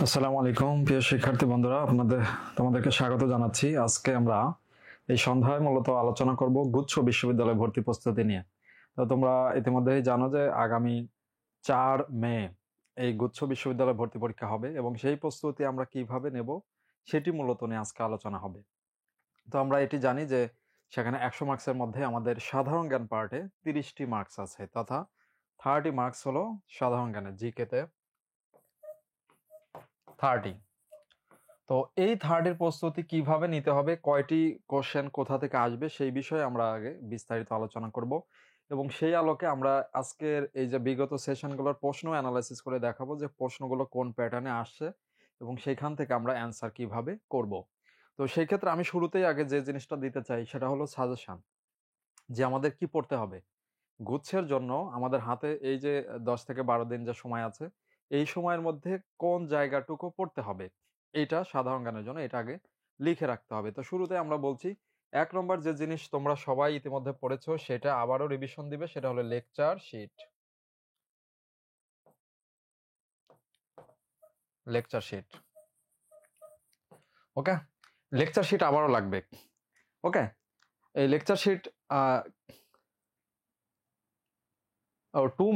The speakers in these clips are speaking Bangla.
আসসালামু আলাইকুম প্রিয় শিক্ষার্থী বন্ধুরা, তোমাদেরকে স্বাগত জানাচ্ছি। আজকে আমরা এই সন্ধ্যায় মূলত আলোচনা করব গুচ্ছ বিশ্ববিদ্যালয় ভর্তি প্রস্তুতি নিয়ে। তো তোমরা ইতিমধ্যেই জানো যে আগামী 4 মে এই গুচ্ছ বিশ্ববিদ্যালয় ভর্তি পরীক্ষা হবে এবং সেই প্রস্তুতি আমরা কিভাবে নেব সেটি মূলত নিয়ে আজকে আলোচনা হবে। তো আমরা এটি জানি যে সেখানে 100 মার্কসের মধ্যে আমাদের সাধারণ জ্ঞান পার্টে 30টি মার্কস আছে, তথা 30 মার্কস হলো সাধারণ জ্ঞানে, জিকেতে 30। তো এই থার্ডের প্রস্তুতি কিভাবে নিতে হবে, কয়টি কোশ্চেন কোথা থেকে আসবে সেই বিষয়ে আমরা আগে বিস্তারিত আলোচনা করব এবং সেই আলোকে আমরা আজকের এই যে বিগত সেশনগুলোর প্রশ্ন অ্যানালাইসিস করে দেখাবো যে প্রশ্নগুলো কোন প্যাটার্নে আসছে এবং সেখান থেকে আমরা অ্যান্সার কিভাবে করব। তো সেই ক্ষেত্রে আমি শুরুতেই আগে যে জিনিসটা দিতে চাই সেটা হলো সাজেশন, যে আমাদের কি পড়তে হবে গুচ্ছের জন্য। আমাদের হাতে এই যে 10 থেকে 12 দিন যে সময় আছে, এই সময়ের মধ্যে কোন জায়গাটুকু পড়তে হবে এটা সাধারণ জ্ঞানের জন্য এটা আগে লিখে রাখতে হবে। তো শুরুতে আমরা বলছি 1 নম্বর যে জিনিস তোমরা সবাই ইতিমধ্যে পড়েছো সেটা আবারও রিভিশন দিবে, সেটা হলো লেকচার শিট। লেকচার শিট, ওকে, লেকচার শিট আবারও লাগবে। ওকে, এই লেকচার শিট ও 2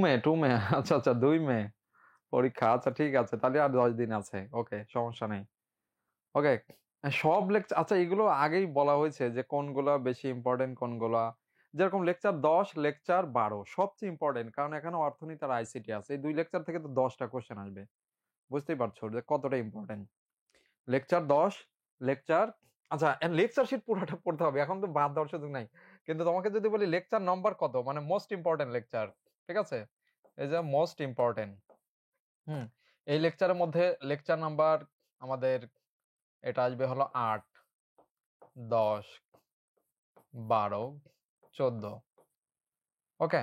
মে আচ্ছা আচ্ছা 2 মে পরীক্ষা, আচ্ছা ঠিক আছে, তাহলে আর 10 দিন আছে, ওকে সমস্যা নেই। ওকে, সব লেকচার, আচ্ছা এগুলো আগেই বলা হয়েছে যে কোনগুলা বেশি ইম্পর্টেন্ট কোনগুলা, যেরকম লেকচার 10 লেকচার 12 সবচেয়ে ইম্পর্টেন্ট, কারণ এখানে অর্থনীতি আর আইসিটি আছে। এই 2 লেকচার থেকে তো 10টা কোশ্চেন আসবে, বুঝতেই পারছো যে কতটা ইম্পর্টেন্ট। লেকচার 10 লেকচার, আচ্ছা লেকচার শিট পুরোটা পড়তে হবে, এখন তো বাদ দেওয়ার সুযোগ নাই। কিন্তু তোমাকে যদি বলি লেকচার নাম্বার কত, মানে মোস্ট ইম্পর্টেন্ট লেকচার, ঠিক আছে, এই যে মোস্ট ইম্পর্টেন্ট, এই লেকচারের মধ্যে লেকচার নাম্বার আমাদের এটা আসবে হলো 8, 10, 12, 14। ওকে,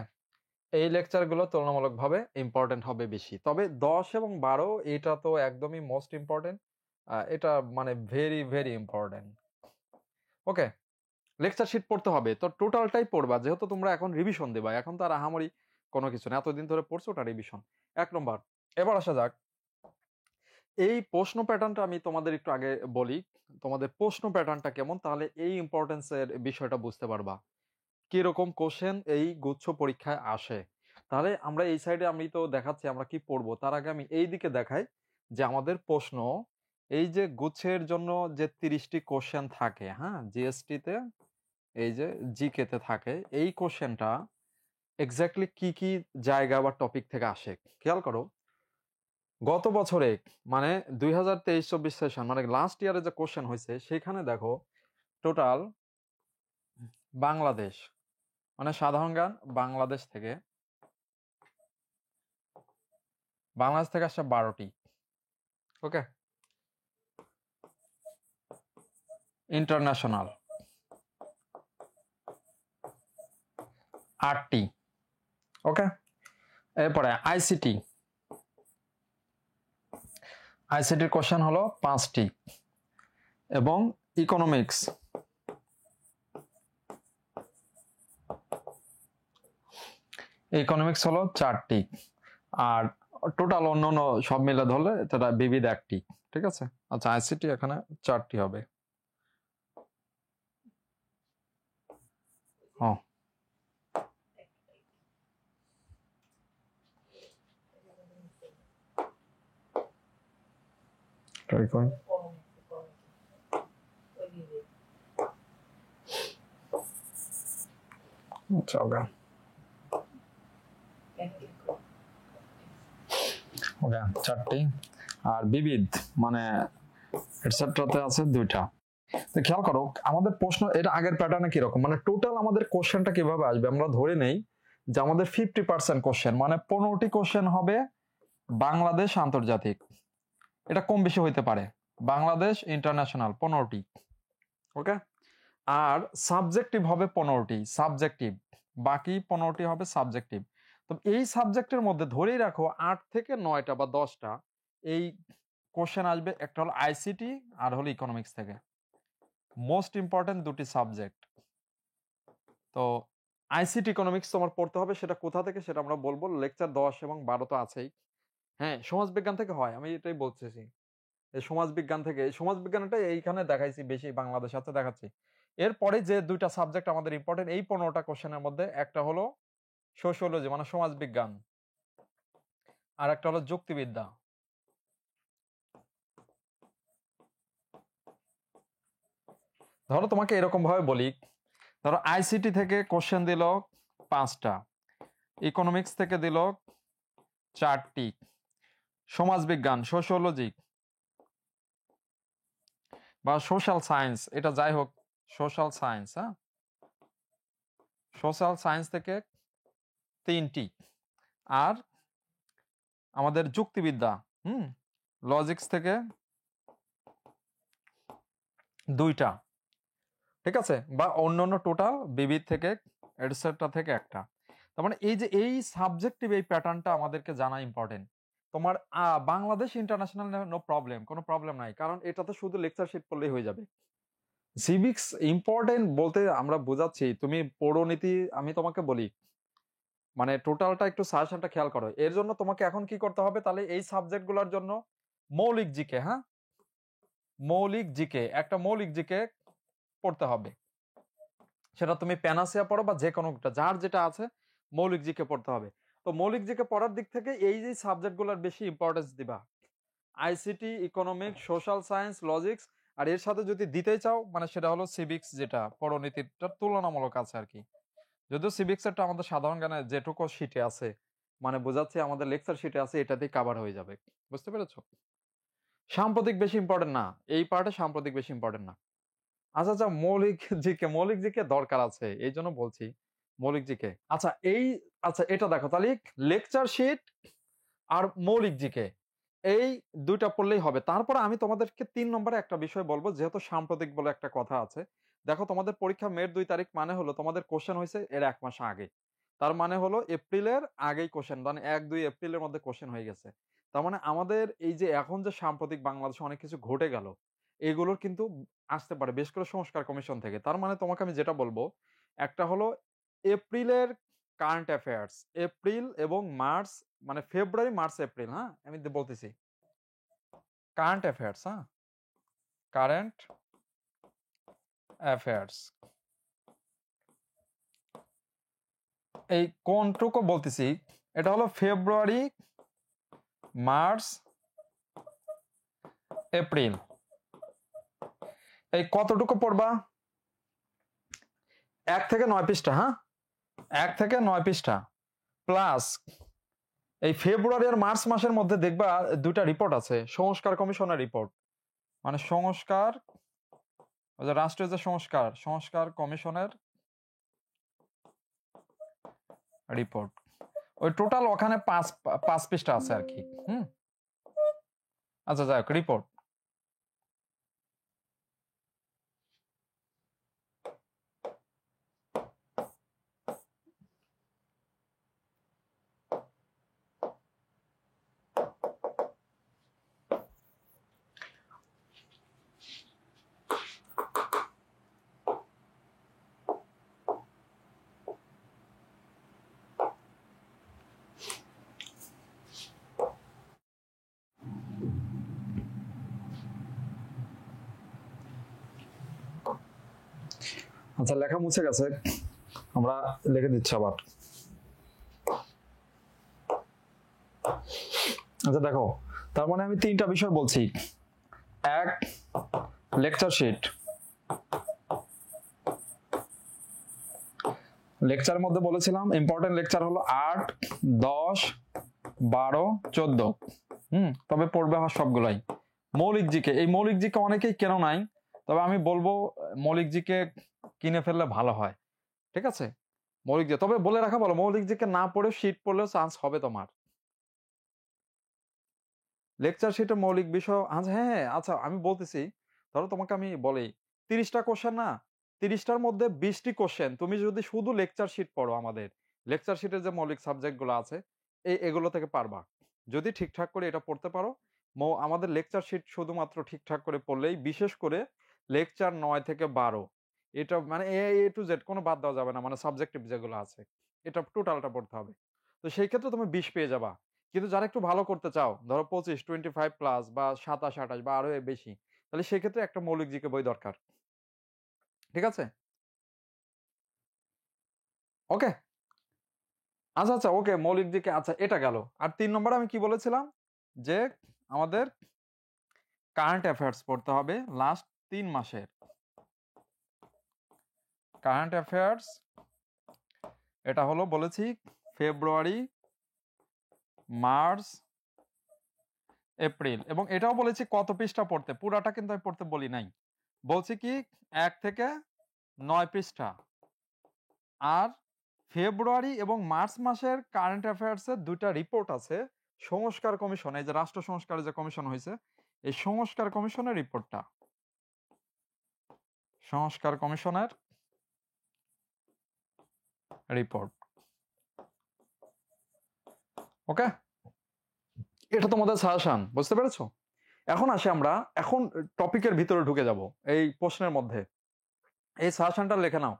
এই লেকচারগুলো তুলনামূলকভাবে ইম্পর্টেন্ট হবে বেশি, তবে 10 এবং 12 এটা তো একদমই মোস্ট ইম্পর্টেন্ট, এটা মানে ভেরি ভেরি ইম্পর্টেন্ট। ওকে, লেকচার শিট পড়তে হবে, তো টোটালটাই পড়বা, যেহেতু তোমরা এখন রিভিশন দেবা, এখন তো আর আহামরি কোনো কিছু না, এতদিন ধরে পড়ছো ওটা রিভিশন। 1 নম্বর, এবার আসা যাক এই প্রশ্ন প্যাটার্নটা, আমি তোমাদের একটু আগে বলি তোমাদের প্রশ্ন প্যাটার্নটা কেমন, তাহলে এই ইম্পর্টেন্সের বিষয়টা বুঝতে পারবা কিরকম কোশ্চেন এই গুচ্ছ পরীক্ষায় আসে। তাহলে আমরা এই সাইডে, আমি তো দেখাচ্ছি আমরা কি পড়বো, তার আগে আমি এই দিকে দেখাই যে আমাদের প্রশ্ন এই যে গুচ্ছের জন্য যে 30টি কোশ্চেন থাকে, হ্যাঁ জিএসটি তে, এই যে জিকে তে থাকে, এই কোশ্চেনটা এক্স্যাক্টলি কি কি জায়গা বা টপিক থেকে আসে খেয়াল করো। গত বছরে মানে 2023-24 সেশন, মানে লাস্ট ইয়ারে যে কোশ্চেন হয়েছে সেখানে দেখো টোটাল বাংলাদেশ, মানে সাধারণ জ্ঞান বাংলাদেশ থেকে আসছে 12টি, ওকে, ইন্টারন্যাশনাল 8টি, ওকে, এরপরে আইসিটির কোশ্চেন হলো 5টি এবং ইকোনমিক্স হলো 4টি, আর টোটাল অন্যান্য সব মিলে ধরলে এটা বিবিধ 1টি, ঠিক আছে। আচ্ছা আইসিটি এখানে 4টি হবে। হ্যাঁ, ট্রাই করি। আচ্ছা ওকে, ওকে 4টি, আর বিবিধ মানে এটসেট্রাতে আছে 2টা। তো খেয়াল করো আমাদের প্রশ্ন এটা আগের প্যাটার্নে কিরকম, মানে টোটাল আমাদের কোশ্চেনটা কিভাবে আসবে, আমরা ধরে নেই যে আমাদের 50% কোশ্চেন, মানে 15টি কোশ্চেন হবে বাংলাদেশ আন্তর্জাতিক, এটা কম বেশি হইতে পারে, বাংলাদেশ ইন্টারন্যাশনাল 15টি, ওকে, আর সাবজেক্টিভ হবে 15টি, সাবজেক্টিভ, বাকি 15টি হবে সাবজেক্টিভ। তো এই সাবজেক্টের মধ্যে ধরেই রাখো 8 থেকে 9টা বা 10টা এই কোশ্চেন আসবে, একটা হলো আইসিটি আর হলো ইকোনমিক্স থেকে, মোস্ট ইম্পর্টেন্ট 2টি সাবজেক্ট। তো আইসিটি ইকোনমিক্স তোমার পড়তে হবে, সেটা কোথা থেকে সেটা আমরা বলবো, লেকচার 10 এবং 12 তো আছেই, হ্যাঁ সমাজ বিজ্ঞান থেকে হয়, আমি এটাই বলতেছি। এই সমাজবিজ্ঞান থেকে, এই সমাজবিজ্ঞানটা এইখানে দেখাইছি বেশি, বাংলাদেশ আছে দেখাচ্ছি। এরপরে যে দুইটা সাবজেক্ট আমাদের ইম্পর্টেন্ট এই 15টা কোশ্চেনের মধ্যে, একটা হলো সোশিওলজি মানে সমাজবিজ্ঞান, আর একটা হলো যুক্তিবিদ্যা। ধরো তোমাকে এরকম ভাবে বলি, ধরো আইসিটি থেকে কোশ্চেন দিল 5টা, ইকোনমিক্স থেকে দিল 4টি, সমাজবিজ্ঞান সোশিওলজি বা সোশ্যাল সায়েন্স, এটা যাই হোক সোশ্যাল সায়েন্স, হ্যাঁ সোশ্যাল সায়েন্স থেকে 3টি, আর আমাদের যুক্তিবিদ্যা লজিক্স থেকে 2টা, ঠিক আছে, বা অন্যান্য টোটাল বিবিধ থেকে এটসেট্রা থেকে একটা। তার মানে এই যে এই সাবজেক্টিভ এই প্যাটার্নটা আমাদেরকে জানা ইম্পর্টেন্ট। তোমার বাংলাদেশ ইন্টারন্যাশনাল নো প্রবলেম, কোনো প্রবলেম নাই, কারণ এটাতে শুধু লেকচার শিট পড়লেই হয়ে যাবে। সিভিক্স ইম্পর্টেন্ট বলতে আমরা বোঝাচ্ছি, তুমি পৌরনীতি, আমি তোমাকে বলি মানে টোটালটা একটু সাজেশনটা খেয়াল করো। এর জন্য তোমাকে এখন কি করতে হবে, তাহলে এই সাবজেক্টগুলোর জন্য মৌলিক জিকে, হ্যাঁ মৌলিক জিকে, একটা মৌলিক জিকে পড়তে হবে। সেটা তুমি প্যানাসিয়া পড়ো বা যে কোনোটা, যার যেটা আছে মৌলিক জিকে পড়তে হবে। তো মৌলিক জিকে পড়ার দিক থেকে এই যে সাবজেক্টগুলোর বেশি ইম্পর্টেন্স দিবা, ICT, economics, social science, logics, আর এর সাথে যদি দিতে চাও মানে সেটা হলো সিভিক্স, যেটা পরিণতিটা তুলনামূলক আছে আর কি। যদিও সিভিক্স একটা আমাদের সাধারণ জ্ঞানে যেটুকু শিটে আছে, মানে বোঝাচ্ছে আমাদের লেকচার শিটে আছে, এটাতেই কভার হয়ে যাবে। বুঝতে পেরেছো? সাম্প্রতিক বেশি ইম্পর্টেন্ট না, এই পার্টে সাম্প্রতিক বেশি ইম্পর্টেন্ট না। আচ্ছা আচ্ছা, মৌলিক জিকে, মৌলিক জিকে দরকার আছে, এই জন্য বলছি মৌলিক জিকে। আচ্ছা এই, আচ্ছা এটা দেখো তাহলে, লেকচার শিট আর মৌলিক জিকে এই দুইটা পড়লেই হবে। তারপরে আমি তোমাদেরকে 3 নম্বরে একটা বিষয় বলবো, যেহেতু সাম্প্রতিক বলে একটা কথা আছে। দেখো তোমাদের পরীক্ষা মের 2 তারিখ, মানে হলো তোমাদের কোশ্চেন হয়েছে এর 1 মাস আগে, তার মানে হলো এপ্রিলের আগেই কোশ্চেন, মানে 1-2 এপ্রিলের মধ্যে কোশ্চেন হয়ে গেছে। তার মানে আমাদের এই যে এখন যে সাম্প্রতিক বাংলাদেশে অনেক কিছু ঘটে গেল, এগুলোর কিন্তু আসতে পারে বেশ করে সংস্কার কমিশন থেকে। তার মানে তোমাকে আমি যেটা বলবো, একটা হলো এপ্রিলের কারেন্ট অ্যাফেয়ার্স, এপ্রিল এবং মার্চ, মানে ফেব্রুয়ারি মার্চ এপ্রিল, হ্যাঁ আমি বলতেছি কারেন্ট অ্যাফেয়ার্স, হ্যাঁ কারেন্ট অ্যাফেয়ার্স, এই কোনটুকু বলতেছি, এটা হলো ফেব্রুয়ারি মার্চ এপ্রিল, এই কতটুকু পড়বা, 1 থেকে 9 পৃষ্ঠা, হ্যাঁ 1 থেকে 9 পৃষ্ঠা, প্লাস এই ফেব্রুয়ারি আর মার্চ মাসের মধ্যে দেখবা 2টা রিপোর্ট আছে, সংস্কার কমিশনের রিপোর্ট, মানে সংস্কার, ওই যে রাষ্ট্রীয় যে সংস্কার, সংস্কার কমিশনের রিপোর্ট, ওই টোটাল ওখানে 5 পৃষ্ঠা আছে আর কি। আচ্ছা যাই হোক, রিপোর্ট। আচ্ছা লেখা মুছে গেছে, আমরা লিখে দিচ্ছি আবার। আচ্ছা দেখো, তার মানে আমি 3টা বিষয় বলছি। 1 লেকচার শিট, লেকচারের মধ্যে বলেছিলাম ইম্পর্টেন্ট লেকচার হলো 8, 10, 12, 14, তবে পড়বে আমার সবগুলাই। মৌলিক জিকে, এই মৌলিক জিকে অনেকেই কেন নাই, তবে আমি বলবো মৌলিক জিকে কিনে ফেললে ভালো হয়, ঠিক আছে। মৌলিক জিকে তবে বলে রাখা ভালো, মৌলিক জিকে না পড়ে শিট পড়লেও চান্স হবে তোমার। লেকচার শিটে মৌলিক বিষয়, আচ্ছা হ্যাঁ হ্যাঁ, আচ্ছা আমি বলতেছি, ধরো তোমাকে আমি বলি 30টা কোশ্চেন না, 30টার মধ্যে 20টি কোশ্চেন তুমি যদি শুধু লেকচার শিট পড়ো, আমাদের লেকচার শিটের যে মৌলিক সাবজেক্ট গুলো আছে এগুলো থেকে পারবা, যদি ঠিকঠাক করে এটা পড়তে পারো। আমাদের লেকচার শিট শুধুমাত্র ঠিকঠাক করে পড়লেই, বিশেষ করে লেকচার 9 থেকে 12, এটা মানে এ টু জেড কোনো বাদ দেওয়া যাবে না, মানে সাবজেক্টিভ যেগুলো আছে এটা টোটালটা পড়তে হবে। তো সেই ক্ষেত্রে তুমি 20 পেয়ে যাবা। কিন্তু যারা একটু ভালো করতে চাও, ধরো 25 25+ বা 27 28 বা আরো বেশি, তাহলে সেক্ষেত্রে একটা মৌলিক জিকে বই দরকার। ঠিক আছে? ওকে? আচ্ছা, আচ্ছা, ওকে, মৌলিক জিকে, আচ্ছা, এটা গেল। আর ৩ নম্বরে আমি কি বলেছিলাম? যে আমাদের কারেন্ট অ্যাফেয়ার্স পড়তে হবে লাস্ট ৩ মাসের। কারেন্ট অ্যাফেয়ার্স এটা হলো বলেছি ফেব্রুয়ারি, মার্চ, এপ্রিল, এবং এটাও বলেছি কত পৃষ্ঠা পড়তে। পুরাটা কিন্তু আমি পড়তে বলি নাই। বলছি কি ১ থেকে ৯ পৃষ্ঠা। আর ফেব্রুয়ারি এবং মার্চ মাসের কারেন্ট অ্যাফেয়ার্স এর ২টা রিপোর্ট আছে। সংস্কার কমিশন, এই যে রাষ্ট্র সংস্কারের যে কমিশন হয়েছে, এই সংস্কার কমিশনের রিপোর্টটা। সংস্কার কমিশনের রিপোর্ট। ওকে? এটা তোমাদের সাজেশন, বুঝতে পেরেছো? এখন আসি আমরা, এখন টপিকের ভিতরে ঢুকে যাব এই প্রশ্নের মধ্যে। এই সাজেশনটা লিখে নাও।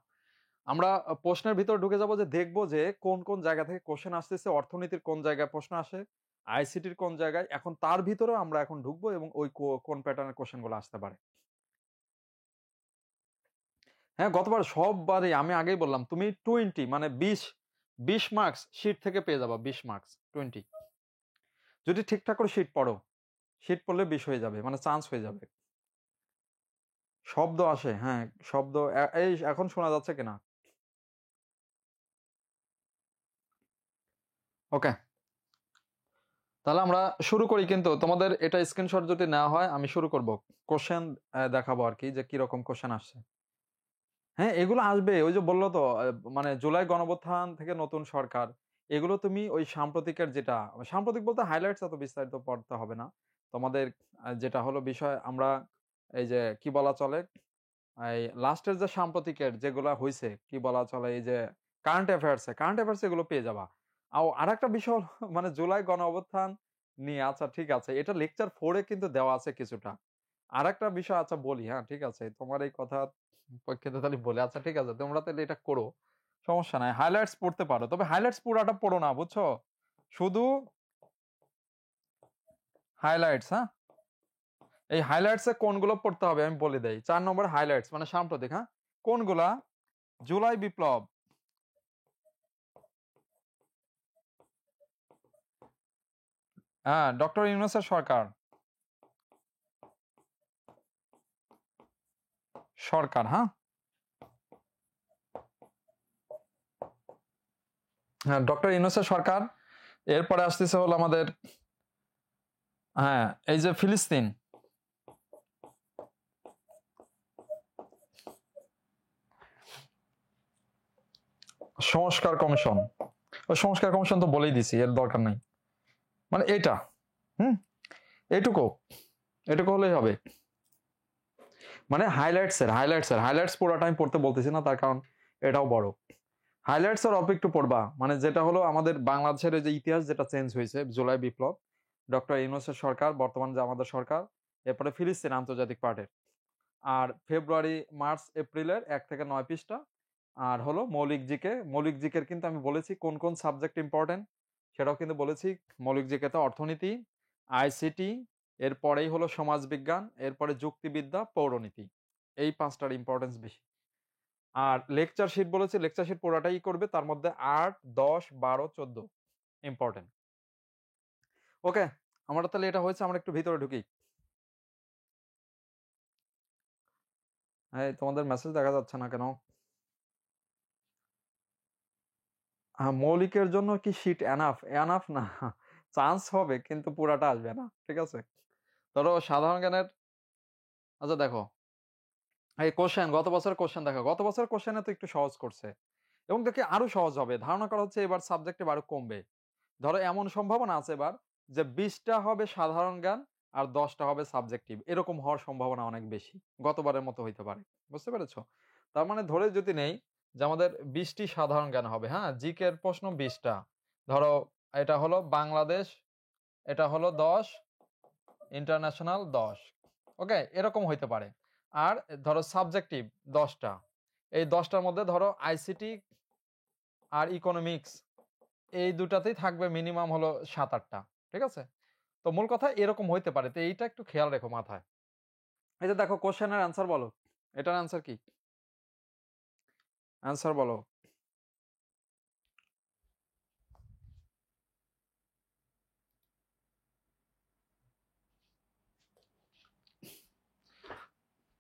আমরা প্রশ্নের ভিতরে ঢুকে যাব, যে দেখবো যে কোন কোন জায়গা থেকে কোশ্চেন আসতেছে, অর্থনীতির কোন জায়গায় প্রশ্ন আসে, আইসিটির কোন জায়গায়, এখন তার ভিতরে আমরা এখন ঢুকবো এবং ওই কোন প্যাটার্নের কোশ্চেন গুলো আসতে পারে। হ্যাঁ, গতবার সববারই আমি আগেই বললাম, তুমি 20 মানে 20 মার্কস শীট থেকে পেয়ে যাবা। 20 মার্কস 20, যদি ঠিকঠাক করে শীট পড়ো। শীট পড়লে 20 হয়ে যাবে, মানে চান্স হয়ে যাবে। শব্দ আসে, হ্যাঁ, শব্দ এই এখন শোনা যাচ্ছে কিনা? ওকে, তাহলে আমরা শুরু করি। কিন্তু তোমাদের এটা স্ক্রিনশট যদি নেওয়া হয়, আমি শুরু করব। কোশ্চেন দেখাবো আর কি, যে কিরকম কোশ্চেন আসছে। হ্যাঁ, এগুলো আসবে। ওই যে বললো তো, মানে জুলাই গণঅভ্যুত্থান থেকে নতুন সরকার, এগুলো তুমি ওই সাম্প্রতিকের, যেটা সাম্প্রতিক বলতে হাইলাইটস, এত বিস্তারিত পড়তে হবে না তোমাদের। যেটা হলো বিষয়, আমরা এই যে কি বলা চলে, এই লাস্টের যে সাম্প্রতিকের যেগুলা হয়েছে, কি বলা চলে, এই যে কারেন্ট অ্যাফেয়ার্স এগুলো পেয়ে যাবা। আর একটা বিষয় হলো, মানে জুলাই গণ অভ্যুত্থান নিয়ে, আচ্ছা ঠিক আছে, এটা লেকচার 4-এ কিন্তু দেওয়া আছে কিছুটা। আর একটা বিষয়, আচ্ছা বলি, হ্যাঁ ঠিক আছে, তোমার এই কথা পক্ষে তাহলে বলে, আচ্ছা ঠিক আছে, তোমরা তাহলে এটা করো, সমস্যা নাই, হাইলাইটস পড়তে পারো, তবে হাইলাইটস পুরাটা পড়ো না, বুঝছো? শুধু হাইলাইটস, হ্যাঁ। এই হাইলাইটস এ কোনগুলো পড়তে হবে আমি বলে দেই। 4 নম্বর হাইলাইটস মানে সাম্প্রতিক, হ্যাঁ। কোনগুলা? জুলাই বিপ্লব, হ্যাঁ, ডক্টর ইউনূসের সরকার, হ্যাঁ, হ্যাঁ, ডক্টর ইউনূসের সরকার। এরপরে আসতেছে হলো আমাদের, হ্যাঁ, এই যে ফিলিস্তিন, সংস্কার কমিশন। ওই সংস্কার কমিশন তো বলেই দিছি, এর দরকার নাই, মানে এইটা, হুম, এইটুকু, এটুকু হলেই হবে। মানে হাইলাইটস পুরোটা আমি পড়তে বলতেছি না, তার কারণ এটাও বড়। হাইলাইটস আর অল্প একটু পড়বা, মানে যেটা হলো আমাদের বাংলাদেশের যে ইতিহাস, যেটা চেঞ্জ হয়েছে, জুলাই বিপ্লব, ডক্টর ইউনূসের সরকার, বর্তমান যে আমাদের সরকার, এরপরে ফিলিস্তিন আন্তর্জাতিক পার্টির, আর ফেব্রুয়ারি, মার্চ, এপ্রিলের 1 থেকে 9 পৃষ্ঠা। আর হলো মৌলিক জিকের কিন্তু আমি বলেছি কোন কোন সাবজেক্ট ইম্পর্টেন্ট, সেটাও কিন্তু বলেছি। মৌলিক জিকেতে অর্থনীতি, আইসিটি, এরপরেই হলো সমাজবিজ্ঞান, এরপরে যুক্তিবিদ্যা, পৌরনীতি, এই 5টার ইম্পর্টেন্স বেশি। আর লেকচার শিট বলেছি, লেকচার শিট পুরাটাই করবে, তার মধ্যে 8, 10, 12, 14 ইম্পর্টেন্ট। ওকে, আমরা তাহলে এটা হয়েছে, আমরা একটু ভিতরে ঢুকি। এই তোমাদের মেসেজ দেখা যাচ্ছে না কেন? মৌলিকের জন্য কি শীট এনাফ না? চান্স হবে কিন্তু পুরাটা আসবে না, ঠিক আছে? ধরো সাধারণ জ্ঞানের, আচ্ছা দেখো, এই কোশ্চেন, গত বছরের কোশ্চেন দেখো, গত বছরের কোশ্চেনে তো একটু সহজ করছে, এবং দেখি আরো সহজ হবে, ধারণা করা হচ্ছে এবার সাবজেক্টে আরো কমবে। ধরো এমন সম্ভাবনা আছে এবার, যে 20টা হবে সাধারণ জ্ঞান আর 10টা হবে সাবজেক্টিভ, এরকম হওয়ার সম্ভাবনা অনেক বেশি, গতবারের মতো হইতে পারে। বুঝতে পেরেছো? তার মানে ধরে যদি নেই যে আমাদের 20টি সাধারণ জ্ঞান হবে, হ্যাঁ, জিকে এর প্রশ্ন 20টা, ধরো এটা হলো বাংলাদেশ, এটা হলো 10, ইন্টারন্যাশনাল 10, ওকে, এরকম হইতে পারে। আর ধরো সাবজেক্টিভ 10টা, এই 10টার মধ্যে ধরো আইসিটি আর ইকোনমিক্স এই দুটাতেই থাকবে মিনিমাম হলো 7-8টা। ঠিক আছে? তো মূল কথা এরকম হইতে পারে। তো এইটা একটু খেয়াল রেখো মাথায়। এই যে দেখো কোশ্চেনের অ্যান্সার বলো। এটার অ্যান্সার কি? অ্যান্সার বলো।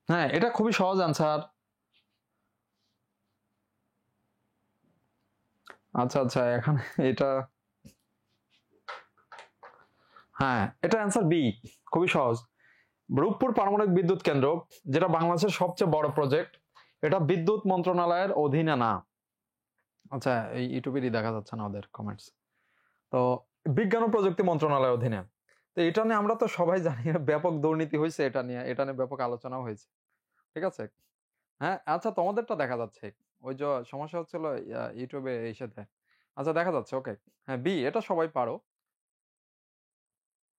হ্যাঁ, এটা খুবই সহজ অ্যান্সার। আচ্ছা, আচ্ছা এখানে এটা হ্যাঁ, এটা অ্যান্সার বি। খুবই সহজ। রূপপুর পারমাণবিক বিদ্যুৎ কেন্দ্র যেটা বাংলাদেশের সবচেয়ে বড় প্রজেক্ট, এটা বিদ্যুৎ মন্ত্রণালয়ের অধীনে না। আচ্ছা, এই ইউটিউবেরই দেখা যাচ্ছে না ওদের কমেন্টস। তো বিজ্ঞান ও প্রযুক্তি মন্ত্রণালয়ের অধীনে। তো এটা নিয়ে আমরা তো সবাই জানি ব্যাপক দুর্নীতি হয়েছে, এটা নিয়ে ব্যাপক আলোচনাও হয়েছে। ঠিক আছে? হ্যাঁ, আচ্ছা তোমাদেরটা দেখা যাচ্ছে। ওই যে সমস্যা হচ্ছিল ইউটিউবে এই সাথে। আচ্ছা দেখা যাচ্ছে, ওকে। হ্যাঁ, বি এটা সবাই পারো।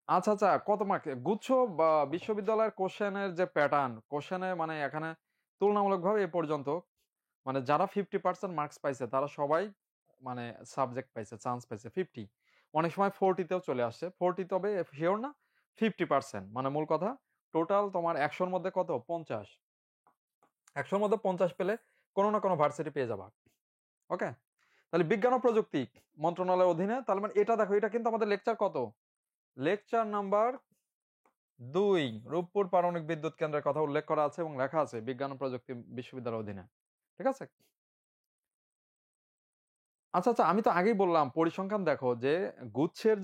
আচ্ছা, আচ্ছা কত মার্ক? গুচ্ছ বা বিশ্ববিদ্যালয়ের কোশ্চেনের যে প্যাটার্ন, কোশ্চেনে মানে এখানে তুলনামূলকভাবে এ পর্যন্ত মানে যারা 50% মার্কস পাইছে তারা সবাই মানে সাবজেক্ট পাইছে, চান্স পাইছে 50। অনেক সময় 40 তেও চলে আসছে। 40 তবে শিওর না, 50% মানে মূল কথা টোটাল তোমার 100 এর মধ্যে কত? 50। 100 এর মধ্যে 50 পেলে কোনো না কোনো ভার্সিটি পেয়ে যাবা। ওকে? তাহলে বিজ্ঞান ও প্রযুক্তি মন্ত্রণালয়ের অধীনে, তাহলে মানে এটা দেখো, এটা কিন্তু আমাদের লেকচার কত? Lecture number 2। রূপপুর পারমাণবিক বিদ্যুৎ কেন্দ্রের কথা উল্লেখ করা আছে এবং লেখা আছে বিজ্ঞান ও প্রযুক্তি বিশ্ববিদ্যালয়ের অধীনে। ঠিক আছে? আচ্ছা, আচ্ছা আমি তো আগেই বললাম পরিসংখ্যান দেখো যে গুচ্ছের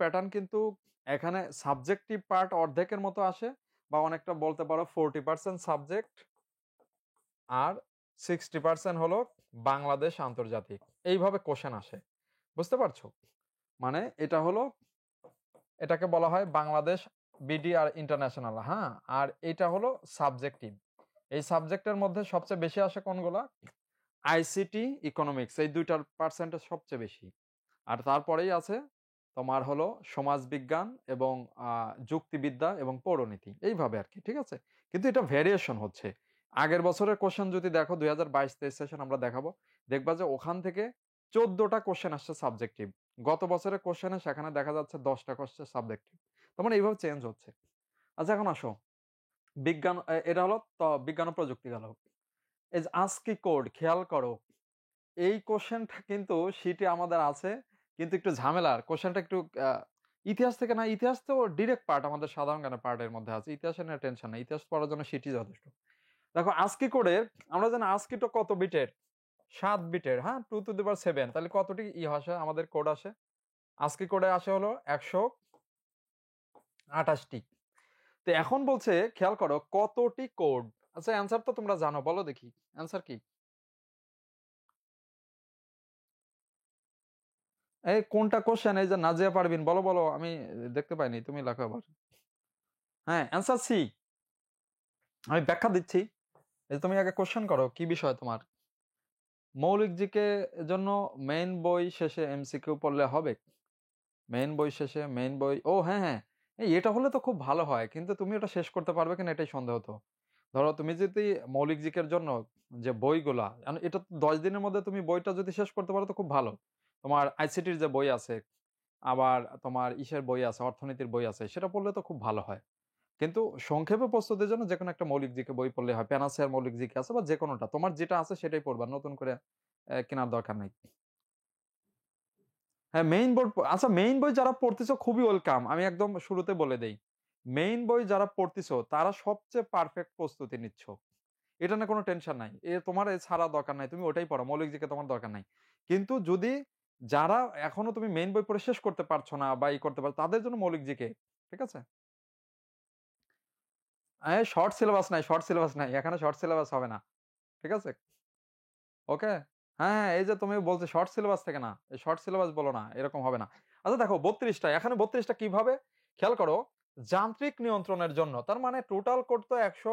প্যাটার্ন কিন্তু এখানে সাবজেক্টিভ পার্ট অর্ধেকের মতো আসে, বা অনেকটা বলতে পারো 40% সাবজেক্ট আর 60% হলো বাংলাদেশ আন্তর্জাতিক। এইভাবে কোশ্চেন আসে। বুঝতে পারছো? মানে এটা হলো, এটাকে বলা হয় বাংলাদেশ বিডি আর ইন্টারন্যাশনাল। হ্যাঁ, আর এটা হলো সাবজেক্টিভ। এই সাবজেক্টের মধ্যে সবচেয়ে বেশি আসে কোনগুলা? আইসিটি, ইকোনমিক্স, এই দুইটার পার্সেন্টেজ সবচেয়ে বেশি। আর তারপরেই আছে তোমার হলো সমাজবিজ্ঞান এবং যুক্তিবিদ্যা এবং পৌরনীতি, এইভাবে আর কি। ঠিক আছে? কিন্তু এটা ভেরিয়েশন হচ্ছে। আগের বছরের কোশ্চেন যদি দেখো 2022-23 সেশন আমরা দেখাবো, দেখবা যে ওখান থেকে 14টা কোশ্চেন আসছে সাবজেক্টিভ। গত বছরের কোশ্চেনে সেখানে দেখা যাচ্ছে 10টা কোশ্চেন সাবজেক্টিভ। তার মানে এইভাবে চেঞ্জ হচ্ছে। আচ্ছা এখন আসো বিজ্ঞান, এটা হলো তো বিজ্ঞান ও প্রযুক্তি গেল। এই যে আজকি কোড খেয়াল করো, এই কোশ্চেনটা কিন্তু শীটে আমাদের আছে, কিন্তু একটু ঝামেলার কোশ্চেনটা একটু ইতিহাস থেকে না, ইতিহাস তো ডিরেক্ট পার্ট আমাদের সাধারণ জ্ঞানের পার্টের মধ্যে আছে, ইতিহাসের নিয়ে টেনশন নেই, ইতিহাস পড়ার জন্য শীটই যথেষ্ট। দেখো আজকি কোডে আমরা জানি আজকি তো কত বিটের? 7 বিটের। হ্যাঁ, 2 to the power 7, তাহলে কতটি আসে আমাদের কোড আসে? আজকি কোডে আসে হলো 128টি। তো এখন বলছে খেয়াল করো কতটি কোড। আচ্ছা অ্যান্সার তো তোমরা জানো, বলো দেখি অ্যান্সার কি? এই কোনটা কোশ্চেন? এই যে নাজিয়া পারবিন, বলো বলো, আমি দেখতে পাইনি, তুমি লেখো আবার। হ্যাঁ, অ্যান্সার সি। আমি ব্যাখ্যা দিচ্ছি। এই যে তুমি আগে কোশ্চেন করো কি বিষয় তোমার। মৌলিক জিকে জন্য মেইন বই শেষে এমসিকিউ পড়লে হবে? মেইন বই শেষে, মেইন বই, ও হ্যাঁ হ্যাঁ, এটা হলে তো খুব ভালো হয়, কিন্তু তুমি ওটা শেষ করতে পারবে কিনা এটাই সন্দেহ। তো ধরো তুমি যদি মৌলিক জিকের জন্য যে বইগুলা, এটা তো 10 দিনের মধ্যে তুমি বইটা যদি শেষ করতে পারো তো খুব ভালো। তোমার আইসিটির যে বই আছে, আবার তোমার ইসের বই আছে, অর্থনীতির বই আছে, সেটা পড়লে তো খুব ভালো হয়। কিন্তু সংক্ষেপে প্রস্তুতির জন্য যেকোনো একটা মৌলিক জিকে বই পড়লে হয়। প্যানাসিয়ার মৌলিক জিকে আছে, বা যে কোনোটা তোমার যেটা আছে সেটাই পড়বা, নতুন করে কেনার দরকার নেই। হ্যাঁ, মেইন বোর্ড। আচ্ছা মেইন বই যারা পড়তেছো খুবই ওয়েলকাম, আমি একদম শুরুতে বলে দেই, মেইন বই যারা পড়তেছো তারা সবচেয়ে পারফেক্ট প্রস্তুতি নিচ্ছ। এটা না কোনো টেনশন নাই, তোমার ছাড়া দরকার নাই, তুমি ওটাই পড়ো, মৌলিক জিকে তোমার দরকার নাই। কিন্তু যদি যারা এখনো তুমি মেইন বই পড়ে শেষ করতে পারছো না বা করতে পারো, তাদের জন্য মৌলিক জিকে। ঠিক আছে? শর্ট সিলেবাস নাই, শর্ট সিলেবাস নাই, এখানে শর্ট সিলেবাস হবে না। ঠিক আছে? ওকে। হ্যাঁ, হ্যাঁ, এই যে তুমি বলছো শর্ট সিলেবাস থেকে না, এই শর্ট সিলেবাস বলো না, এরকম হবে না। আচ্ছা দেখো 32টা, এখানে 32টা কিভাবে? খেয়াল করো, যান্ত্রিক নিয়ন্ত্রণের জন্য, তার মানে টোটাল কোড তো 100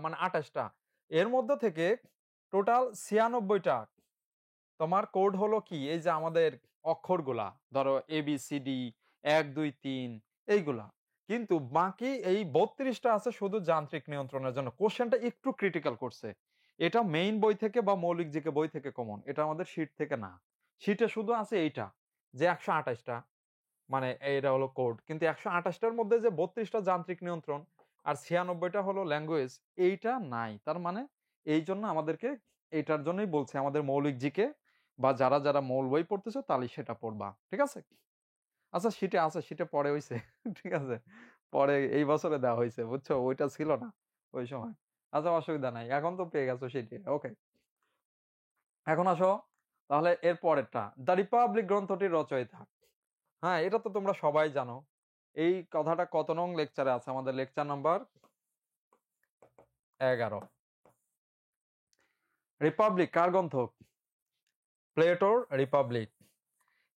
মানে 28টা। এর মধ্যে থেকে টোটাল 96টা তোমার কোড হলো কি, এই যে আমাদের অক্ষরগুলা, ধরো ABCD 1 2 3 এইগুলা। কিন্তু বাকি এই 32টা আছে শুধু যান্ত্রিক নিয়ন্ত্রণের জন্য। কোশ্চেনটা একটু ক্রিটিক্যাল করছে। এটা মেইন বই থেকে বা মৌলিক জিকে বই থেকে কমন, এটা আমাদের শীট থেকে না। শীটে শুধু আছে এইটা যে 128টা মানে এটা হলো কোড, কিন্তু 128টার মধ্যে যে 32টা যান্ত্রিক নিয়ন্ত্রণ আর 96টা হলো ল্যাঙ্গুয়েজ, এইটা নাই। তার মানে এই জন্য আমাদেরকে এইটার জন্যই বলছে আমাদের মৌলিক জিকে বা যারা যারা মৌল বই পড়তেছো তাহলে সেটা পড়বা, ঠিক আছে? আচ্ছা শীটে আছে, শীটে পরে হইছে ঠিক আছে, পরে এই বছরে দেওয়া হয়েছে বুঝছো, ওইটা ছিল না ওই সময়। আচ্ছা অসুবিধা নাই, এখন তো পেয়ে গেছো শীটে। ওকে, এখন আসো তাহলে এর পরেরটা, দ্য রিপাবলিক গ্রন্থটির রচয়িতা। হ্যাঁ এটা তো তোমরা সবাই জানো। এই কথাটা কত নং লেকচারে আছে? আমাদের লেকচার নাম্বার 11। রিপাবলিক কার গ্রন্থ? প্লেটোর রিপাবলিক।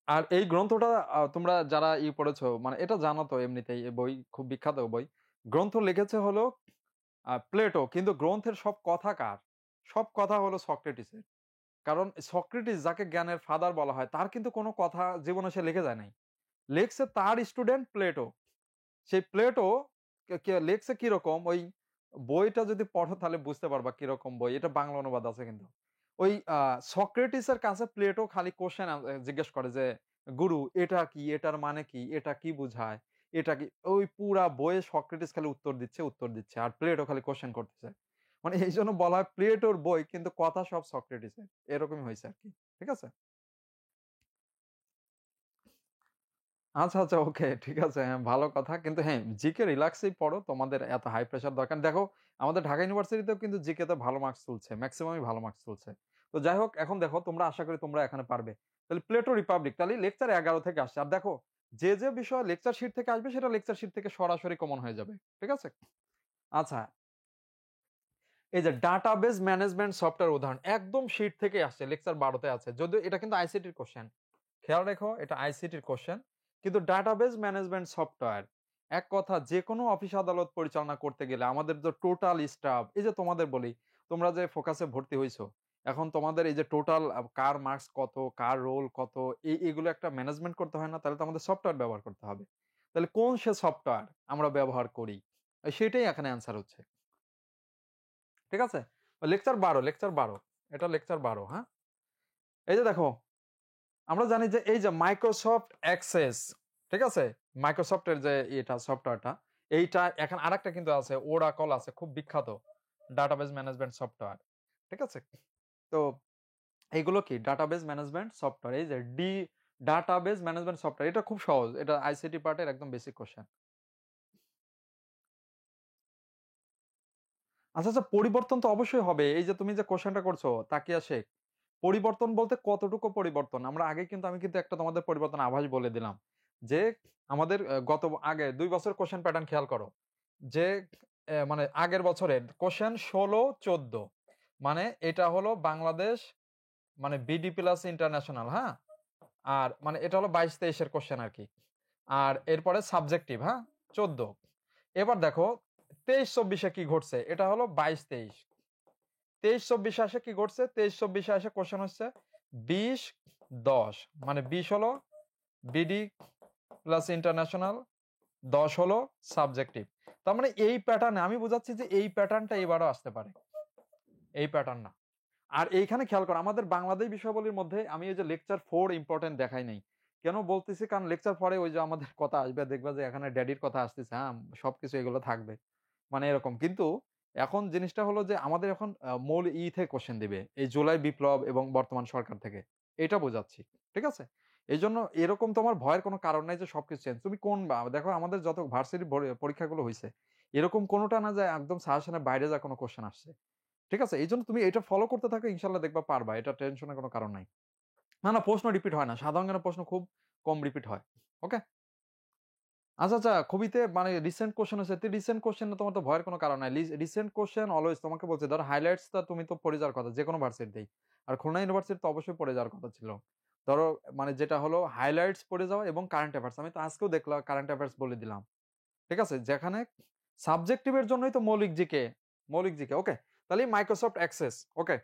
আর এই গ্রন্থটা তোমরা যারা পড়েছো মানে এটা জানো তো এমনিতেই, এই বই খুব বিখ্যাত বই। গ্রন্থ লিখেছে হলো প্লেটো, কিন্তু গ্রন্থের সব কথা কার? সব কথা হলো সক্রেটিসের। কারণ সক্রেটিস যাকে জ্ঞানের ফাদার বলা হয়, তার কিন্তু কোনো কথা জীবনে সে লিখে যায় নাই, লিখছে তার স্টুডেন্ট প্লেটো। সেই প্লেটো লিখছে কিরকম, ওই বইটা যদি পড়ো তাহলে বুঝতে পারবা কিরকম বই, এটা বাংলা অনুবাদ আছে কিন্তু। ওই সক্রেটিসের কাছে প্লেটো খালি কোশ্চেন জিজ্ঞেস করে যে গুরু এটা কি, এটার মানে কি, এটা কি বুঝায়, এটা কি, ওই পুরা বইয়ে সক্রেটিস খালি উত্তর দিচ্ছে উত্তর দিচ্ছে, আর প্লেটো খালি কোশ্চেন করতেছে। মানে এই জন্য বলা হয় প্লেটোর বই, কিন্তু কথা সব সক্রেটিসের, এরকমই হয়েছে আর কি। ঠিক আছে, আচ্ছা, আচ্ছা, ওকে, ঠিক আছে। হ্যাঁ, ভালো কথা। কিন্তু হ্যাঁ, জিকে রিল্যাক্সেই পড়ো। তোমাদের এত হাই প্রেশার দরকার দেখো, আমাদের ঢাকা ইউনিভার্সিটিতেও কিন্তু জিকে তে ভালো মার্কস তুলছে। মেক্সিমামই ভালো মার্কস তুলছে। তো যাই হোক, এখন দেখো তোমরা আশা করি তোমরা এখানে পারবে। তাহলে প্লেটো রিপাবলিক, তাহলে লেকচার 11 থেকে আসছে। আর দেখো যে বিষয় লেকচার শিট থেকে আসবে সেটা লেকচার শিট থেকে সরাসরি কমন হয়ে যাবে। ঠিক আছে? আচ্ছা, এই যে ডাটাবেস ম্যানেজমেন্ট সফটওয়্যার উদাহরণ একদম শিট থেকে আসছে, লেকচার 12 তে আছে। যদিও এটা কিন্তু আইসিটির কোশ্চেন। খেয়াল রেখো এটা আইসিটির কোশ্চেন, কিন্তু ডাটাবেস ম্যানেজমেন্ট সফটওয়্যার, এক কথা যে কোনো অফিস আদালত পরিচালনা করতে গেলে আমাদের যে টোটাল স্টাফ, এই যে তোমাদের বলি তোমরা যে ফোকাসে ভর্তি হইছো, এখন তোমাদের এই যে টোটাল কার মার্কস কত, কার রোল কত, এগুলো একটা ম্যানেজমেন্ট করতে হয় না? তাহলে তো আমাদের সফটওয়্যার ব্যবহার করতে হবে। তাহলে কোন সে সফটওয়্যার আমরা ব্যবহার করি, সেটাই এখানে অ্যান্সার হচ্ছে। ঠিক আছে, লেকচার 12 এটা লেকচার 12। হ্যাঁ, এই যে দেখো আমরা জানি যে এই যে মাইক্রোসফট অ্যাক্সেস, ঠিক আছে, মাইক্রোসফটের যে এটা সফটওয়্যারটা, এইটা এখন আরেকটা কিন্তু আছে, ওরাকল আছে, খুব বিখ্যাত ডাটাবেস ম্যানেজমেন্ট সফটওয়্যার। ঠিক আছে, তো এইগুলো কি ডাটাবেস ম্যানেজমেন্ট সফটওয়্যার, এই যে ডাটাবেস ম্যানেজমেন্ট সফটওয়্যার, এটা খুব সহজ, এটা আইসিটি পার্টের একদম বেসিক কোশ্চেন। আচ্ছা, আচ্ছা, পরিবর্তন তো অবশ্যই হবে। এই যে তুমি যে কোশ্চেনটা করছো তাকিয়া শেখ, পরিবর্তন বলতে কতটুকু পরিবর্তন? আমরা আগে কিন্তু আমি কিন্তু একটা তোমাদের পরিবর্তন আভাস বলে দিলাম যে আমাদের গত আগে 2 বছর কোশ্চেন প্যাটার্ন খেয়াল করো, যে মানে আগের বছরের কোশ্চেন 16-14, মানে এটা হলো বাংলাদেশ মানে বিডি প্লাস ইন্টারন্যাশনাল। হ্যাঁ, আর মানে এটা হলো 22-23 এর কোশ্চেন আর কি। আর এরপরে সাবজেক্টিভ, হ্যাঁ, 14। এবার দেখো 23-24-এ কি ঘটছে, এটা হলো 22-23। 23-24-এ আসে কি ঘটছে, 23-24-এ আসে কোশ্চেন হচ্ছে 20-10, মানে 20 হলো বিডি প্লাস ইন্টারন্যাশনাল, 10 হলো সাবজেক্টিভ। তার মানে এই প্যাটার্নে আমি বুঝাচ্ছি যে এই প্যাটার্নটা এবারও আসতে পারে, এই প্যাটার্ন না। আর এইখানে খেয়াল করো আমাদের বাংলাদেশ বিষয়াবলীর মধ্যে আমি এই যে লেকচার 4 ইম্পর্টেন্ট দেখাই নাই। কেন বলতেছি, কারণ লেকচার 4-এ ওই যে আমাদের কথা আসবে, দেখবা যে এখানে ড্যাডির কথা আসতেছে, হ্যাঁ সবকিছু এগুলো থাকবে, মানে এরকম। কিন্তু এখন জিনিসটা হলো যে আমাদের এখন মূল থেকে কোশ্চেন দিবে, এই জুলাই বিপ্লব এবং বর্তমান সরকার থেকে, এটা বোঝাচ্ছি। ঠিক আছে, এই জন্য এরকম তোমার ভয়ের কোনো কারণ নাই যে সবকিছু চেঞ্জ। তুমি কোন দেখো আমাদের যত ভার্সিটি পরীক্ষাগুলো হয়েছে, এরকম কোনোটা না যায় একদম সাজেশনের বাইরে যা কোনো কোশ্চেন আসছে। ঠিক আছে, এই জন্য তুমি এটা ফলো করতে থাকো, ইনশাল্লাহ দেখবা পারবা, এটা টেনশনের কোনো কারণ নাই। না, না, প্রশ্ন রিপিট হয় না, সাধারণ জ্ঞানের প্রশ্ন খুব কম রিপিট হয়। ওকে, আচ্ছা, আচ্ছা, খুবইতে মানে রিসেন্ট কোশ্চেন হচ্ছে, রিসেন্ট কোশ্চেনে তোমার তো ভয়ের কোনো কারণ নাই। রিসেন্ট কোশ্চেন অলওয়েজ তোমাকে বলছে, ধরো হাইলাইটস টা তুমি তো পড়ে যাওয়ার কথা যে কোনো ভার্সিটিতেই, আর খুলনা ইউনিভার্সিটি তো অবশ্যই পড়ে যাওয়ার কথা ছিল। ধরো মানে যেটা হলো হাইলাইটস পড়ে যাওয়া এবং কারেন্ট অ্যাফেয়ার্স, আমি তো আজকেও দেখলাম কারেন্ট অ্যাফেয়ার্স বলে দিলাম। ঠিক আছে, যেখানে সাবজেক্টিভের জন্যই তো মৌলিক জিকে। ওকে, তাহলে মাইক্রোসফট অ্যাক্সেস। ওকে,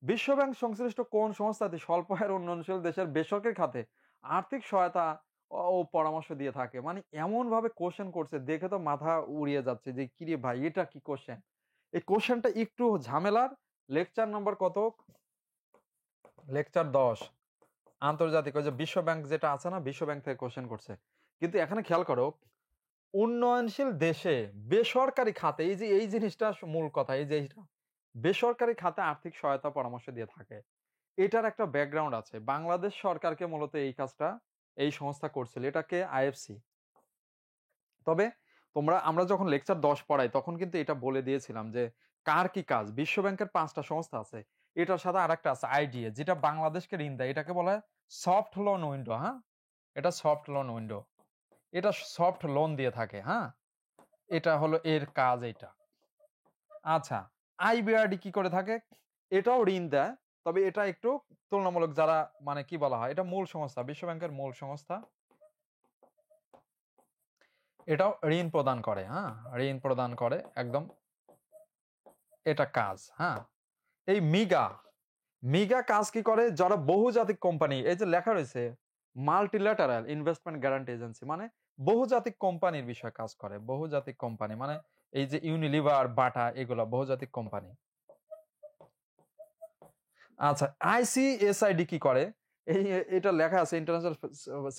বিশ্বব্যাংক সংশ্লিষ্ট কোন সংস্থাটি স্বল্প আয়ের উন্নয়নশীল দেশের বেসরকারি খাতে আর্থিক সহায়তা ও পরামর্শ দিয়ে থাকে? মানে এমন ভাবে কোশ্চেন করছে, দেখে তো মাথা উড়িয়ে যাচ্ছে যে কিরে ভাই এটা কি কোশ্চেন। এই কোশ্চেনটা একটু ঝামেলার। লেকচার নাম্বার কত? লেকচার 10। আন্তর্জাতিক ওই যে বিশ্ব ব্যাংক যেটা আছে না, বিশ্ব ব্যাংক থেকে কোশ্চেন করছে। কিন্তু এখানে খেয়াল করো, উন্নয়নশীল দেশে বেসরকারি খাতে এই জিনিসটা মূল কথা, এই যে এইটা বেসরকারি খাতে আর্থিক সহায়তা পরামর্শ দিয়ে থাকে। এটার একটা ব্যাকগ্রাউন্ড আছে। বাংলাদেশ সরকারকে মূলত এই কাজটা এই সংস্থা করছিল। এটাকে আইএফসি। তবে আমরা যখন লেকচার 10 পড়াই তখন কিন্তু এটা বলে দিয়েছিলাম যে কার কি কাজ। বিশ্ব ব্যাংকের 5টা সংস্থা আছে। এটার সাথে আরেকটা আছে আইডিএ, যেটা বাংলাদেশকে ঋণ দেয়। এটাকে বলা হয় সফট লোন উইন্ডো। হ্যাঁ, এটা সফট লোন উইন্ডো। এটা সফট লোন দিয়ে থাকে। হ্যাঁ, এটা হলো এর কাজ এটা। আচ্ছা, আইবিআরডি কি করে থাকে? এটাও ঋণ দেয়, তবে এটা একটু তুলনামূলক, যারা মানে কি বলা হয়, এটা মূল সংস্থা, বিশ্ব ব্যাংকের মূল সংস্থা। এটাও ঋণ প্রদান করে। হ্যাঁ, ঋণ প্রদান করে একদম, এটা কাজ। হ্যাঁ, এই মিগা কাজ কি করে? যারা বহুজাতিক কোম্পানি, এই যে লেখা রয়েছে মাল্টিল্যাটারাল ইনভেস্টমেন্ট গ্যারান্টি এজেন্সি, মানে বহুজাতিক কোম্পানির বিষয়ে কাজ করে। বহুজাতিক কোম্পানি মানে এই যে ইউনিলিভার, বাটা, এগুলা বহুজাতিক কোম্পানি। আচ্ছা, আইসিএসআইডি কি করে? এটা লেখা আছে international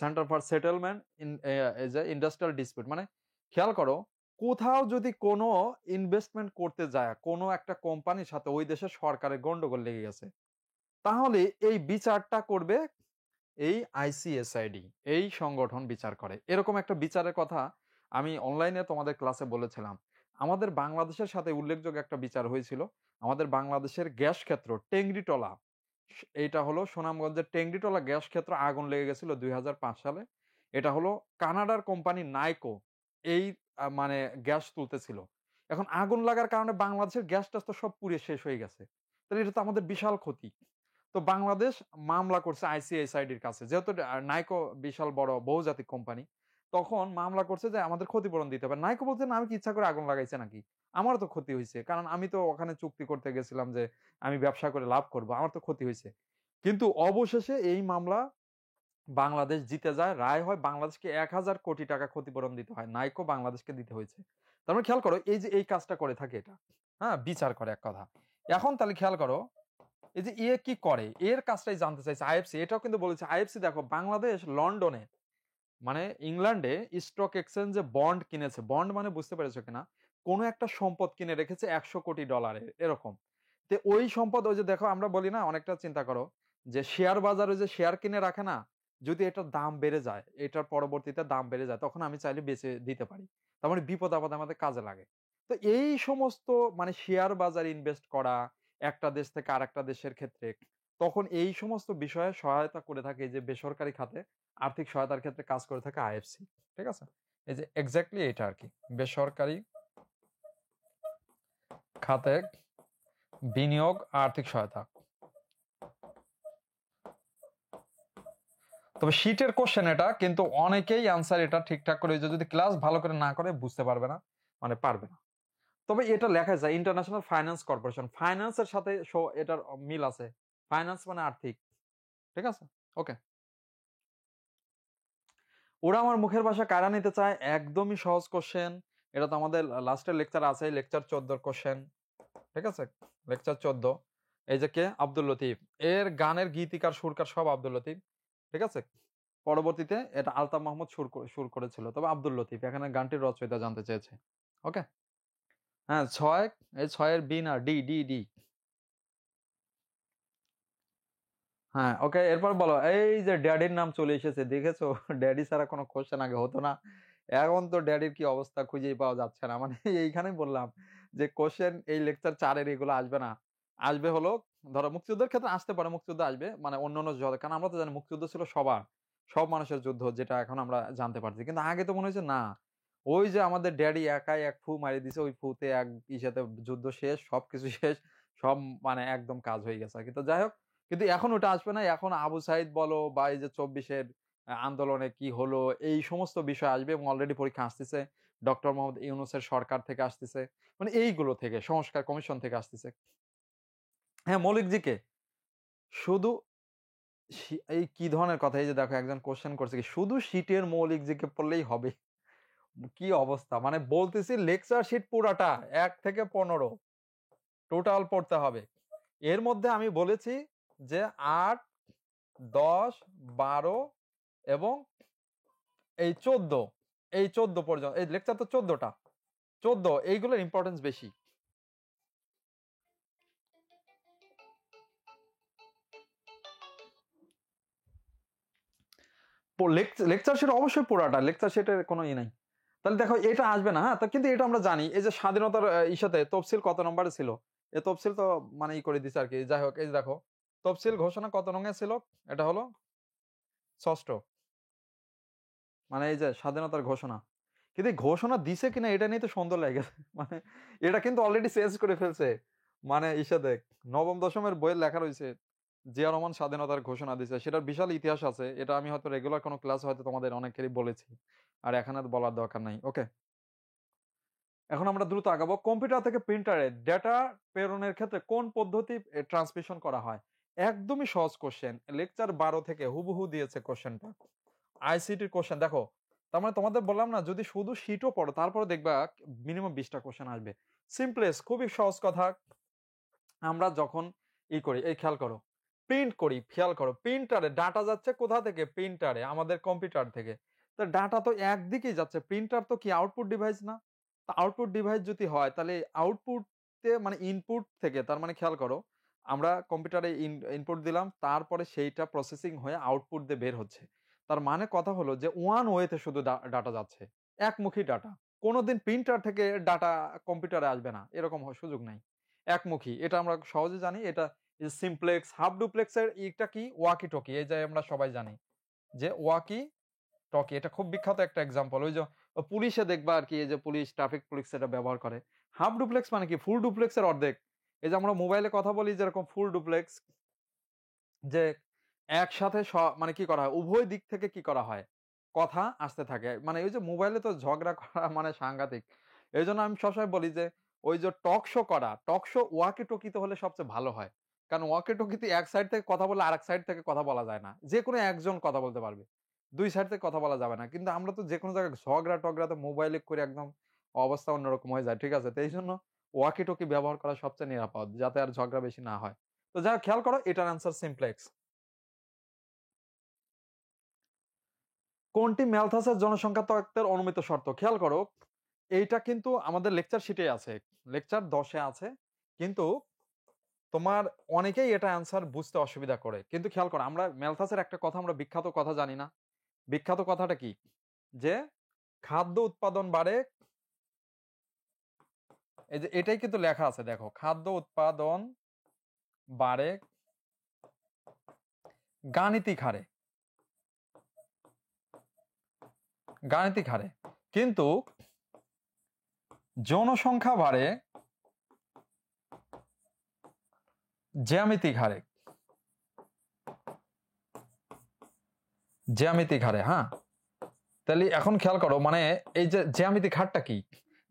centre for settlement in industrial dispute. মানে খেয়াল করো, কোথাও যদি কোনো ইনভেস্টমেন্ট করতে যায় কোনো একটা কোম্পানির সাথে, ওই দেশের সরকারের গন্ডগোল লেগে গেছে, তাহলে এই বিচারটা করবে এই আইসিএসআইডি। এই সংগঠন বিচার করে। এরকম একটা বিচারের কথা আমি অনলাইনে তোমাদের ক্লাসে বলেছিলাম। আমাদের বাংলাদেশের সাথে উল্লেখযোগ্য একটা বিচার হয়েছিল। আমাদের বাংলাদেশের গ্যাস ক্ষেত্র টেংরিটলা, এইটা হলো সুনামগঞ্জের টেংরিটলা গ্যাস ক্ষেত্র আগুন লেগে গেছিল 2005 সালে। এটা হলো কানাডার কোম্পানি নাইকো এই মানে গ্যাস তুলতেছিল। এখন আগুন লাগার কারণে বাংলাদেশের গ্যাসটা তো সব পুড়ে শেষ হয়ে গেছে। তাহলে এটা তো আমাদের বিশাল ক্ষতি। তো বাংলাদেশ মামলা করছে আইসিআইসআইডির কাছে, যেহেতু নাইকো বিশাল বড় বহুজাতিক কোম্পানি, তখন মামলা করছে যে আমাদের ক্ষতিপূরণ দিতে হবে। নাইকো বলছে না, আমি কি ইচ্ছা করে আগুন লাগাইছে নাকি, আমারও তো ক্ষতি হয়েছে, কারণ আমি তো ওখানে চুক্তি করতে গেছিলাম যে আমি ব্যবসা করে লাভ করব, আমার তো ক্ষতি হয়েছে। কিন্তু অবশেষে এই মামলা বাংলাদেশ জিতে যায়, রায় হয় বাংলাদেশকে 1000 কোটি টাকা ক্ষতিপূরণ দিতে হয়, নাইকো বাংলাদেশকে দিতে হয়েছে। তার মানে খেয়াল করো, এই যে এই কাজটা করে থাকে এটা, হ্যাঁ, বিচার করে এক কথা। এখন তাহলে খেয়াল করো, এই যে কি করে, এর কাজটাই জানতে চাইছে আইএফসি। এটাও কিন্তু বলেছে আইএফসি, দেখো বাংলাদেশ লন্ডনে মানে ইংল্যান্ডে স্টক এক্সচেঞ্জে বন্ড কিনেছে। বন্ড মানে বুঝতে পেরেছো কিনা, কোনো একটা সম্পদ কিনে রেখেছে $100 কোটি এরকম। তো ওই সম্পদ, ওই যে দেখো আমরা বলি না, অনেকটা চিন্তা করো যে শেয়ার বাজারে যে শেয়ার কিনে রাখে না, যদি এটার দাম বেড়ে যায়, এটার পরবর্তীতে দাম বেড়ে যায়, তখন আমি চাইলে বেচে দিতে পারি। তার মানে বিপদ আপদে আমাদের কাজে লাগে। তো এই সমস্ত মানে শেয়ার বাজারে ইনভেস্ট করা একটা দেশ থেকে আরেকটা দেশের ক্ষেত্রে, তখন এই সমস্ত বিষয়ে সহায়তা করে থাকে এই যে বেসরকারি খাতে আর্থিক সহায়তার ক্ষেত্রে কাজ করে থাকে আইএফসি। ঠিক আছে, এই যে এক্স্যাক্টলি এটা আর কি, বেসরকারি খাতে বিনিয়োগ আর্থিক সহায়তা। তবে শীটের কোশ্চেন এটা, কিন্তু অনেকেই আনসার এটা ঠিকঠাক করে, যদি ক্লাস ভালো করে না করে বুঝতে পারবে না, মানে পারবে না। তবে এটা লেখা যায় ইন্টারন্যাশনাল ফাইন্যান্স কর্পোরেশন, ফাইন্যান্সের সাথে এটার মিল আছে। ফাইন্যান্স মানে আর্থিক। ঠিক আছে, ওকে। ওরা আমার মুখের ভাষা কারা নিতে চায়, একদমই সহজ কোশ্চেন। এটা তো আমাদের লাস্টের লেকচার আছে, লেকচার 14 কোশ্চেন। ঠিক আছে, লেকচার 14। এই যে কে, আব্দুল লতিফ। এর গানের গীতিকার সুরকার সব আব্দুল লতিফ। ঠিক আছে, পরবর্তীতে এটা আলতাফ মাহমুদ সুর করেছিল, তবে আব্দুল লতিফ এখানে গানটির রচয়িতা জানতে চেয়েছে। ওকে, হ্যাঁ 6, এই 6 বি না, ডি ডি ডি। হ্যাঁ, ওকে, এরপর বলো। এই যে ড্যাডির নাম চলে এসেছে, দেখেছো? ড্যাডি ছাড়া কোনো কোশ্চেন আগে হতো না, এখন তো ড্যাডির কি অবস্থা খুঁজেই পাওয়া যাচ্ছে না। মানে এইখানেই বললাম যে কোশ্চেন এই লেকচার 4-এর এগুলো আসবে না। আসবে হলো, ধরো মুক্তিযুদ্ধের ক্ষেত্রে আসতে পারে, মুক্তিযুদ্ধ আসবে, মানে অন্যান্য কারণ আমরা তো জানি মুক্তিযুদ্ধ ছিল সবার, সব মানুষের যুদ্ধ, যেটা এখন আমরা জানতে পারছি। কিন্তু আগে তো মনে হয়েছে না, ওই যে আমাদের ড্যাডি একাই এক ফু মারি দিছে, ওই ফুতে এক ইসাতে যুদ্ধ শেষ, সবকিছু শেষ, সব মানে একদম কাজ হয়ে গেছে। কিন্তু যাই হোক, কিন্তু এখন ওটা আসবে না। এখন আবু সাইদ বলো বা এই যে 24-এর আন্দোলনে কি হলো, এই সমস্ত বিষয় আসবে, এবং অলরেডি পরীক্ষা আসতেছে। ডক্টর মোহাম্মদ ইউনূসের সরকার থেকে আসতেছে, মানে এইগুলো থেকে, সংস্কার কমিশন থেকে আসতেছে। হ্যাঁ, মৌলিক জিকে শুধু এই কি ধরনের কথা, এই যে দেখো একজন কোশ্চেন করছে কি শুধু শীটের মৌলিক জিকে পড়লেই হবে? কি অবস্থা, মানে বলতেছি লেকচার শীট পুরাটা 1 থেকে 15 টোটাল পড়তে হবে। এর মধ্যে আমি বলেছি যে 8 10, 12 এবং এই 14, এই 14 পর্যন্ত, এই লেকচার তো 14টা, 14 এইগুলোর ইম্পর্টেন্স বেশি। লেকচার সেট অবশ্যই পুরাটা, লেকচার সেটের কোনো ই নাই। তাহলে দেখো এটা আসবে না, হ্যাঁ, কিন্তু এটা আমরা জানি, এই যে স্বাধীনতার ইসাতে তফসিল কত নম্বরে ছিল, এই তফসিল তো মানে ই করে দিছে আর কি। যাই হোক, এই যে দেখো তফসিল ঘোষণা কত নঙে ছিল, এটা হলো 6ষ্ঠ, মানে এই যে স্বাধীনতার ঘোষণা। কিন্তু এই ঘোষণা দিছে কিনা এটা নিয়ে তো সন্দেহ লাগে মানে এটা কিন্তু অলরেডি চেঞ্জ করে ফেলছে, মানে ইসাতে নবম দশমের বইয়ের লেখা রয়েছে জিয়া রহমান স্বাধীনতার ঘোষণা দিছে, সেটার বিশাল ইতিহাস আছে, এটা আমি হয়তো রেগুলার কোনো ক্লাস হয়তো তোমাদের অনেকেরই বলেছি, আর এখানে আর বলার দরকার নাই। ওকে, এখন আমরা দ্রুত আগাবো। কম্পিউটার থেকে প্রিন্টারে ডেটা প্রেরণের ক্ষেত্রে কোন পদ্ধতি ট্রান্সমিশন করা হয়? একদমই সহজ কোশ্চেন, লেকচার 12 থেকে হুবহু দিয়েছে কোশ্চেনটা, আইসিটির কোশ্চেন। দেখো, তার মানে তোমাদের বললাম না, যদি শুধু শিটও পড়ো তারপরে দেখবা মিনিমাম 20টা কোশ্চেন আসবে। সিম্পলেস্ট, খুবই সহজ কথা। আমরা যখন ই করি, এই খেয়াল করো, প্রিন্ট করি, খেয়াল করো, প্রিন্টারে ডাটা যাচ্ছে কোথা থেকে? প্রিন্টারে, আমাদের কম্পিউটার থেকে। তো ডাটা তো একদিকেই যাচ্ছে, প্রিন্টার তো কি আউটপুট ডিভাইস না? আউটপুট ডিভাইস যদি হয় তাহলে আউটপুটে মানে ইনপুট থেকে, তার মানে খেয়াল করো, আমরা কম্পিউটারে ইনপুট দিলাম, তারপরে সেইটা প্রসেসিং হয়ে আউটপুট দিয়ে বের হচ্ছে। তার মানে কথা হলো যে ওয়ান ওয়েতে শুধু ডাটা যাচ্ছে, একমুখী ডাটা। কোনোদিন প্রিন্টার থেকে ডাটা কম্পিউটারে আসবে না, এরকম সুযোগ নাই, একমুখী। এটা আমরা সহজে জানি। এটা সিমপ্লেক্স, হাফ ডুপ্লেক্সের এটা কি? Walkie talkie. এই যে আমরা সবাই জানি যে ওয়াকি টকি, এটা খুব বিখ্যাত একটা এক্সাম্পল। ওই যে পুলিশে দেখবা আর কি, এই যে পুলিশ, ট্রাফিক পুলিশ এটা ব্যবহার করে। হাফ ডুপ্লেক্স মানে কি? ফুল ডুপ্লেক্সের অর্ধেক। এই যে আমরা মোবাইলে কথা বলি যেরকম ফুল ডুপ্লেক্স, যে একসাথে মানে কি করা হয়, উভয় দিক থেকে কি করা হয়, কথা আসতে থাকে। মানে ওই যে মোবাইলে তো ঝগড়া করা মানে সাংঘাতিক। এই জন্য আমি সবসময় বলি যে ওই যে টক শো করা, টক শো ওয়াকি টকিতে হলে সবচেয়ে ভালো হয়। কারণ ওয়াকি টকিতে এক সাইড থেকে কথা বলে আরেক সাইড থেকে কথা বলা যায় না, যে কোনো একজন কথা বলতে পারবে, দুই সাইড থেকে কথা বলা যাবে না। কিন্তু আমরা তো যে কোনো জায়গায় ঝগড়া টগড়াতে মোবাইলে করে একদম অবস্থা অন্যরকম হয়ে যায়, ঠিক আছে? তো এই জন্য ওয়াকি টকি ব্যবহার করা সবচেয়ে নিরাপদ, যাতে আর ঝগড়া বেশি না হয়। তো যা খেয়াল করো, এটার অ্যান্সার সিমপ্লেক্স। কোনটি ম্যালথাসের জনসংখ্যা তত্ত্বের অনুমিত শর্ত? খেয়াল করো, এইটা কিন্তু আমাদের লেকচার শিটে আছে, লেকচার 10-এ আছে, কিন্তু তোমার অনেকেই এটা অ্যান্সার বুঝতে অসুবিধা করে। কিন্তু খেয়াল করো, আমরা ম্যালথাসের একটা কথা, আমরা বিখ্যাত কথা জানি না? বিখ্যাত কথাটা কি? যে খাদ্য উৎপাদন বাড়ে, এই যে এটাই কিন্তু লেখা আছে, দেখো, খাদ্য উৎপাদন বাড়ে গাণিতিক হারে, গাণিতিক হারে, কিন্তু জনসংখ্যা বাড়ে জ্যামিতিক হারে, জ্যামিতিক হারে। হ্যাঁ, তাহলে এখন খেয়াল করো, মানে এই যে জ্যামিতিক হারটা কি?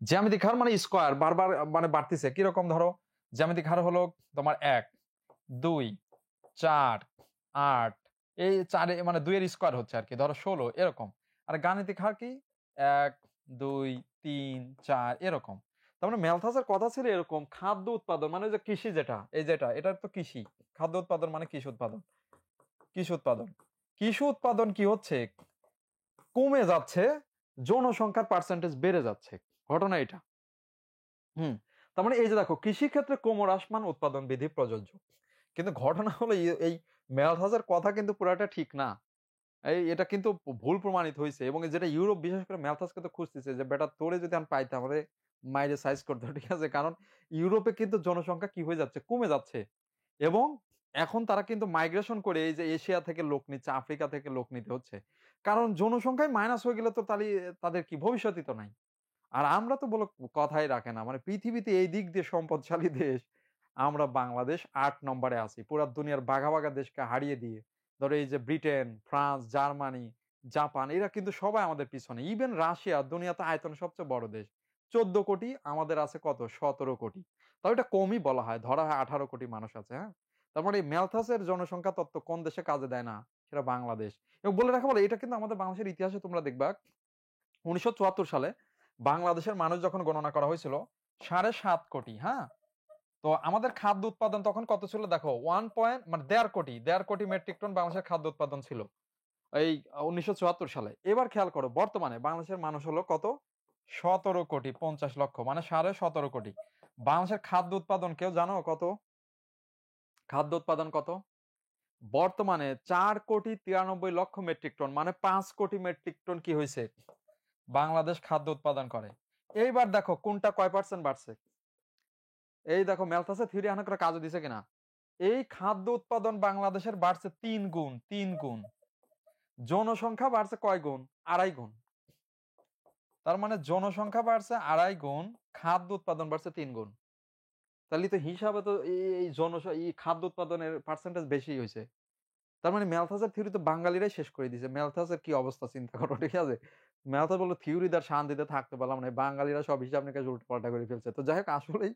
জ্যামিতিক হার মানে স্কোয়ার, বারবার মানে বাড়তিছে। কিরকম? ধরো জ্যামিতিক হার হলো তোমার 1, 2, 4, 8, এই 4 মানে 2 এর স্কোয়ার হচ্ছে আর কি, ধরো 16 এরকম। আর গাণিতিক হার কি? 1, 2, 3, 4 এরকম। তার মানে ম্যালথাসের কথা ছিল এরকম, খাদ্য উৎপাদন মানে যে কৃষি, যেটা এই যেটা এটা তো কৃষি, খাদ্য উৎপাদন মানে কৃষি উৎপাদন, কৃষি উৎপাদন, কৃষি উৎপাদন কি হচ্ছে? কমে যাচ্ছে, জনসংখ্যার পার্সেন্টেজ বেড়ে যাচ্ছে, ঘটনা এটা। হুম, তার মানে এই যে দেখো, কৃষি ক্ষেত্রে ক্রমহ্রাসমান উৎপাদন বিধি প্রযোজ্য। কিন্তু ঘটনা হলো এই ম্যালথাসের কথা কিন্তু পুরাটা ঠিক না। এটা কিন্তু ভুল প্রমাণিত হয়েছে, এবং যেটা ইউরোপ বিশেষ করে ম্যালথাসকে তো খুঁজতেছে যে বেটা তোরে যদি আমি পাইতাম, আমাদের মাইরে সাইজ করতে, ঠিক আছে? কারণ ইউরোপে কিন্তু জনসংখ্যা কি হয়ে যাচ্ছে, কমে যাচ্ছে। এবং এখন তারা কিন্তু মাইগ্রেশন করে এই যে এশিয়া থেকে লোক নিচ্ছে, আফ্রিকা থেকে লোক নিতে হচ্ছে। কারণ জনসংখ্যায় মাইনাস হয়ে গেলে তো তাহলে তাদের কি ভবিষ্যৎই তো নাই। আর আমরা তো বলো কথাই রাখে না, মানে পৃথিবীতে এই দিক দিয়ে সম্পদশালী দেশ, আমরা বাংলাদেশ 8 নম্বরে আছি পুরা দুনিয়ার বাঘা বাঘা দেশকে হারিয়ে দিয়ে। ধরো এই যে ব্রিটেন, ফ্রান্স, জার্মানি, জাপান, এরা কিন্তু সবাই আমাদের পিছনে। ইভেন রাশিয়া, দুনিয়াতে আয়তন সবচেয়ে বড় দেশ, 14 কোটি, আমাদের আছে কত? 17 কোটি। তাও এটা কমই বলা হয়, ধরা হয় 18 কোটি মানুষ আছে। হ্যাঁ, তারপরে এই ম্যালথাসের জনসংখ্যা তত্ত্ব কোন দেশে কাজে দেয় না? সেটা বাংলাদেশ। এবং বলে রাখা বলে, এটা কিন্তু আমাদের বাংলাদেশের ইতিহাসে তোমরা দেখবা 1974 সালে বাংলাদেশের মানুষ যখন গণনা করা হয়েছিল 7.5 কোটি। হ্যাঁ, তো আমাদের খাদ্য উৎপাদন তখন কত ছিল দেখো 1.1.5 কোটি মেট্রিক টন বাংলাদেশের খাদ্য উৎপাদন ছিল এই 1974 সালে। এবার খেয়াল করো বর্তমানে বাংলাদেশের মানুষ হলো কত, 17,50,00,000, মানে 17.5 কোটি। বাংলাদেশের খাদ্য উৎপাদন কেউ জানো কত? খাদ্য উৎপাদন কত বর্তমানে? 4,93,00,000 মেট্রিক টন, মানে 5 কোটি মেট্রিক টন কি হয়েছে বাংলাদেশ খাদ্য উৎপাদন করে। এইবার দেখো কোনটা কয় পার্সেন্ট বাড়ছে। এই দেখো ম্যালথাসে থিওরি হানা করে কাজে দিছে কিনা। এই খাদ্য উৎপাদন বাংলাদেশের বাড়ছে 3 গুণ, 3 গুণ। জনসংখ্যা বাড়ছে কয় গুণ? 2.5 গুণ। তার মানে জনসংখ্যা বাড়ছে 2.5 গুণ, খাদ্য উৎপাদন বাড়ছে 3 গুণ। তাহলে তো হিসাবে তো এই খাদ্য উৎপাদনের পার্সেন্টেজ বেশি হয়েছে। তার মানে ম্যালথাসের থিওরি তো বাঙালিরাই শেষ করে দিয়েছে। ম্যালথাসের কি অবস্থা চিন্তা করো, ঠিক আছে? ম্যালথাস বললো থিওরি দ্বারা শান্তিতে থাকতে পারলাম না, বাঙালিরা সব হিসাব নিকাশ উল্টোপাল্টা করে ফেলছে। তো যাই হোক, আসলেই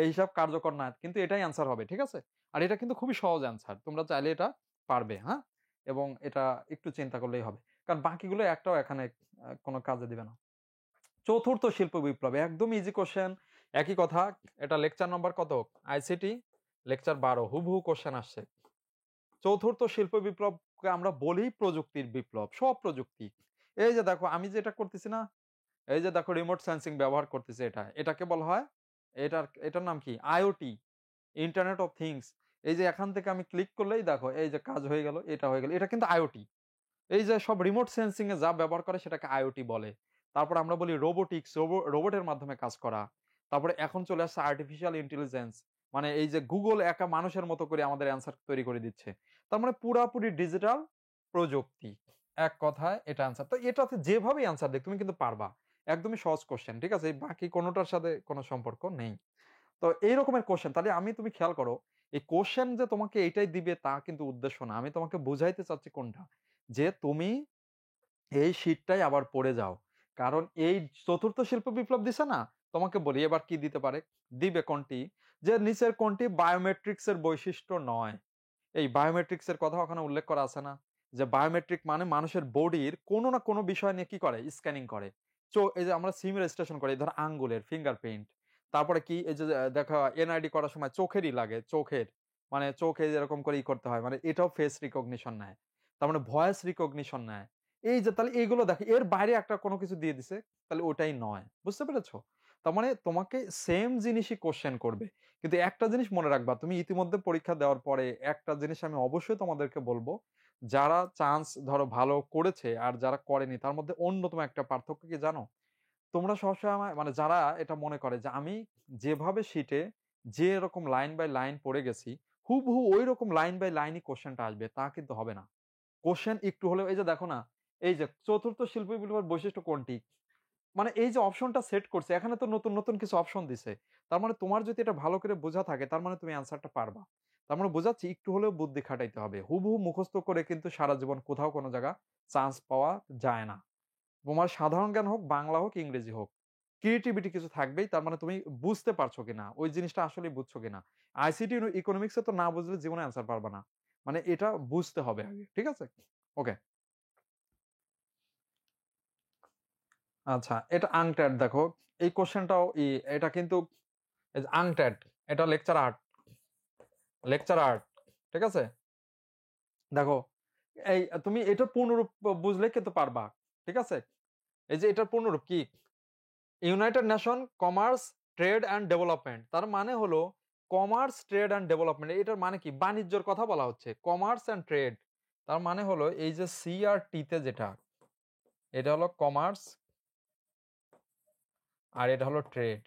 এই হিসাব কার্যকর না, কিন্তু এটাই অ্যান্সার হবে, ঠিক আছে? আর এটা কিন্তু খুবই সহজ অ্যান্সার, তোমরা চাইলে এটা পারবে, হ্যাঁ? এবং এটা একটু চিন্তা করলেই হবে, কারণ বাকিগুলো একটাও এখানে কোনো কাজে দিবে না। চতুর্থ শিল্প বিপ্লব, একদম ইজি কোশ্চেন, একই কথা। এটা লেকচার নম্বর কত? আইসিটি লেকচার 12, হুবহু কোশ্চেন আসছে। চতুর্থ শিল্প বিপ্লবকে আমরা বলি প্রযুক্তির বিপ্লব, সব প্রযুক্তি। এই যে দেখো আমি যেটা করতেছি না, এই যে দেখো রিমোট সেন্সিং ব্যবহার করতেছে, এটাকে বলা হয়, এটার নাম কি? IoT, internet of things. এই যে এখান থেকে আমি ক্লিক করলেই দেখো এই যে কাজ হয়ে গেল, এটা হয়ে গেল, এটা কিন্তু আইওটি। এই যে সব রিমোট সেন্সিং এ যা ব্যবহার করে সেটাকে আইওটি বলে। তারপর আমরা বলি রোবোটিক্স, রোবটের মাধ্যমে কাজ করা। তারপরে এখন চলে আসছে আর্টিফিশিয়াল ইন্টেলিজেন্স, মানে এই যে গুগল একা মানুষের মতো করে আমাদের অ্যান্সার তৈরি করে দিচ্ছে। তার মানে পুরাপুরি ডিজিটাল প্রযুক্তি, এক কথায় এটা অ্যান্সার। তো এটাতে যেভাবেই অ্যান্সার দেখ তুমি কিন্তু পারবা, একদমই সহজ কোশ্চেন, ঠিক আছে? এই বাকি কোনোটার সাথে কোনো সম্পর্ক নেই। তো এই রকমের কোশ্চেন, তাহলে তুমি খেয়াল করো, এই কোশ্চেন যে তোমাকে এইটাই দিবে তা কিন্তু উদ্দেশ্য না। আমি তোমাকে বুঝাইতে চাচ্ছি কোনটা, যে তুমি এই শীটটাই আবার পড়ে যাও। কারণ এই চতুর্থ শিল্প বিপ্লব দিছে না, তোমাকে বলি এবার কি দিতে পারে। দিবে কোনটি, যে নিচের কোনটি বায়োমেট্রিক্স এর বৈশিষ্ট্য নয়। এই বায়োমেট্রিক্স এর কথা ওখানে উল্লেখ করা আছে না, যে বায়োমেট্রিক মানে মানুষের বডির কোনো না কোনো বিষয় নিয়ে কি করে, স্ক্যানিং করে। এই যে আমরা সিম রেজিস্ট্রেশন করি, ধর আঙ্গুলের ফিঙ্গারপ্রিন্ট। তারপরে কি এই যে দেখো এনআইডি করার সময় চোখেরই লাগে, চোখের মানে চোখে যেরকম করে করতে হয়, মানে এটাও ফেস রিকগনিশন নেয়। তার মানে ভয়েস রিকগনিশন নেয়। এই যে তাহলে এইগুলো দেখো, এর বাইরে একটা কোনো কিছু দিয়ে দিছে, তাহলে ওটাই নয়। বুঝতে পেরেছো? তার মানে তোমাকে সেম জিনিসই কোশ্চেন করবে। কিন্তু একটা জিনিস মনে রাখবা, তুমি ইতিমধ্যে পরীক্ষা দেওয়ার পরে একটা জিনিস আমি অবশ্যই তোমাদেরকে বলবো, যারা চান্স ধরো ভালো করেছে আর যারা করেনি, তার মধ্যে অন্যতম একটা পার্থক্য কি জানো? তোমরা সবসময় মানে যারা এটা মনে করে যে আমি যেভাবে শিটে যে এরকম লাইন বাই লাইন পড়ে গেছি, হুবহু ওই রকম লাইন বাই লাইনই কোশ্চেনটা আসবে, তা কিন্তু হবে না। কোশ্চেন একটু হলেও, এই যে দেখো না, এই যে চতুর্থ শিল্প বিপ্লবের বৈশিষ্ট্য কোনটি, মানে এই যে অপশনটা সেট করছে, এখানে তো নতুন নতুন কিছু অপশন দিছে। তার মানে তোমার যদি এটা ভালো করে বোঝা থাকে, তার মানে তুমি অ্যান্সারটা পারবা। তার মানে বোঝাচ্ছি একটু হলেও বুদ্ধি খাটাইতে হবে। হুবহু মুখস্থ করে কিন্তু সারা জীবন কোথাও কোনো জায়গা চান্স পাওয়া যায় না। তোমার সাধারণ জ্ঞান হোক, বাংলা হোক, ইংরেজি হোক, ক্রিয়েটিভিটি কিছু থাকবেই। তার মানে তুমি বুঝতে পারছো কিনা, ওই জিনিসটা আসলে বুঝছো কিনা। আইসিটি ইকোনমিক্সে তো না বুঝলে জীবনে অ্যান্সার পারবা না, মানে এটা বুঝতে হবে আগে, ঠিক আছে? ওকে, আচ্ছা, এটা আংট্যাড দেখো, এই কোশ্চেনটাও এটা কিন্তু আংট্যাড, এটা লেকচার 8, লেকচার 8, ঠিক আছে? দেখো এই তুমি এটার পূর্ণরূপ বুঝলে কিন্তু পারবা, ঠিক আছে? এই যে এটার পূর্ণরূপ কি, United nation commerce trade and development. তার মানে হলো কমার্স ট্রেড অ্যান্ড ডেভেলপমেন্ট, এটার মানে কি, বাণিজ্যর কথা বলা হচ্ছে, কমার্স অ্যান্ড ট্রেড। তার মানে হলো এই যে সি আর টিতে যেটা, এটা হলো কমার্স আর এটা হলো ট্রেড।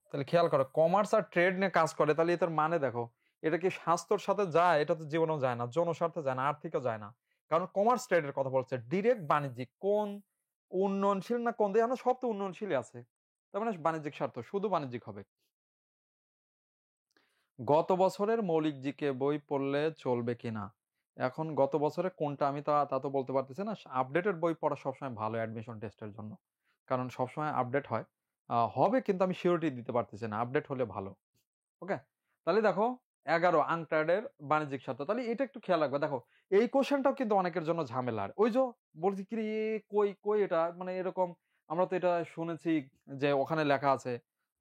তাহলে খেয়াল করো, কমার্স আর ট্রেড নিয়ে কাজ করে, তাহলে এটার মানে দেখো, এটা কি স্বাস্থ্যর সাথে যায়? এটা তো জীবনেও যায় না, জনস্বার্থে যায় না, আর্থিকও যায় না। কারণ কমার্স ট্রেডের কথা বলছে, ডিরেক্ট বাণিজ্যিক। কোন উন্নয়নশীল না কোন দেশ, সব তো উন্নয়নশীলই আছে। তার মানে বাণিজ্যিক স্বার্থ, শুধু বাণিজ্যিক হবে। গত বছরের মৌলিক জিকে বই পড়লে চলবে কিনা? এখন গত বছরে কোনটা আমি তা তো বলতে পারতেছি না। আপডেটেড বই পড়া সবসময় ভালো অ্যাডমিশন টেস্টের জন্য, কারণ সবসময় আপডেট হয়। হবে, কিন্তু আমি সিওরিটি দিতে পারতেছি না, আপডেট হলে ভালো। ওকে, তাহলে দেখো 11 আনট্রেডের বাণিজ্যিক স্বার্থ, তাহলে এটা একটু খেয়াল রাখবে। দেখো এই কোশ্চেনটাও কিন্তু অনেকের জন্য ঝামেলার। ওই যে বলছি কি রে, কই কই এটা, মানে এরকম আমরা তো এটা শুনেছি যে ওখানে লেখা আছে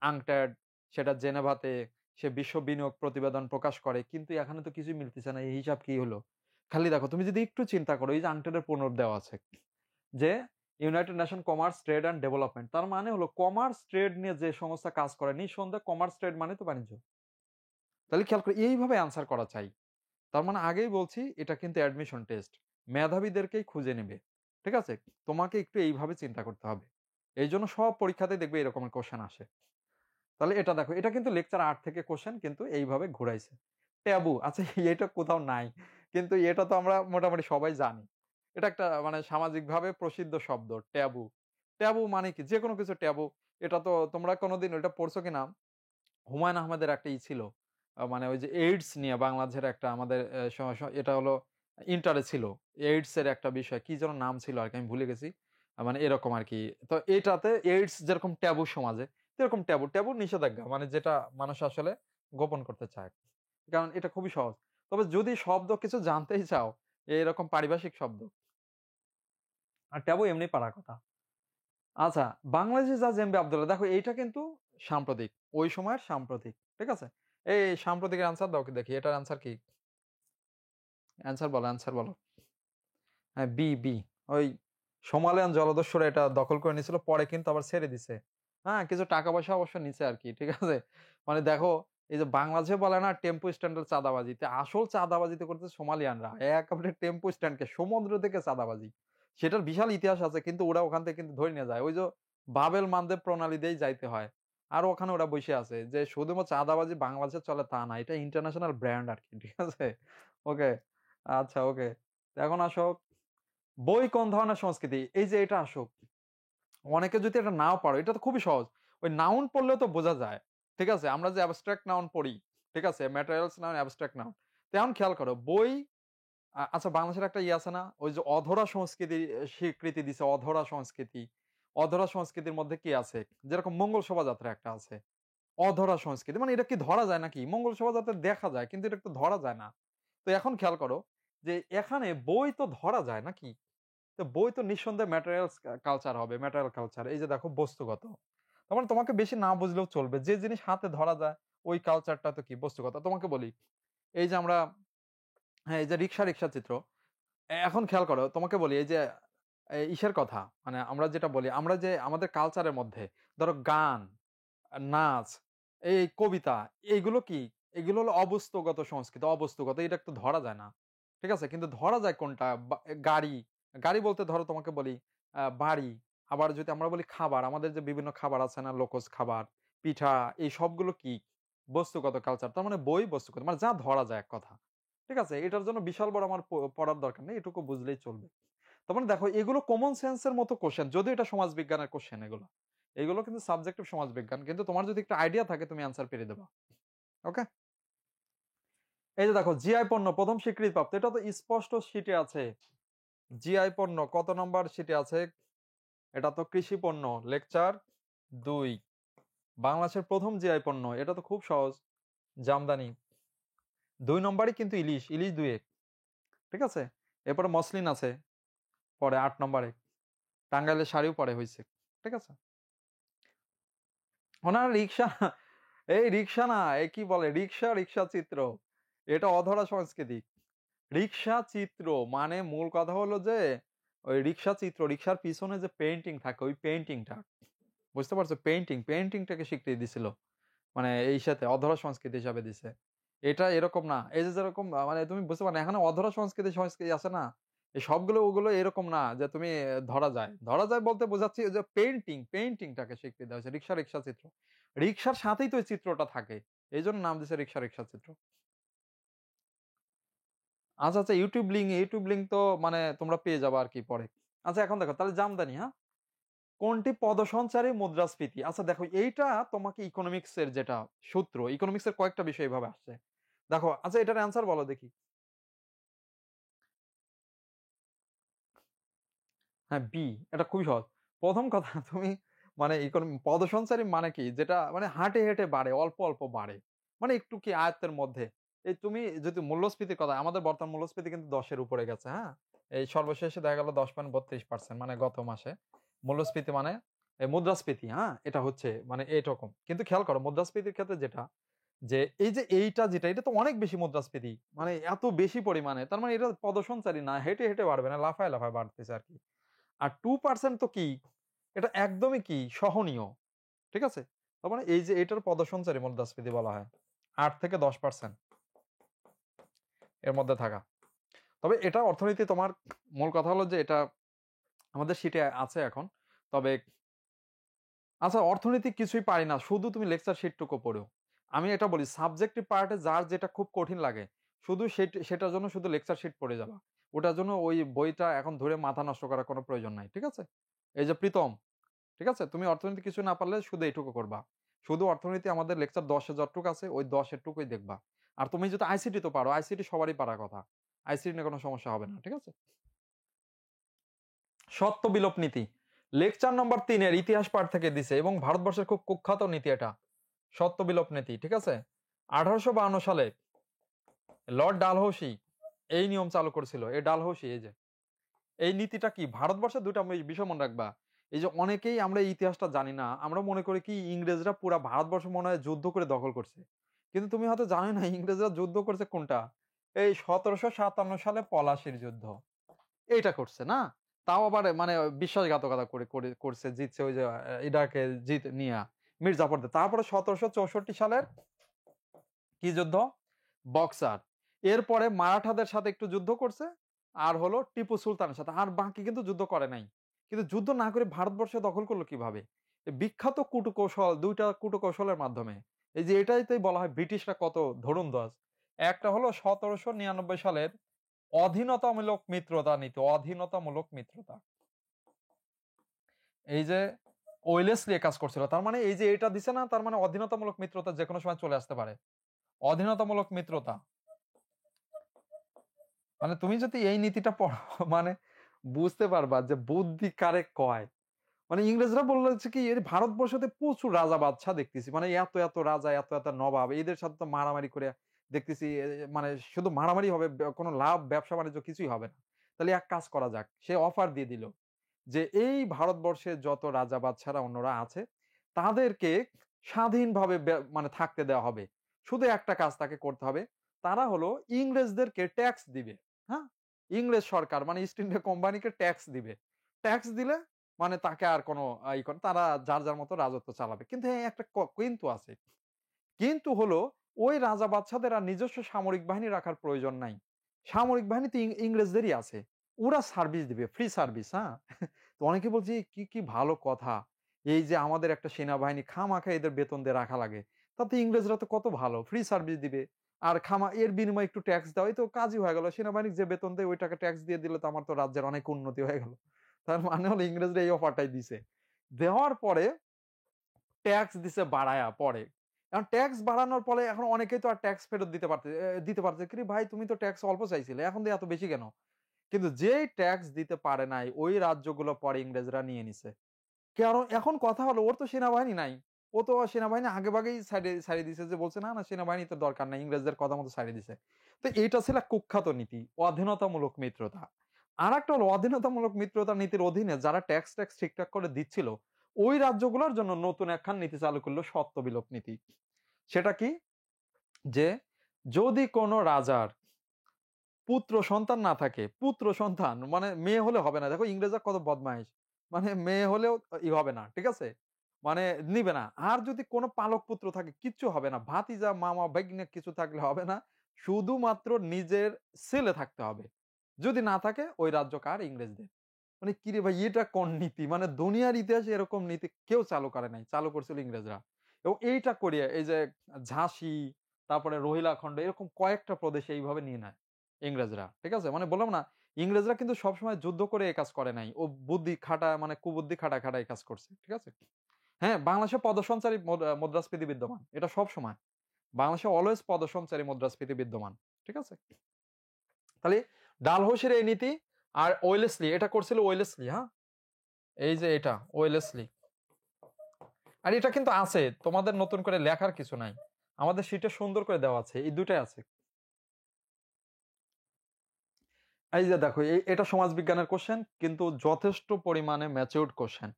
আংট্যাড, সেটা জেনেভাতে, সে বিশ্ব বিনিয়োগ প্রতিবেদন প্রকাশ করে, কিন্তু এখানে তো কিছুই মিলতেছে না। এই হিসাব কি হলো? খালি দেখো, তুমি যদি একটু চিন্তা করো, এই যে আনটেডের পুনর দেওয়া আছে যে United nation commerce trade and development, তার মানে হলো কমার্স ট্রেড নিয়ে যে সংস্থা কাজ করে, নিঃসন্দেহে কমার্স ট্রেড মানে তো বাণিজ্য। তাহলে খেয়াল করে এইভাবে আনসার করা চাই। তার মানে আগেই বলছি, এটা কিন্তু অ্যাডমিশন টেস্ট, মেধাবীদেরকেই খুঁজে নেবে। ঠিক আছে, তোমাকে একটু এইভাবে চিন্তা করতে হবে। এই জন্য সব পরীক্ষাতে দেখবে এরকমের কোশ্চেন আসে। তাহলে এটা দেখো, এটা কিন্তু লেকচার ৮ থেকে কোশ্চেন কিন্তু এইভাবে ঘুরাইছে। ট্যাবু, আচ্ছা এটা কোথাও নাই, কিন্তু এটা তো আমরা মোটামুটি সবাই জানি। এটা একটা মানে সামাজিকভাবে প্রসিদ্ধ শব্দ, ট্যাবু। ট্যাবু মানে কি? যেকোনো কিছু ট্যাবু। এটা তো তোমরা কোনোদিন ওইটা পড়ছো কিনা? হুমায়ূন আহমেদের একটা ছিল, মানে ওই যে এইডস নিয়ে বাংলাদেশের একটা আমাদের এটা হলো ইন্টারে ছিল। এইডস এর একটা বিষয় কি যেন নাম ছিল আর কি, আমি ভুলে গেছি। মানে এরকম আর কি। তো এটাতে এইডস যেরকম ট্যাবু সমাজে, এরকম ট্যাবু, ট্যাবু নিষেধাজ্ঞা, মানে যেটা মানুষ আসলে গোপন করতে চায়। কারণ এটা খুবই সহজ। তবে যদি শব্দ কিছু জানতেই চাও, এরকম পারিভাষিক শব্দ, আর ট্যাবু এমনি পারার কথা। আচ্ছা, বাংলাদেশে যা জেমবি আব্দুল্লাহ, দেখো এইটা কিন্তু সাম্প্রতিক, ওই সময়ের সাম্প্রতিক। ঠিক আছে, এই সাম্প্রতিকের আনসার দাও কি দেখি, এটার আনসার কি? অ্যান্সার বলো, অ্যান্সার বলো। হ্যাঁ, বি বি। ওই সোমালিয়ান জলদস্যুরা এটা দখল করে নিয়েছিল, পরে কিন্তু আবার ছেড়ে দিছে। হ্যাঁ, কিছু টাকা পয়সা অবশ্য নিছে আর কি। ঠিক আছে, মানে দেখো, এই যে বাংলাদেশে বলে না টেম্পো স্ট্যান্ডের চাঁদাবাজিতে, আসল চাঁদাবাজিতে করতে সোমালিয়ানরা একেবারে টেম্পো স্ট্যান্ডকে সমুদ্র থেকে চাঁদাবাজি। সেটার বিশাল ইতিহাস আছে, কিন্তু ওরা ওখান থেকে কিন্তু ধরে নিয়ে যায়, ওই যে বাবেল মানদেব প্রণালী দিয়েই যাইতে হয়। আর ওখানে ওরা বসে আছে যে শুধুমাত্র চাঁদাবাজি বাংলাদেশে চলে তা না, এটা ইন্টারন্যাশনাল ব্র্যান্ড আর কি। ঠিক আছে, ওকে। আচ্ছা, ওকে। এখন আসো, বই কোন ধরনের সংস্কৃতি, এই যে এটা আসো, অনেকে যদি এটা নাও পারো, এটা তো খুবই সহজ। ওই নাউন পড়লেও তো বোঝা যায়। ঠিক আছে, আমরা যে অ্যাবস্ট্রাক্ট নাউন পড়ি, ঠিক আছে, ম্যাটেরিয়ালস নাউন, অ্যাবস্ট্রাক্ট নাউন। তেমন খেয়াল করো বই। আচ্ছা, বাংলাদেশের একটা ইয়ে আছে না, ওই যে অধরা সংস্কৃতি স্বীকৃতি দিছে, অধরা সংস্কৃতি। অধরা সংস্কৃতির মধ্যে কি আছে? যেরকম মঙ্গল শোভাযাত্রা একটা আছে, অধরা সংস্কৃতি, মানে এটা কি ধরা যায় নাকি? মঙ্গল শোভাযাত্রা দেখা যায়, কিন্তু এটা তো ধরা যায় না। তো এখন খেয়াল করো যে এখানে বই তো ধরা যায় নাকি? তো বই তো নিঃসন্দেহে ম্যাটেরিয়ালস কালচার হবে, ম্যাটেরিয়াল কালচার। এই যে দেখো বস্তুগত, তার মানে তোমাকে বেশি না বুঝলেও চলবে, যে জিনিস হাতে ধরা যায় ওই কালচারটা তো কি বস্তুগত। তোমাকে বলি, এই যে আমরা, হ্যাঁ, এই যে রিক্সা, রিক্সা চিত্র, এখন খেয়াল করো, তোমাকে বলি এই যে ইসের কথা, মানে আমরা যেটা বলি, আমরা যে আমাদের কালচারের মধ্যে ধরো গান, নাচ, এই কবিতা, এইগুলো কি? এগুলো হলো অবস্তুগত সংস্কৃতি, অবস্তুগত, এটা একটু ধরা যায় না। ঠিক আছে, কিন্তু ধরা যায় কোনটা? গাড়ি। গাড়ি বলতে ধরো তোমাকে বলি বাড়ি। আবার যদি আমরা বলি খাবার, আমাদের যে বিভিন্ন খাবার আছে না, লোকজ খাবার, পিঠা, এই সবগুলো কি? বস্তুগত কালচার। তার মানে বই বস্তুগত, মানে যা ধরা যায় এক কথা। ঠিক আছে, এটার জন্য বিশাল বড় আমার পড়ার দরকার নেই, এটুকু বুঝলেই চলবে। তার মানে দেখো, এগুলো কমন সেন্সের মতো কোশ্চেন, যদিও এটা সমাজ বিজ্ঞানের কোশ্চেন, এগুলো এগুলো কিন্তু সাবজেক্টিভ সমাজ বিজ্ঞান, কিন্তু তোমার যদি একটা আইডিয়া থাকে তুমি অ্যান্সার পেরে দেবা। ওকে। এই যে দেখো, জিআই পণ্য প্রথম স্বীকৃতিপ্রাপ্ত, এটা তো স্পষ্ট শীটে আছে। জিআই পণ্য কত নম্বর শীটে আছে? এটা তো কৃষি পণ্য, লেকচার ২। বাংলাদেশের প্রথম জিআই পণ্য, এটা তো খুব সহজ, জামদানি। ২ নম্বরই কিন্তু ইলিশ, ইলিশ ২-এ। ঠিক আছে, এরপরে মসলিন আছে পরে ৮ নম্বরে, টাঙ্গাইলের শাড়িও পরে হয়েছে। ঠিক আছে, ওনার রিক্সা, এই রিক্সা না, এ কি বলে, রিক্সা, রিক্সা চিত্র, এটা অধরা সংস্কৃতি। রিক্সা চিত্র মানে মূল কথা হলো যে ওই রিক্সা চিত্র, রিক্সার পিছনে যে পেইন্টিং থাকে, ওই পেইন্টিংটা, বুঝতে পারছো? পেইন্টিং, পেইন্টিংটাকে স্বীকৃতি দিছিল, মানে এই সাথে অধরা সংস্কৃতি হিসাবে দিছে। এটা এরকম না, এই যে যেরকম মানে তুমি বুঝতে পারো না, এখানে অধরা সংস্কৃতি, সংস্কৃতি আছে না, এই সবগুলো ওগুলো এরকম না যে তুমি ধরা যায়, ধরা যায় বলতে বোঝাচ্ছি যে পেইন্টিং, পেইন্টিংটাকে স্বীকৃতি দেওয়া হয়েছে। রিক্সা, রিক্সা চিত্র, রিক্সার সাথেই তো ওই চিত্রটা থাকে, এই জন্য নাম দিছে রিক্সা, রিক্সা চিত্র। আচ্ছা, আচ্ছা, ইউটিউব লিঙ্ক, ইউটিউব লিঙ্ক তো মানে তোমরা পেয়ে যাবে আর কি পরে। আচ্ছা, এখন দেখো তাহলে জামদানি, হ্যাঁ, কোনটি পদসঞ্চারী মুদ্রাস্ফীতি? আচ্ছা দেখো, এইটা তোমাকে ইকোনমিক্স এর যেটা সূত্র, ইকোনমিক্স এর কয়েকটা বিষয় এইভাবে আসছে। দেখো, আচ্ছা এটার অ্যান্সার বলো দেখি। হ্যাঁ, বি। এটা খুবই সহজ। প্রথম কথা, তুমি মানে পদসঞ্চারী মানে কি? যেটা মানে হাঁটে হেঁটে বাড়ে, অল্প অল্প বাড়ে, মানে একটু কি আয়ত্তের মধ্যে। এই তুমি যদি মূল্যস্ফীতির কথা, আমাদের বর্তমান মূল্যস্ফীতি কিন্তু ১০-এর উপরে গেছে, হ্যাঁ। এই সর্বশেষে দেখা গেল 10.32%, মানে গত মাসে মূল্যস্ফীতি, মানে এই মুদ্রাস্ফীতি, হ্যাঁ, এটা হচ্ছে মানে এইরকম। কিন্তু খেয়াল করো মুদ্রাস্ফীতির ক্ষেত্রে যেটা, যে এই যে এইটা যেটা এটা তো অনেক বেশি মুদ্রাস্ফীতি, মানে এত বেশি পরিমাণে, তার মানে এটা পদসঞ্চারী না, হেঁটে হেঁটে বাড়বে না, লাফায় লাফায় বাড়তেছে আর কি। আর 2% তো কি, এটা একদমই কি সহনীয়, ঠিক আছে। তার মানে এই যে এটার পদসঞ্চারী মুদ্রাস্ফীতি বলা হয়, 8 থেকে 10% এর মধ্যে থাকা। তবে এটা অর্থনীতি, তোমার মূল কথা হলো যে এটা আমাদের শিটে আছে এখন। তবে আচ্ছা, অর্থনীতি কিছুই পারি না, শুধু তুমি লেকচার শিটটুকু পড়ো। আমি এটা বলি, সাবজেক্টিভ পার্টে যার যেটা খুব কঠিন লাগে, শুধু সেটার জন্য শুধু লেকচার শিট পড়ে যাবা। ওটার জন্য ওই বইটা এখন ধরে মাথা নষ্ট করার কোনো প্রয়োজন নাই, ঠিক আছে। এই যে প্রীতম, ঠিক আছে, তুমি অর্থনীতি কিছু না পারলে শুধু এইটুকু করবা। শুধু অর্থনীতি আমাদের লেকচার 10-এ যতটুকু আছে ওই 10-এর টুকুই দেখবা। আর তুমি যদি আইসিটি তো পারো, আইসিটি সবারই পারার কথা, আইসিটি নিয়ে কোনো সমস্যা হবে না, ঠিক আছে। সত্য বিলোপ নীতি লেকচার নম্বর 3-এর ইতিহাস পাঠ থেকে দিছে, এবং ভারতবর্ষের খুব কুখ্যাত নীতি এটা, সত্য বিলোপ নীতি, ঠিক আছে। 1852 সালে লর্ড ডালহৌসি এই নিয়ম চালু করেছিল। এই ডালহৌসি, এই যে এই নীতিটা কি, ভারতবর্ষে দুটা বিষয় মনে রাখবা। এই যে অনেকেই আমরা এই ইতিহাসটা জানি না, আমরা মনে করি কি ইংরেজরা পুরা ভারতবর্ষ মনে হয় যুদ্ধ করে দখল করছে, কিন্তু তুমি হয়তো জানো না ইংরেজরা যুদ্ধ করছে কোনটা, এই 1757 সালে পলাশির যুদ্ধ, এইটা করছে না। তাও আবার মানে বিশ্বাসঘাতকতা করছে, জিতছে ওই যে ইডাকে জিত নিয়া মির্জাফরদের। তারপরে 1764 সালের কি যুদ্ধ, বক্সার। এরপরে মারাঠাদের সাথে একটু যুদ্ধ করছে, আর হলো টিপু সুলতানের সাথে, আর বাকি কিন্তু যুদ্ধ করে নাই। কিন্তু যুদ্ধ না করে ভারতবর্ষে দখল করলো কিভাবে, এই বিখ্যাত কূটকৌশল, দুইটা কূটকৌশলের মাধ্যমে। এই যে এটাইতেই বলা হয় ব্রিটিশরা কত ধরুন্ধর। একটা হলো 1799 সালের অধীনতামূলক মিত্রতা নীতি, অধীনতামূলক মিত্রতা। এই যে ওয়েলেসলি কাজ করছিল, তার মানে এই যে এটা দিছে না, তার মানে অধীনতামূলক মিত্রতা যে কোনো সময় চলে আসতে পারে। অধীনতামূলক মিত্রতা মানে তুমি যদি এই নীতিটা পড়ো, মানে বুঝতে পারবা যে বুদ্ধি কারে কয়। মানে ইংরেজরা বললো হচ্ছে কি, এর ভারতবর্ষতে প্রচুর রাজা বাদশাহ দেখতেছি, মানে এত এত রাজা, এত এত নবাব, এদের সাথে তো মারামারি করে দেখতেছি, মানে শুধু মারামারি হবে, কোনো লাভ ব্যবসা বাণিজ্য কিছুই হবে না। তাহলে এক কাজ করা যাক, সে অফার দিয়ে দিল যে এই ভারতবর্ষের যত রাজা বাদশারা অন্যরা আছে তাদেরকে স্বাধীনভাবে মানে থাকতে দেওয়া হবে। শুধু একটা কাজ তাকে করতে হবে, তারা হলো ইংরেজদেরকে ট্যাক্স দিবে। হ্যাঁ, ইংরেজ সরকার মানে ইস্ট ইন্ডিয়া কোম্পানিকে ট্যাক্স দিবে। ট্যাক্স দিলে মানে তাকে আর কোনো তারা যার যার মতো রাজত্ব চালাবে। কিন্তু হ্যাঁ, একটা কিন্তু আছে, কিন্তু হলো ওই রাজা বাদশাদের আর নিজস্ব সামরিক বাহিনী রাখার প্রয়োজন নাই। সামরিক বাহিনী তো ইংরেজদেরই আছে, ওরা সার্ভিস দিবে, ফ্রি সার্ভিস। হ্যাঁ, তো অনেকে বলছে কি কি ভালো কথা, এই যে আমাদের একটা সেনাবাহিনী খামাখা এদের বেতন দিয়ে রাখা লাগে, তাতে ইংরেজরা তো কত ভালো, ফ্রি সার্ভিস দিবে, আর খামা এর বিনিময়ে একটু ট্যাক্স দেওয়া, তো কাজই হয়ে গেল, সেনাবাহিনীর যে বেতন দেয় ওই টাকা ট্যাক্স দিয়ে দিলে তো আমার তো রাজ্যের অনেক উন্নতি হয়ে গেল। তার মানে হলো ইংরেজরা এই অফারটাই দিছে। দেওয়ার পরে ট্যাক্স দিছে বাড়ায়া পরে। এখন ট্যাক্স বাড়ানোর ফলে এখন অনেকেই তো আর ট্যাক্স ফেরত দিতে পারছে কি, ভাই তুমি তো ট্যাক্স অল্প চাইছিলে, এখন দিয়ে এত বেশি কেন? কিন্তু যেই ট্যাক্স দিতে পারে নাই ওই রাজ্যগুলো পরে ইংরেজরা নিয়ে নিছে। কারণ এখন কথা হলো ওর তো সেনাবাহিনী নাই, ও তো সেনাবাহিনী আগে ভাগেই ছাড়িয়ে দিছে, যে বলছে না না সেনাবাহিনী তো দরকার নাই, ইংরেজদের কথা মতো ছাড়িয়ে দিছে। তো এইটা ছিল কুখ্যাত নীতি, অধীনতামূলক মিত্রতা। আর একটা হলো অধীনতামূলক মিত্রতা নীতির অধীনে যারা ট্যাক্স ঠিকঠাক করে দিচ্ছিল ওই রাজ্যগুলোর জন্য নতুন একখান নীতি চালু করলো, সত্য বিলোপ নীতি। সেটা কি, যে যদি কোনো রাজার পুত্র সন্তান না থাকে, পুত্র সন্তান মানে মেয়ে হলে হবে না, দেখো ইংরেজরা কত বদমাইশ, মানে মেয়ে হলেও হবে না, ঠিক আছে, মানে নিবে না। আর যদি কোনো পালক পুত্র থাকে কিচ্ছু হবে না, ভাতিজা মামা ভাগ্নে কিছু থাকলে হবে না, শুধুমাত্র নিজের ছেলে থাকতে হবে, যদি না থাকে ওই রাজ্য কার, ইংরেজদের। মানে কি রে ভাই, এটা কোন নীতি, মানে দুনিয়ার ইতিহাসে এরকম নীতি কেউ চালু করে নাই, চালু করছিল ইংরেজরা। এবং এইটা করিয়া এই যে ঝাঁসি, তারপরে রোহিলাখন্ড, এরকম কয়েকটা প্রদেশে এইভাবে নিয়ে নেয় ইংরেজরা, ঠিক আছে। মানে বললাম না, ইংরেজরা কিন্তু সবসময় যুদ্ধ করে এই কাজ করে নাই, ও বুদ্ধি খাটা মানে কুবুদ্ধি খাটা খাটা এই কাজ করছে, ঠিক আছে। হ্যাঁ, বাংলাদেশে পদসঞ্চারী মুদ্রাস্ফীতি বিদ্যমান, এটা সব সময় বাংলাদেশে অলওয়েজ পদসঞ্চারী মুদ্রাস্ফীতি বিদ্যমান, ঠিক আছে। তাহলে ডালহৌসির এই নীতি, আর ওয়েলেসলি এটা করছিল, ওয়েলেসলি, হ্যাঁ, এই যে এটা ওয়েলেসলি। আর এটা কিন্তু আছে, তোমাদের নতুন করে লেখার কিছু নাই, আমাদের শীটে সুন্দর করে দেওয়া আছে, এই দুটাই আছে। এই যে দেখো, এটা সমাজবিজ্ঞানের কোশ্চেন, কিন্তু যথেষ্ট পরিমাণে ম্যাচিউরড কোশ্চেন।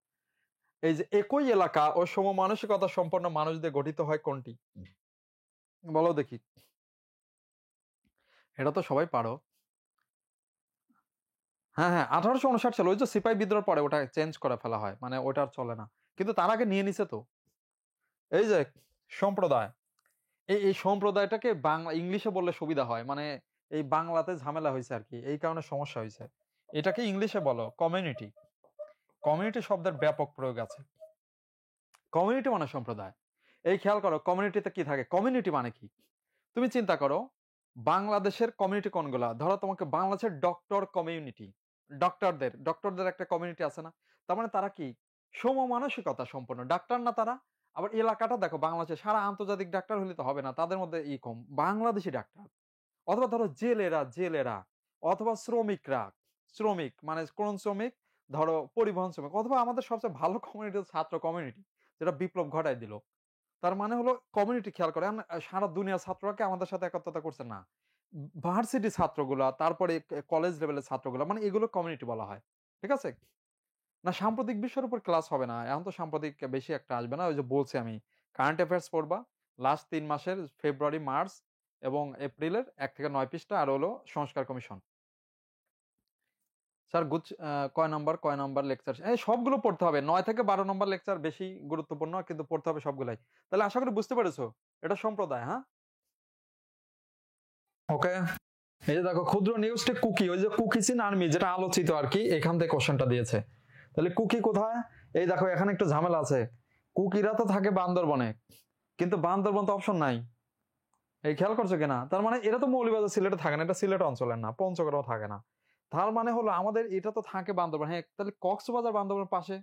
এই যে একই এলাকা ও সমমানসিকতা সম্পন্ন মানুষদের গঠিত হয় কোনটি? বলো দেখি। এটা তো সবাই পারো। হ্যাঁ হ্যাঁ 1859 সাল, ওই যে সিপাহী বিদ্রোহের পরে ওটা চেঞ্জ করে ফেলা হয়, মানে ওটা আর চলে না, কিন্তু তার আগে নিয়ে নিছে তো। এই যে সম্প্রদায়, এই সম্প্রদায়টাকে বাংলা ইংলিশে বললে সুবিধা হয়, মানে এই বাংলাতে ঝামেলা হয়েছে আর কি, এই কারণে সমস্যা হয়েছে। এটাকে ইংলিশে বলো কমিউনিটি। কমিউনিটি শব্দের ব্যাপক প্রয়োগ আছে। কমিউনিটি মানে সম্প্রদায়। এই খেয়াল করো কমিউনিটিতে কি থাকে, কমিউনিটি মানে কি? তুমি চিন্তা করো বাংলাদেশের কমিউনিটি কোনগুলা, ধরো তোমাকে বাংলাদেশের ডক্টর কমিউনিটি, ডক্টরদের একটা কমিউনিটি আছে না? তার মানে তারা কি সমমানসিকতা সম্পন্ন ডাক্তার না তারা? আবার এলাকাটা দেখো, বাংলাদেশে সারা আন্তর্জাতিক ডাক্তার হলে তো হবে না, তাদের মধ্যে ই কম বাংলাদেশি ডাক্তার। অথবা ধরো জেলেরা, অথবা শ্রমিক মানে কোন শ্রমিক, ধরো পরিবহন শ্রমিক, অথবা আমাদের সবচেয়ে ভালো কমিউনিটি ছাত্র কমিউনিটি, যেটা বিপ্লব ঘটায় দিল। তার মানে হলো কমিউনিটি খেয়াল করেন, সারা দুনিয়ার ছাত্রকে আমাদের সাথে একত্রতা করছে না, ভার্সিটি ছাত্রগুলা, তারপরে কলেজ লেভেলের ছাত্রগুলা, মানে এগুলো কমিউনিটি বলা হয়। ঠিক আছে? না সাম্প্রতিক বিষয়ের উপর ক্লাস হবে না, এখন তো সাম্প্রতিক বেশি একটা আসবে না, ওই যে বলছি আমি কারেন্ট অ্যাফেয়ার্স পড়বা লাস্ট 3 মাসের, ফেব্রুয়ারি মার্চ এবং এপ্রিলের 1 থেকে 9 পৃষ্ঠা, আর হলো সংস্কার কমিশন। স্যার কয় নাম্বার লেকচার? এই সবগুলো পড়তে হবে, 9 থেকে 12 নম্বর লেকচার বেশি গুরুত্বপূর্ণ, কিন্তু পড়তে হবে সবগুলাই। তাহলে আশা করি বুঝতে পেরেছো এটা সম্প্রদায়। হ্যাঁ ওকে। এই যে দেখো ক্ষুদ্র নিউজটি কুকি, ওই যে কুকিজ ইন আর্মি যেটা আলোচিত আর কি, এখান থেকে কোশ্চেনটা দিয়েছে। তাহলে কুকি কোথায়? এই দেখো এখানে একটু ঝামেলা আছে, কুকিরা তো থাকে বান্দরবনে, কিন্তু বান্দরবন তো অপশন নাই। এই খেয়াল করছো কিনা? তার মানে এটা তো মৌলভীবাজার সিলেটে থাকে না, এটা সিলেট অঞ্চলের না, পঞ্চগড়ও থাকে না। তার মানে হলো আমাদের এটা তো থাকে বান্দরবান, হ্যাঁ তাহলে কক্সবাজার বান্দরবানের পাশে,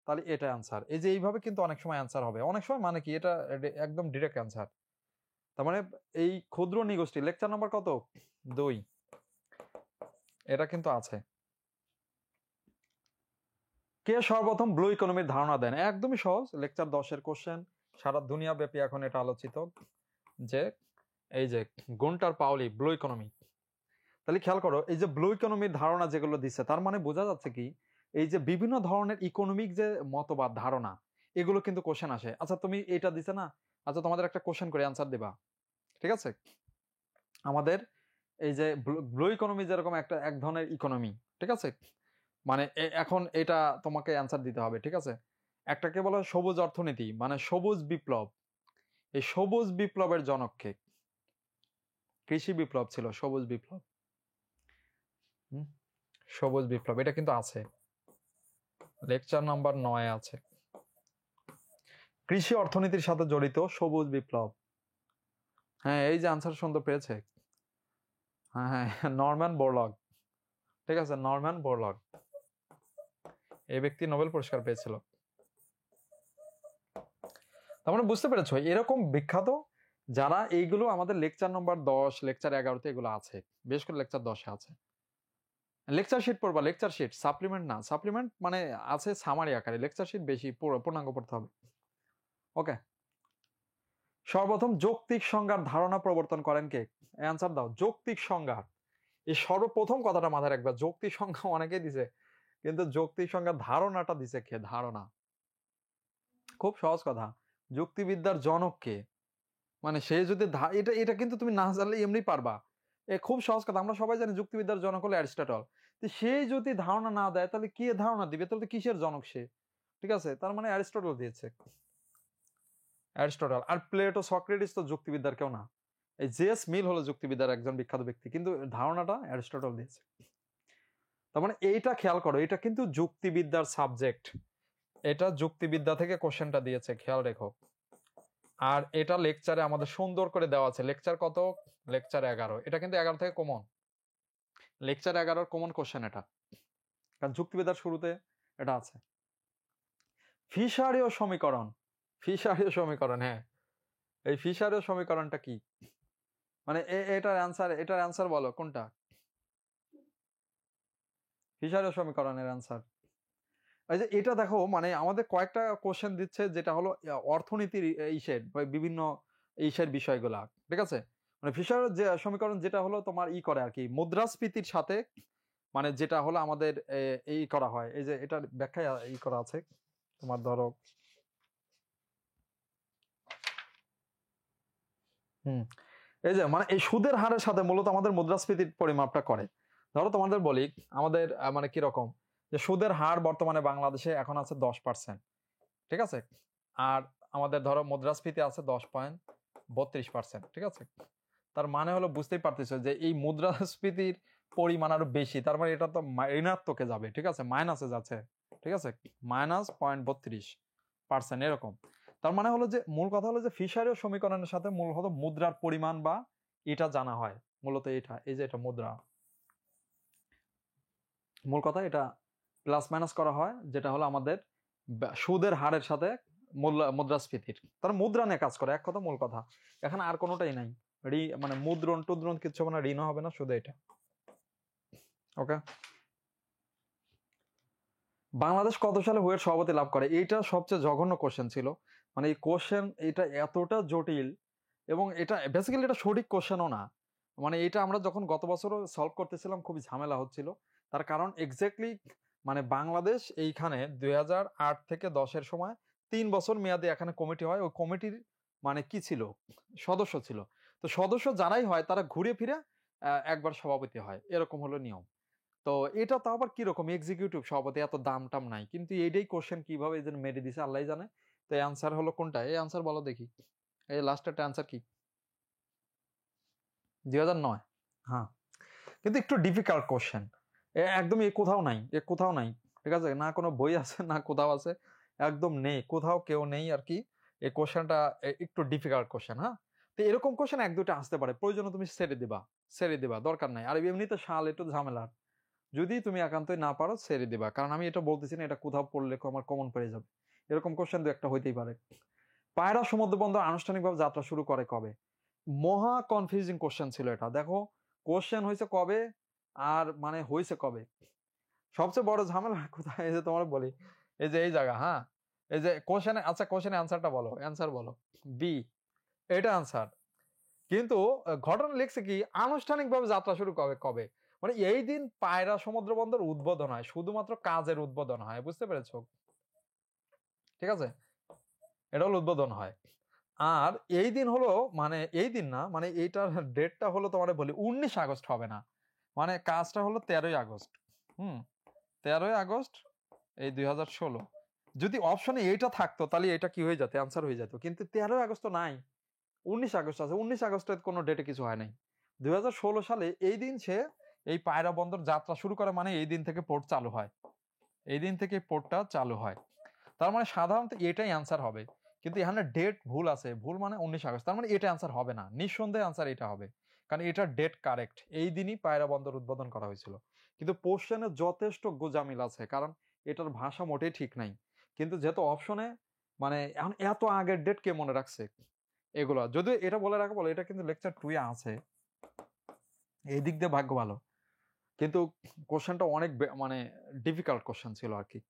তাহলে এটা অ্যান্সার। এই যে এইভাবে কিন্তু অনেক সময় অ্যান্সার হবে, অনেক সময় মানে কি এটা একদম ডিরেক্ট অ্যান্সার। তার মানে এই ক্ষুদ্র নিগোষ্ঠী লেকচার নাম্বার কত? 2। এটা কিন্তু আছে। কে সর্বপ্রথম ব্লু ইকোনমির ধারণা দেন? একদমই সহজ, লেকচার 10-এর কোশ্চেন, সারা দুনিয়া ব্যাপী এখন এটা আলোচিত, যে এই যে গুন্টার পাউলি ব্লু ইকোনমি। তাহলে খেয়াল করো এই যে ব্লু ইকোনমির ধারণা যেগুলো দিচ্ছে, তার মানে বোঝা যাচ্ছে কি এই যে বিভিন্ন ধরনের ইকোনমিক যে মতবাদ ধারণা, এগুলো কিন্তু কোশ্চেন আসে। আচ্ছা তুমি এটা দিছে না, আচ্ছা তোমাদের একটা কোশ্চেন করে অ্যান্সার দিবা, ঠিক আছে? আমাদের এই যে ব্লু ইকোনমি যেরকম একটা এক ধরনের ইকোনমি, ঠিক আছে? মানে এখন এটা তোমাকে অ্যান্সার দিতে হবে, ঠিক আছে? একটাকে বলা হয় সবুজ অর্থনীতি, মানে সবুজ বিপ্লব। এই সবুজ বিপ্লবের জনককে, কৃষি বিপ্লব ছিল সবুজ বিপ্লব। সবুজ বিপ্লব এটা কিন্তু আছে, লেকচার নাম্বার 9 আছে, কৃষি অর্থনীতির সাথে জড়িত সবুজ বিপ্লব। হ্যাঁ এই যে আনসার সুন্দর পেয়েছে। হ্যাঁ হ্যাঁ নরম্যান বোরলগ, ঠিক আছে নরম্যান বোরলগ, এই ব্যক্তি নোবেল পুরস্কার পেয়েছিল। তার মানে বুঝতে পেরেছো এরকম বিখ্যাত যারা, এইগুলো আমাদের লেকচার নম্বর 10, লেকচার 11-তে এগুলো আছে, বেশ করে লেকচার 10-এ আছে। লেকচার শিট পড়বা, লেকচার শিট, সাপ্লিমেন্ট না, সাপ্লিমেন্ট মানে আছে সামারি আকারে, লেকচার শিট বেশি পূর্ণাঙ্গ পড়তে হবে। ওকে। সর্বপ্রথম যৌক্তিক সংজ্ঞার ধারণা প্রবর্তন করেন কে? অ্যান্সার দাও। যৌক্তিক সংজ্ঞা, এই সর্বপ্রথম কথাটা মাথায় রাখবা, যৌক্তিক সংজ্ঞা অনেকেই দিছে, কিন্তু যৌক্তিক সংজ্ঞার ধারণাটা দিছে কে? ধারণা, খুব সহজ কথা, যুক্তিবিদ্যার জনক কে? মানে সে যদি এটা এটা কিন্তু তুমি না জানলে এমনি পারবা, খুব সহজ কথা, আমরা সবাই জানি যুক্তিবিদ্যার জনক হলো অ্যারিস্টটল। সে যদি ধারণা না দেয় তাহলে কে ধারণা দিবে? তাহলে কিসের জনক সে? ঠিক আছে, তার মানে অ্যারিস্টটল দিয়েছে, অ্যারিস্টটল। আর প্লেটো সক্রেটিস তো যুক্তিবিদ্যার কেউ না, এই জেস মিল হলো যুক্তিবিদ্যার একজন বিখ্যাত ব্যক্তি, কিন্তু ধারণাটা অ্যারিস্টটল দিয়েছে। তার মানে এইটা খেয়াল করো, এটা কিন্তু যুক্তিবিদ্যার সাবজেক্ট, এটা যুক্তিবিদ্যা থেকে কোশ্চেনটা দিয়েছে, খেয়াল রেখো। আর এটা লেকচারে আমাদের সুন্দর করে দেওয়া আছে, লেকচার কত? লেকচার 11, এটা কিন্তু 11 থেকে কমন, লেকচার 11-র কমন কোশ্চেন এটা, কারণ যুক্তিবিদ্যার শুরুতে এটা আছে। ফিশারীয় সমীকরণ, ফিশারীয় সমীকরণ, হ্যাঁ এই ফিশারীয় সমীকরণটা কি? মানে এটার অ্যান্সার বলো কোনটা? ফিশারীয় সমীকরণের অ্যান্সার এই যে এটা দেখো, মানে আমাদের কয়েকটা কোশ্চেন দিচ্ছে যেটা হলো অর্থনীতির ইসের বিভিন্ন ইসের বিষয়গুলা, ঠিক আছে? মানে ফিশারের যে সমীকরণ যেটা হলো তোমার করে আর কি মুদ্রাস্ফীতির সাথে, মানে যেটা হলো আমাদের এই করা হয়, এই যে এটার ব্যাখ্যায় করা আছে, তোমার ধরো হুম এই যে মানে এই সুদের হারের সাথে মূলত আমাদের মুদ্রাস্ফীতির পরিমাপটা করে। ধরো তোমাদের বলি আমাদের মানে কিরকম যে সুদের হার বর্তমানে বাংলাদেশে এখন আছে 10%, ঠিক আছে? আর আমাদের ধরো মুদ্রাস্ফীতি আছে 10.32%, ঠিক আছে? তার মানে হলো বুঝতেই পারতেছো যে এই মুদ্রাস্ফীতির পরিমাণ আরো বেশি, তার মানে এটা তো ঋণাত্মকে যাবে, ঠিক আছে, মাইনাসে যাচ্ছে, ঠিক আছে, -0.32% এরকম। তার মানে হলো যে মূল কথা হলো যে ফিশারিও সমীকরণের সাথে মূলত মুদ্রার পরিমাণ বা এটা জানা হয় মূলত, এটা এই যে এটা মুদ্রা, মূল কথা এটা প্লাস মাইনাস করা হয় যেটা হলো আমাদের সুদের হারের সাথে মুদ্রাস্ফীতির, তার মুদ্রা নিয়ে কাজ করে এক কথা, মূল কথা এখানে আর কোনোটাই নাই, মানে মুদ্রণ টুদ্রণ কিছু হবে না, ঋণও হবে না, শুধু এটা। ওকে, বাংলাদেশ কত সালে হুয়ের সভাপতি লাভ করে? এইটা সবচেয়ে জঘন্য কোশ্চেন ছিল, মানে এই কোশ্চেন এটা এতটা জটিল এবং এটা বেসিক্যালি এটা সঠিক কোশ্চেনও না, মানে এটা আমরা যখন গত বছরও সলভ করতেছিলাম খুবই ঝামেলা হচ্ছিল, তার কারণ এক্স্যাক্টলি মানে বাংলাদেশ এইখানে 2008 থেকে 10-এর সময় 3 বছর মেয়াদে এখানে কমিটি হয়, ওই কমিটির মানে কি ছিল, সদস্য ছিল, তো সদস্য যারাই হয় তারা ঘুরে ফিরে একবার সভাপতি হয়, এরকম হলো নিয়ম। তো এটা তো আবার কিরকম এক্সিকিউটিভ সভাপতি, এত দাম টাম নাই, কিন্তু এইটাই কোশ্চেন কিভাবে এই যে মেরে দিছে আল্লাহ জানে। তো অ্যান্সার হলো কোনটা, এই অ্যান্সার বলো দেখি, এই লাস্টের অ্যান্সার কি? 2009। হ্যাঁ, কিন্তু একটু ডিফিকাল্ট কোশ্চেন, একদমই কোথাও নাই, কোথাও নাই, ঠিক আছে, না কোনো বই আছে না কোথাও আছে, একদম নেই কোথাও, কেউ নেই আর কি। এই কোশ্চেনটা একটু ডিফিকাল্ট কোশ্চেন। হ্যাঁ, তো এরকম কোশ্চেন এক দুটো আসতে পারে, প্রয়োজনে তুমি ছেড়ে দিবা, দরকার নাই। আর এমনিতে শাল একটু ঝামেলার, যদি তুমি একান্তই না পারো ছেড়ে দিবা, কারণ আমি এটা বলতেছি না এটা কোথাও পড়লে আমার কমন পেয়ে যাবে, এরকম কোশ্চেন দু একটা হইতেই পারে। পায়রা সমুদ্র বন্দর আনুষ্ঠানিকভাবে যাত্রা শুরু করে কবে? মহা কনফিউজিং কোশ্চেন ছিল এটা, দেখো কোশ্চেন হয়েছে কবে আর মানে হয়েছে কবে, সবচেয়ে বড় ঝামেলা কোথায়, এই যে তোমার বলি, এই যে এই জায়গা, হ্যাঁ, এই যে কোশ্চেনে, আচ্ছা কোশ্চেনে অ্যান্সারটা বলো, অ্যান্সার বলো, বি, এটা অ্যান্সার। কিন্তু ঘটনা লিখছে কি আনুষ্ঠানিকভাবে যাত্রা শুরু কবে কবে, মানে এই দিন পায়রা সমুদ্র বন্দর উদ্বোধন হয়, শুধুমাত্র কাজের উদ্বোধন হয়, বুঝতে পেরেছো? ঠিক আছে, এটা হলো উদ্বোধন হয়। আর এই দিন হলো মানে এই দিন না, মানে এইটার ডেটটা হলো তোমার বলি 19 আগস্ট হবে না, মানে কাজটা হলো 13ই আগস্ট। হুম, 13ই আগস্ট এই 2016। যদি অপশনে এইটা থাকতো তাহলে এটা কি হয়ে যেত, অ্যান্সার হয়ে যেত, কিন্তু 13ই আগস্ট তো নাই, 19 আগস্ট আছে, 19 আগস্টের কোনো ডেটে কিছু হয় নাই। 2016 সালে এই দিন সে এই পায়রা বন্দর যাত্রা শুরু করে, মানে এই দিন থেকে পোর্ট চালু হয়, এই দিন থেকে পোর্টটা চালু হয়, তার মানে সাধারণত এটাই অ্যান্সার হবে। কিন্তু এখানে ডেট ভুল আছে, ভুল মানে 19 আগস্ট, তার মানে এটা অ্যান্সার হবে না, নিঃসন্দেহে অ্যান্সার এটা হবে, কারণ এটার ডেট কারেক্ট, এই দিনই পায়রা বন্দর উদ্বোধন করা হয়েছিল। কিন্তু কোশ্চেনে যথেষ্ট গোজামিল আছে, কারণ এটার ভাষা মোটেই ঠিক নাই, কিন্তু যেহেতু অপশনে মানে এখন এত আগের ডেট কে মনে রাখছে এগুলো, যদি এটা বলে রাখা বলে, এটা কিন্তু লেকচার 2 এ আছে, এই দিক দিয়ে ভাগ্য ভালো, কিন্তু কোশ্চেনটা অনেক মানে ডিফিকাল্ট কোশ্চেন ছিল আর কি।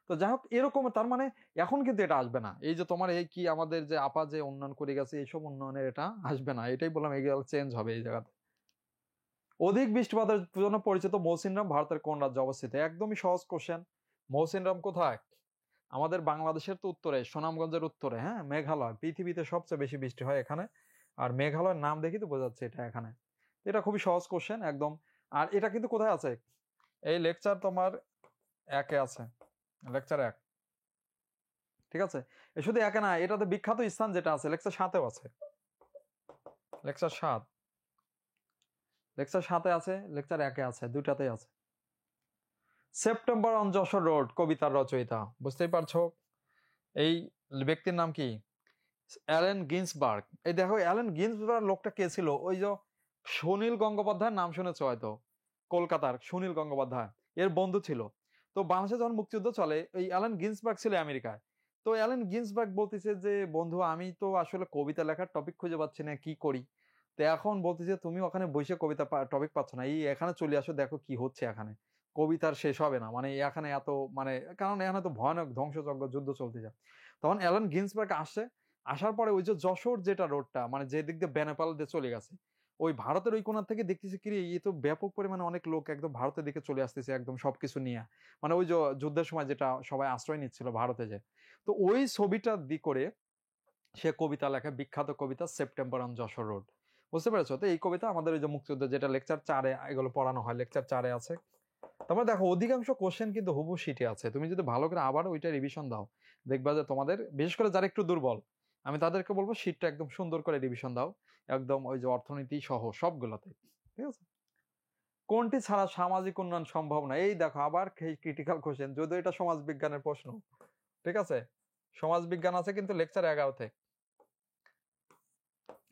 তো যাই হোক এরকম, তার মানে এখন কিন্তু এটা আসবে না, এই যে তোমার এই কি আমাদের যে আপা যে উন্নয়ন করে গেছে এইসব উন্নয়নের এটা আসবে না, এটাই বললাম, এগুলো চেঞ্জ হবে এই জায়গাতে। অধিক বৃষ্টিপাতের জন্য পরিচিত মৌসিনরাম ভারতের কোন রাজ্যে অবস্থিত? একদমই সহজ কোশ্চেন। মৌসিনরাম কোথায়? আমাদের বাংলাদেশের তো উত্তরে, সুনামগঞ্জের উত্তরে, হ্যাঁ, মেঘালয়, পৃথিবীতে সবচেয়ে বেশি বৃষ্টি হয় এখানে, আর মেঘালয়ের নাম দেখি তো বোঝা যাচ্ছে এটা এখানে। এটা খুবই সহজ কোশ্চেন একদম। আর এটা কিন্তু কোথায় আছে, এই লেকচার তোমার 1-এ আছে, লেকচার 1, ঠিক আছে, শুধু একে না, এটাতে বিখ্যাত স্থান যেটা আছে লেকচার 7-এও আছে, লেকচার 7, লেকচার 7-এ আছে, লেকচার 1-এ আছে, দুটাতেই আছে। সেপ্টেম্বর অন যশোর রোড কবিতার রচয়িতা, বুঝতেই পারছো এই ব্যক্তির নাম কি? Allen Ginsberg. এই দেখো অ্যালেন গিন্সবার্গ লোকটা কে ছিল, ওই যে সুনীল গঙ্গোপাধ্যায়ের নাম শুনেছো হয়তো, কলকাতার সুনীল গঙ্গোপাধ্যায় এর বন্ধু ছিল। তো বাংলাদেশে যখন মুক্তিযুদ্ধ চলে এই অ্যালেন গিন্সবার্গ ছিল আমেরিকায়। তো অ্যালেন গিন্সবার্গ বলতেছে যে বন্ধু আমি তো আসলে কবিতা লেখার টপিক খুঁজে পাচ্ছি না, কি করি? তো এখন বলতেছে তুমি ওখানে বসে কবিতা টপিক পাচ্ছ না, এই এখানে চলে আসো, দেখো কি হচ্ছে এখানে, কবিতার শেষ হবে না, মানে এখানে এত মানে, কারণ এখানে তো ভয়ানক ধ্বংসযজ্ঞ যুদ্ধ চলতে যায়। তখন অ্যালেন গিন্সবার্গ আসছে, আসার পরে ওই যে যশোর যেটা রোডটা মানে যে দিক দিয়ে বেনাপাল দিয়ে চলে গেছে, ওই ভারতের ওই কোণা থেকে দেখতেছি কি এই তো ব্যাপক পরিমাণে অনেক লোক একদম ভারতের দিকে চলে আসতেছে একদম সবকিছু নিয়ে, মানে ওই যে যুদ্ধের সময় যেটা সবাই আশ্রয় নিচ্ছিল ভারতে যে, তো ওই ছবিটা করে সে কবিতা লেখে, বিখ্যাত কবিতা সেপ্টেম্বর অন যশোর রোড। বুঝতে পেরেছো? তো এই কবিতা আমাদের ওই যে মুক্তিযুদ্ধ, যেটা লেকচার 4-এ এগুলো পড়ানো হয়, লেকচার 4-এ আছে। তোমরা দেখো অধিকাংশ কোশ্চেন কিন্তু হুবহু শিটে আছে। তুমি যদি ভালো করে আবার ওইটা রিভিশন দাও, দেখবা যে তোমাদের, বিশেষ করে যারা একটু দুর্বল, আমি তাদেরকে বলবো শিটটা একদম সুন্দর করে রিভিশন দাও, একদম ওই যে অর্থনীতি সহ সবগুলোতে। ঠিক আছে? কোনটি ছাড়া সামাজিক উন্নয়ন সম্ভব না? এই দেখো আবার ক্রিটিক্যাল কোশ্চেন, যদিও এটা সমাজ বিজ্ঞানের প্রশ্ন। ঠিক আছে? সমাজ বিজ্ঞান আছে কিন্তু লেকচার 11-তে,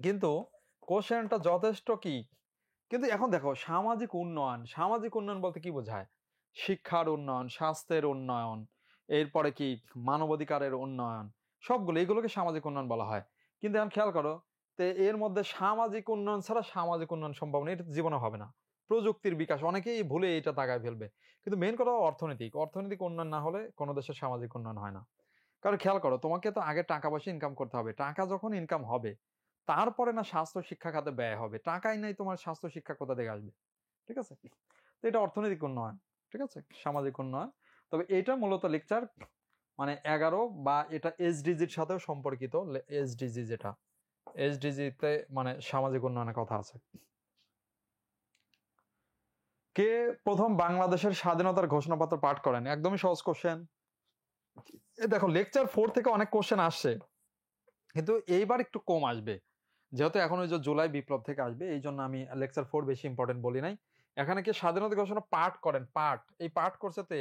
কিন্তু কোশ্চেনটা যথেষ্ট কি। কিন্তু এখন দেখো সামাজিক উন্নয়ন, সামাজিক উন্নয়ন বলতে কি বোঝায়? শিক্ষার উন্নয়ন, স্বাস্থ্যের উন্নয়ন, এরপরে কি মানবাধিকারের উন্নয়ন, সবগুলো এগুলোকে সামাজিক উন্নয়ন বলা হয়। কিন্তু এখন খেয়াল করো, তো এর মধ্যে সামাজিক উন্নয়ন ছাড়া সামাজিক উন্নয়ন সম্ভব না, এটা জীবনে হবে না। প্রযুক্তির বিকাশ, অনেকেই ভুলে এটা তাকায় ফেলবে, কিন্তু মেন কথা অর্থনৈতিক, অর্থনৈতিক উন্নয়ন না হলে কোনো দেশের সামাজিক উন্নয়ন হয় না। কারণ খেয়াল করো, তোমাকে তো আগে টাকা পয়সা ইনকাম করতে হবে, টাকা যখন ইনকাম হবে তারপরে না স্বাস্থ্য শিক্ষা খাতে ব্যয় হবে, টাকাই নাই তোমার, স্বাস্থ্য শিক্ষা কোথা থেকে আসবে? ঠিক আছে? তো এটা অর্থনৈতিক উন্নয়ন, ঠিক আছে, সামাজিক উন্নয়ন। তবে এটা মূলত লেকচার মানে 11, বা এটা এসডিজির সাথেও সম্পর্কিত। এসডিজি যেটা, এসডিজিতে মানে সামাজিক উন্নয়নের কথা আছে। কে প্রথম বাংলাদেশের স্বাধীনতার ঘোষণাপত্র পাঠ করেন? একদমই সহজ কোশ্চেন। দেখো লেকচার 4 থেকে অনেক কোশ্চেন আসছে, কিন্তু এইবার একটু কম আসবে, যেহেতু এখন ওই যে জুলাই বিপ্লব থেকে আসবে, এই জন্য আমি লেকচার 4 বেশি ইম্পর্টেন্ট বলি নাই। এখানে কি স্বাধীনতা ঘোষণা পাঠ করেন? পাঠ, এই পাঠ করছে তে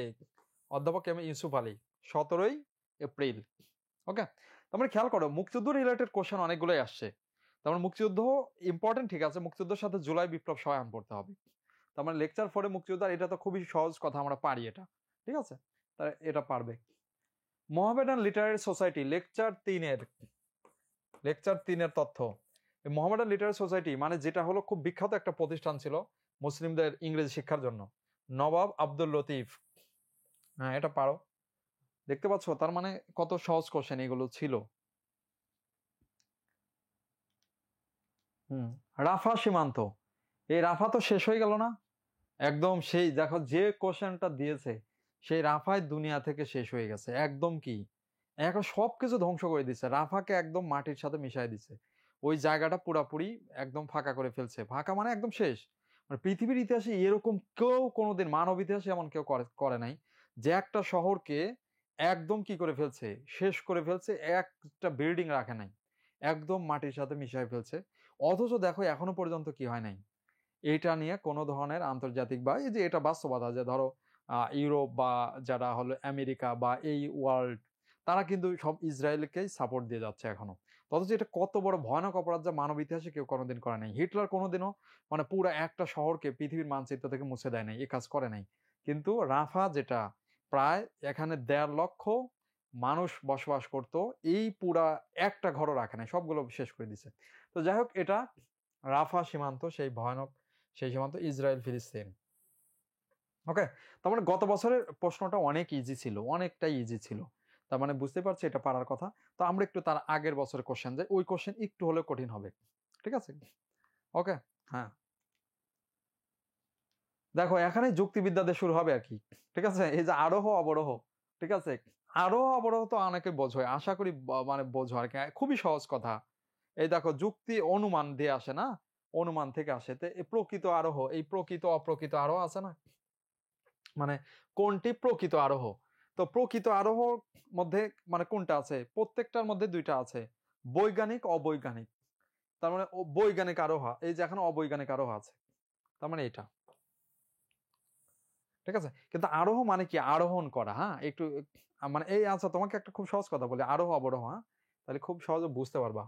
অধ্যাপক এম ইউসুফ আলী, 17ই এপ্রিল। ওকে, তোমরা খেয়াল করো মুক্তিযুদ্ধ রিলেটেড কোশ্চেন অনেকগুলোই আসছে। তার মানে মুক্তিযুদ্ধ ইম্পর্টেন্ট, ঠিক আছে, মুক্তিযুদ্ধের সাথে জুলাই বিপ্লব সহায়ন পড়তে হবে। তার মানে লেকচার 4-এ মুক্তিযুদ্ধ, এটা তো খুবই সহজ কথা, আমরা পারি এটা। ঠিক আছে, তারা এটা পারবে। মোহামেডান লিটারারি সোসাইটি, লেকচার 3-এর তথ্য। মোহামেডান লিটারারি সোসাইটি মানে যেটা হলো খুব বিখ্যাত একটা প্রতিষ্ঠান ছিল মুসলিমদের ইংরেজি শিক্ষার জন্য, নবাব আব্দুল লতিফ। হ্যাঁ, এটা পারো, দেখতে পাচ্ছ? তার মানে কত সহজ কোশ্চেন এগুলো ছিল। রাফা সীমান্ত, এই রাফা তো শেষ হয়ে গেল না? একদম সেই দেখো যে কোশ্চেনটা দিয়েছে, সেই রাফায় দুনিয়া থেকে শেষ হয়ে গেছে একদম। কি এখন সবকিছু ধ্বংস করে দিচ্ছে, রাফাকে একদম মাটির সাথে মিশাই দিচ্ছে, ওই জায়গাটা পুরাপুরি একদম ফাঁকা করে ফেলছে। ফাঁকা মানে একদম শেষ। মানে পৃথিবীর ইতিহাসে এরকম কেউ কোনোদিন, মানব ইতিহাসে এমন কেউ করে নাই যে একটা শহরকে একদম কি করে ফেলছে, শেষ করে ফেলছে, একটা বিল্ডিং রাখে নাই, একদম মাটির সাথে মিশাই ফেলছে। অথচ দেখো এখনো পর্যন্ত কি হয় নাই, এটা নিয়ে কোনো ধরনের আন্তর্জাতিক, বা এই যে এটা বাস্তবতা যে ধরো ইউরোপ বা যারা হলো আমেরিকা বা এই ওয়ার্ল্ড, তারা কিন্তু সব ইসরায়েলকেই সাপোর্ট দিয়ে যাচ্ছে এখনো। অথচ এটা কত বড় ভয়ানক অপরাধ যা মানব ইতিহাসে কেউ কোনোদিন করে নাই। হিটলার কোনোদিনও মানে পুরো একটা শহরকে পৃথিবীর মানচিত্র থেকে মুছে দেয় নাই, এই কাজ করে নাই। কিন্তু রাফা যেটা প্রায় এখানে 1.5 লক্ষ মানুষ বসবাস করত, এই পুরা একটা ঘরও রাখে নাই, সবগুলো শেষ করে দিছে। তো যাই হোক, এটা রাফা সীমান্ত, সেই ভয়ানক সেই সীমান্ত, ইসরায়েল ফিলিস্তিন। ওকে, তার মানে গত বছরের প্রশ্নটা অনেক ইজি ছিল, অনেকটাই ইজি ছিল। তার মানে বুঝতে পারছি এটা পারার কথা। তো আমরা একটু তার আগের বছরের কোশ্চেন যাই, ওই কোশ্চেন একটু হলেও কঠিন হবে। ঠিক আছে? ওকে, হ্যাঁ, দেখো এখানে যুক্তিবিদ্যা দিয়ে শুরু হবে আর কি। ঠিক আছে, এই যে আরোহ অবরোহ, ঠিক আছে, আরোহ অবরোহ তো অনেকে বোঝে, আশা করি মানে বোঝো আর কি, খুবই সহজ কথা। এই দেখো যুক্তি অনুমান দিয়ে আসে না, অনুমান থেকে আসে। তো এই প্রকৃত আরোহ, এই প্রকৃত অপ্রকৃত আরোহ আছে না, মানে কোনটি প্রকৃত আরোহ? তো প্রকৃত আরোহর মধ্যে মানে কোনটা আছে? প্রত্যেকটার মধ্যে দুইটা আছে, বৈজ্ঞানিক অবৈজ্ঞানিক। তার মানে বৈজ্ঞানিক আরোহ, এই যে এখন অবৈজ্ঞানিক আরোহ আছে, তার মানে এটা। ঠিক আছে, কিন্তু আরোহ মানে কি? আরোহণ করা। হ্যাঁ, একটু মানে এই, আচ্ছা তোমাকে একটা খুব সহজ কথা বলি, আরোহ অবরোহ, হ্যাঁ, তাহলে খুব সহজে বুঝতে পারবা।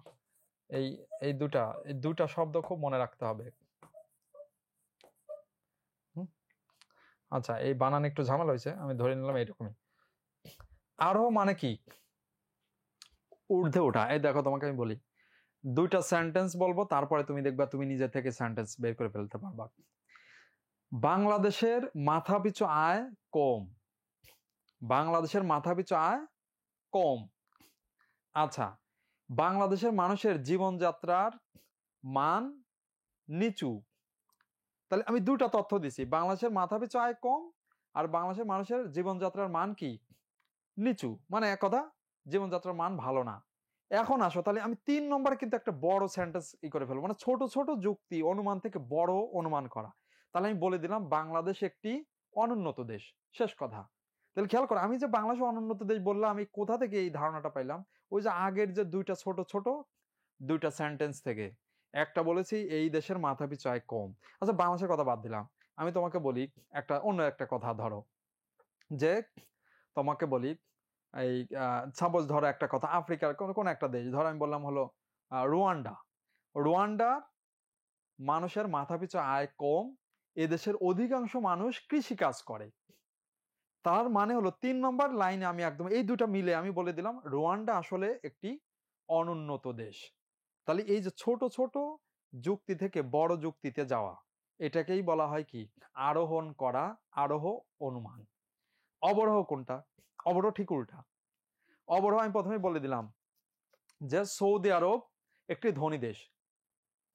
এই এই দুটা শব্দ খুব মনে রাখতে হবে। আচ্ছা, এই বানান একটু ঝামেলা হয়েছে, আমি ধরে নিলাম এইরকমই। আরোহ মানে কি? ঊর্ধ্বে ওঠা। এই দেখো তোমাকে আমি বলি, দুইটা সেন্টেন্স বলবো, তারপরে তুমি দেখবা তুমি নিজে থেকে সেন্টেন্স বের করে ফেলতে পারবা। বাংলাদেশের মাথাপিছু আয় কম, বাংলাদেশের মাথাপিছু আয় কম। আচ্ছা, বাংলাদেশের মানুষের জীবনযাত্রার মান নিচু। তাহলে আমি দুটা তথ্য দিছি, বাংলাদেশের মাথাপিছু আয় কম আর বাংলাদেশের মানুষের জীবনযাত্রার মান কি? নিচু। মানে এক কথা, জীবনযাত্রার মান ভালো না। এখন আসো তাহলে আমি 3 নম্বরে কিন্তু একটা বড় সেন্টেন্স করে ফেলবো, মানে ছোট ছোট যুক্তি অনুমান থেকে বড় অনুমান করা। তাহলে আমি বলে দিলাম বাংলাদেশ একটি অনুন্নত দেশ, শেষ কথা। তাহলে খেয়াল করো, আমি যে বাংলাদেশ অনুন্নত দেশ বললাম, আমি কোথা থেকে এই ধারণাটা পাইলাম? ওই যে আগের যে ছোট ছোট দুইটা সেন্টেন্স থেকে। একটা বলেছি এই দেশের মাথাপিছু আয় কম। আচ্ছা বাংলাদেশের কথা বাদ দিলাম, আমি তোমাকে বলি অন্য একটা কথা। ধরো যে তোমাকে বলি এই সাপোজ ধরো একটা কথা, আফ্রিকার কোন একটা দেশ, ধরো আমি বললাম হলো রুয়ান্ডা। রুয়ান্ডার মানুষের মাথাপিছু আয় কম, এদেশের অধিকাংশ মানুষ কৃষি কাজ করে। তার মানে হলো 3 নম্বর লাইনে আমি একদম এই দুটা মিলে আমি বলে দিলাম রুয়ান্ডা আসলে একটি অনুন্নত দেশ। তাহলে এই যে ছোট ছোট যুক্তি থেকে বড় যুক্তিতে যাওয়া, এটাকেই বলা হয় কি? আরোহণ করা, আরোহ অনুমান। অবরোহ কোনটা? অবরোহ ঠিক উল্টা। অবরোহ আমি প্রথমে বলে দিলাম যে সৌদি আরব একটি ধনী দেশ।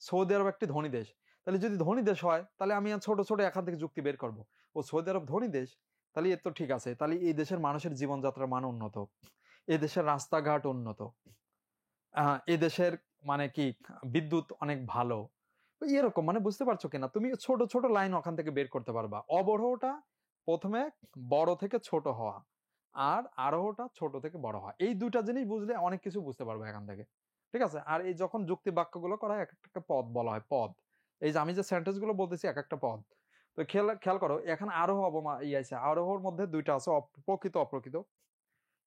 সৌদি আরব একটি ধনী দেশ, তাহলে যদি ধনী দেশ হয় তাহলে আমি ছোট ছোট এখান থেকে যুক্তি বের করব। ও সৌদি আরব ধনী দেশ, তাহলে এর তো ঠিক আছে, তাহলে এই দেশের মানুষের জীবনযাত্রার মান উন্নত, এই দেশের রাস্তাঘাট উন্নত, এদেশের মানে কি বিদ্যুৎ অনেক ভালো, এরকম। মানে বুঝতে পারছো কিনা? তুমি ছোট ছোট লাইন ওখান থেকে বের করতে পারবা। অবরোহটা প্রথমে বড় থেকে ছোট হওয়া, আর আরোহটা ছোট থেকে বড় হওয়া। এই দুটা জিনিস বুঝলে অনেক কিছু বুঝতে পারবে এখান থেকে, ঠিক আছে? আর এই যখন যুক্তি বাক্যগুলো করা হয়, এক একটা পদ বলা হয়, পদ। এই যে আমি যে সেন্টেন্স গুলো বলতেছি এক একটা পদ। তো খেয়াল করো, এখন আরোহ আছে, আরোহর মধ্যে দুইটা আছে, প্রকৃত অপ্রকৃত।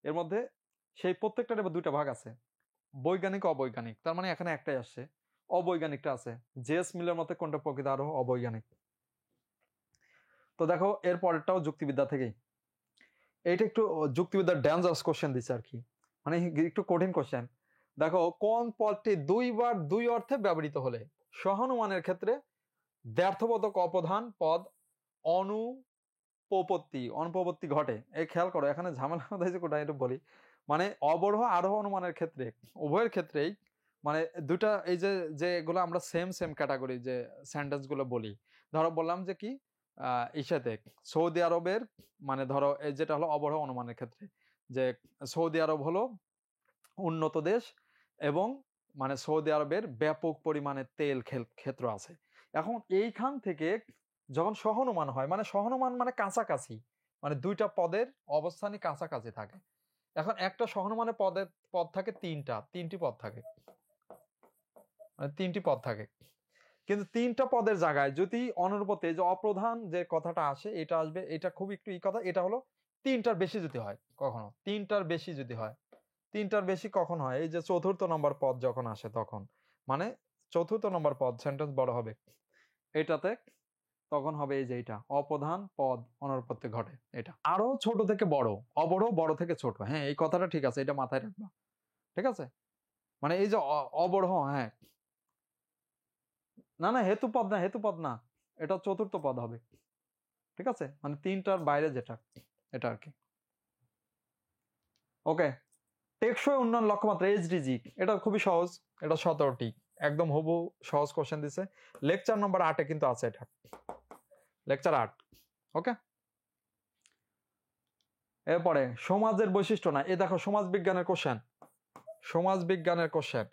এর মধ্যে সেই প্রত্যেকটার এবার দুইটা ভাগ আছে, বৈজ্ঞানিক অবৈজ্ঞানিক। তার মানে এখানে একটাই আসছে, অবৈজ্ঞানিকটা আছে। জেস মিলের মতে কোনটা প্রকৃত আরোহ? অবৈজ্ঞানিক। তো দেখো এর পরেরটাও যুক্তিবিদ্যা থেকেই। এইটা একটু যুক্তিবিদ্যার ডেঞ্জারাস কোশ্চেন দিচ্ছে আর কি, মানে একটু কঠিন কোশ্চেন। দেখো কোন পদটি দুইবার দুই অর্থে ব্যবহৃত হলে সহানুমানের ক্ষেত্রে দ্ব্যর্থবোধক অপধান পদ অনুপপত্তি ঘটে। এই খেয়াল করো, এখানে ঝামেলা হয়েছে কোনটা একটু বলি। মানে অবরোহ আরোহ অনুমানের ক্ষেত্রে, উভয়ের ক্ষেত্রেই মানে দুটা এই যে যেগুলো আমরা সেম সেম ক্যাটাগরি যে সেন্টেন্স গুলো বলি, ধরো বললাম যে কি ইসাতে সৌদি আরবের, মানে ধরো এই যেটা হলো অবরোহ অনুমানের ক্ষেত্রে, যে সৌদি আরব হলো উন্নত দেশ এবং মানে সৌদি আরবের ব্যাপক পরিমাণে তেল ক্ষেত্র আছে। এখন এইখান থেকে যখন সহানুমান হয়, মানে সহানুমান মানে কাছাকাছি, মানে দুইটা পদের অবস্থানই কাছাকাছি থাকে। এখন একটা সহানুমানের পদ থাকে তিনটি পদ থাকে, মানে তিনটি পদ থাকে। কিন্তু তিনটা পদের জায়গায় যদি অনুরূপতে যে অপ্রধান যে কথাটা আসে, এটা আসবে। এটা খুব একটু কথা, এটা হলো তিনটার বেশি যদি হয়, কখনো তিনটার বেশি যদি হয়। তিনটার বেশি কখন হয়? এই যে চতুর্থ নম্বর পদ যখন আসে তখন, মানে চতুর্থ নম্বর পদ সেন্টেন্স বড় হবে এটাতে, তখন হবে এই যে এটা অপ্রধান পদ অনুরূপত্তি ঘটে। এটা আরো ছোট থেকে বড়, অবরোহ বড় থেকে ছোট। হ্যাঁ এই কথাটা ঠিক আছে, এটা মাথায় রাখবা, ঠিক আছে? মানে এই যে অবরোহ, হ্যাঁ না না হেতুপদ না, হেতুপদ না, এটা চতুর্থ পদ হবে, ঠিক আছে? মানে তিনটার বাইরে যেটা, এটা আর কি। ওকে, টেকসই উন্নয়ন লক্ষ্যমাত্রা এইচডিজি, এটা খুবই সহজ, এটা 17টি, একদম হবু সহজ কোশ্চেন দিছে। লেকচার নম্বর 8-এ কিন্তু আছে এটা, লেকচার 8। ওকে, এরপরে সমাজের বৈশিষ্ট্য না, এ দেখো সমাজ বিজ্ঞানের কোশ্চেন, সমাজ বিজ্ঞানের কোশ্চেন।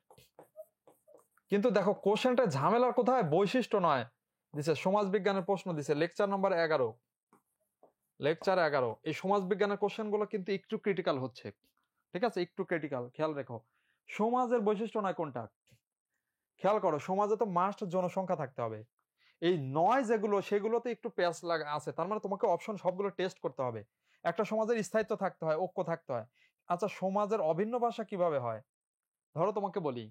কিন্তু দেখো কোশ্চেনটা ঝামেলার কোথায়? বৈশিষ্ট্য নয়, দিছে সমাজ বিজ্ঞানের প্রশ্ন দিছে লেকচার নম্বর 11, লেকচার 11। এই সমাজ বিজ্ঞানের কোশ্চেন গুলো কিন্তু একটু ক্রিটিক্যাল হচ্ছে, ঠিক আছে? একটু ক্রিটিক্যাল, খেয়াল রেখো। সমাজের বৈশিষ্ট্য নয় কোনটা? খেয়াল করো, সমাজে তো মাস্ট জনসংখ্যা থাকতে হবে। এই নয় যেগুলো, সেগুলোতে একটু প্যাচ লাগা আছে। তার মানে তোমাকে অপশন সবগুলো টেস্ট করতে হবে। একটা সমাজের স্থায়িত্ব থাকতে হয়, ঐক্য থাকতে হয়। আচ্ছা সমাজের অভিন্ন ভাষা কিভাবে হয়? ধরো তোমাকে বলি,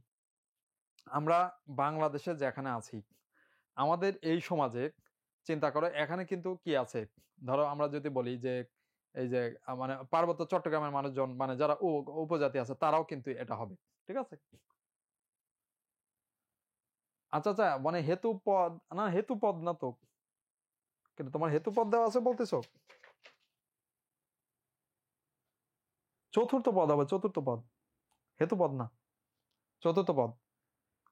আমরা বাংলাদেশে যেখানে আছি, আমাদের এই সমাজে চিন্তা করো, এখানে কিন্তু কি আছে? ধরো আমরা যদি বলি যে এই যে মানে পার্বত্য চট্টগ্রামের মানুষজন, মানে যারা উপজাতি আছে, তারাও কিন্তু এটা হবে, ঠিক আছে? আচ্ছা আচ্ছা, মানে হেতু পদ না, হেতু পদ না তো, কিন্তু তোমার হেতু পদ দেওয়া আছে বলতেছো, চতুর্থ পদ হবে, চতুর্থ পদ, হেতু পদ না, চতুর্থ পদ।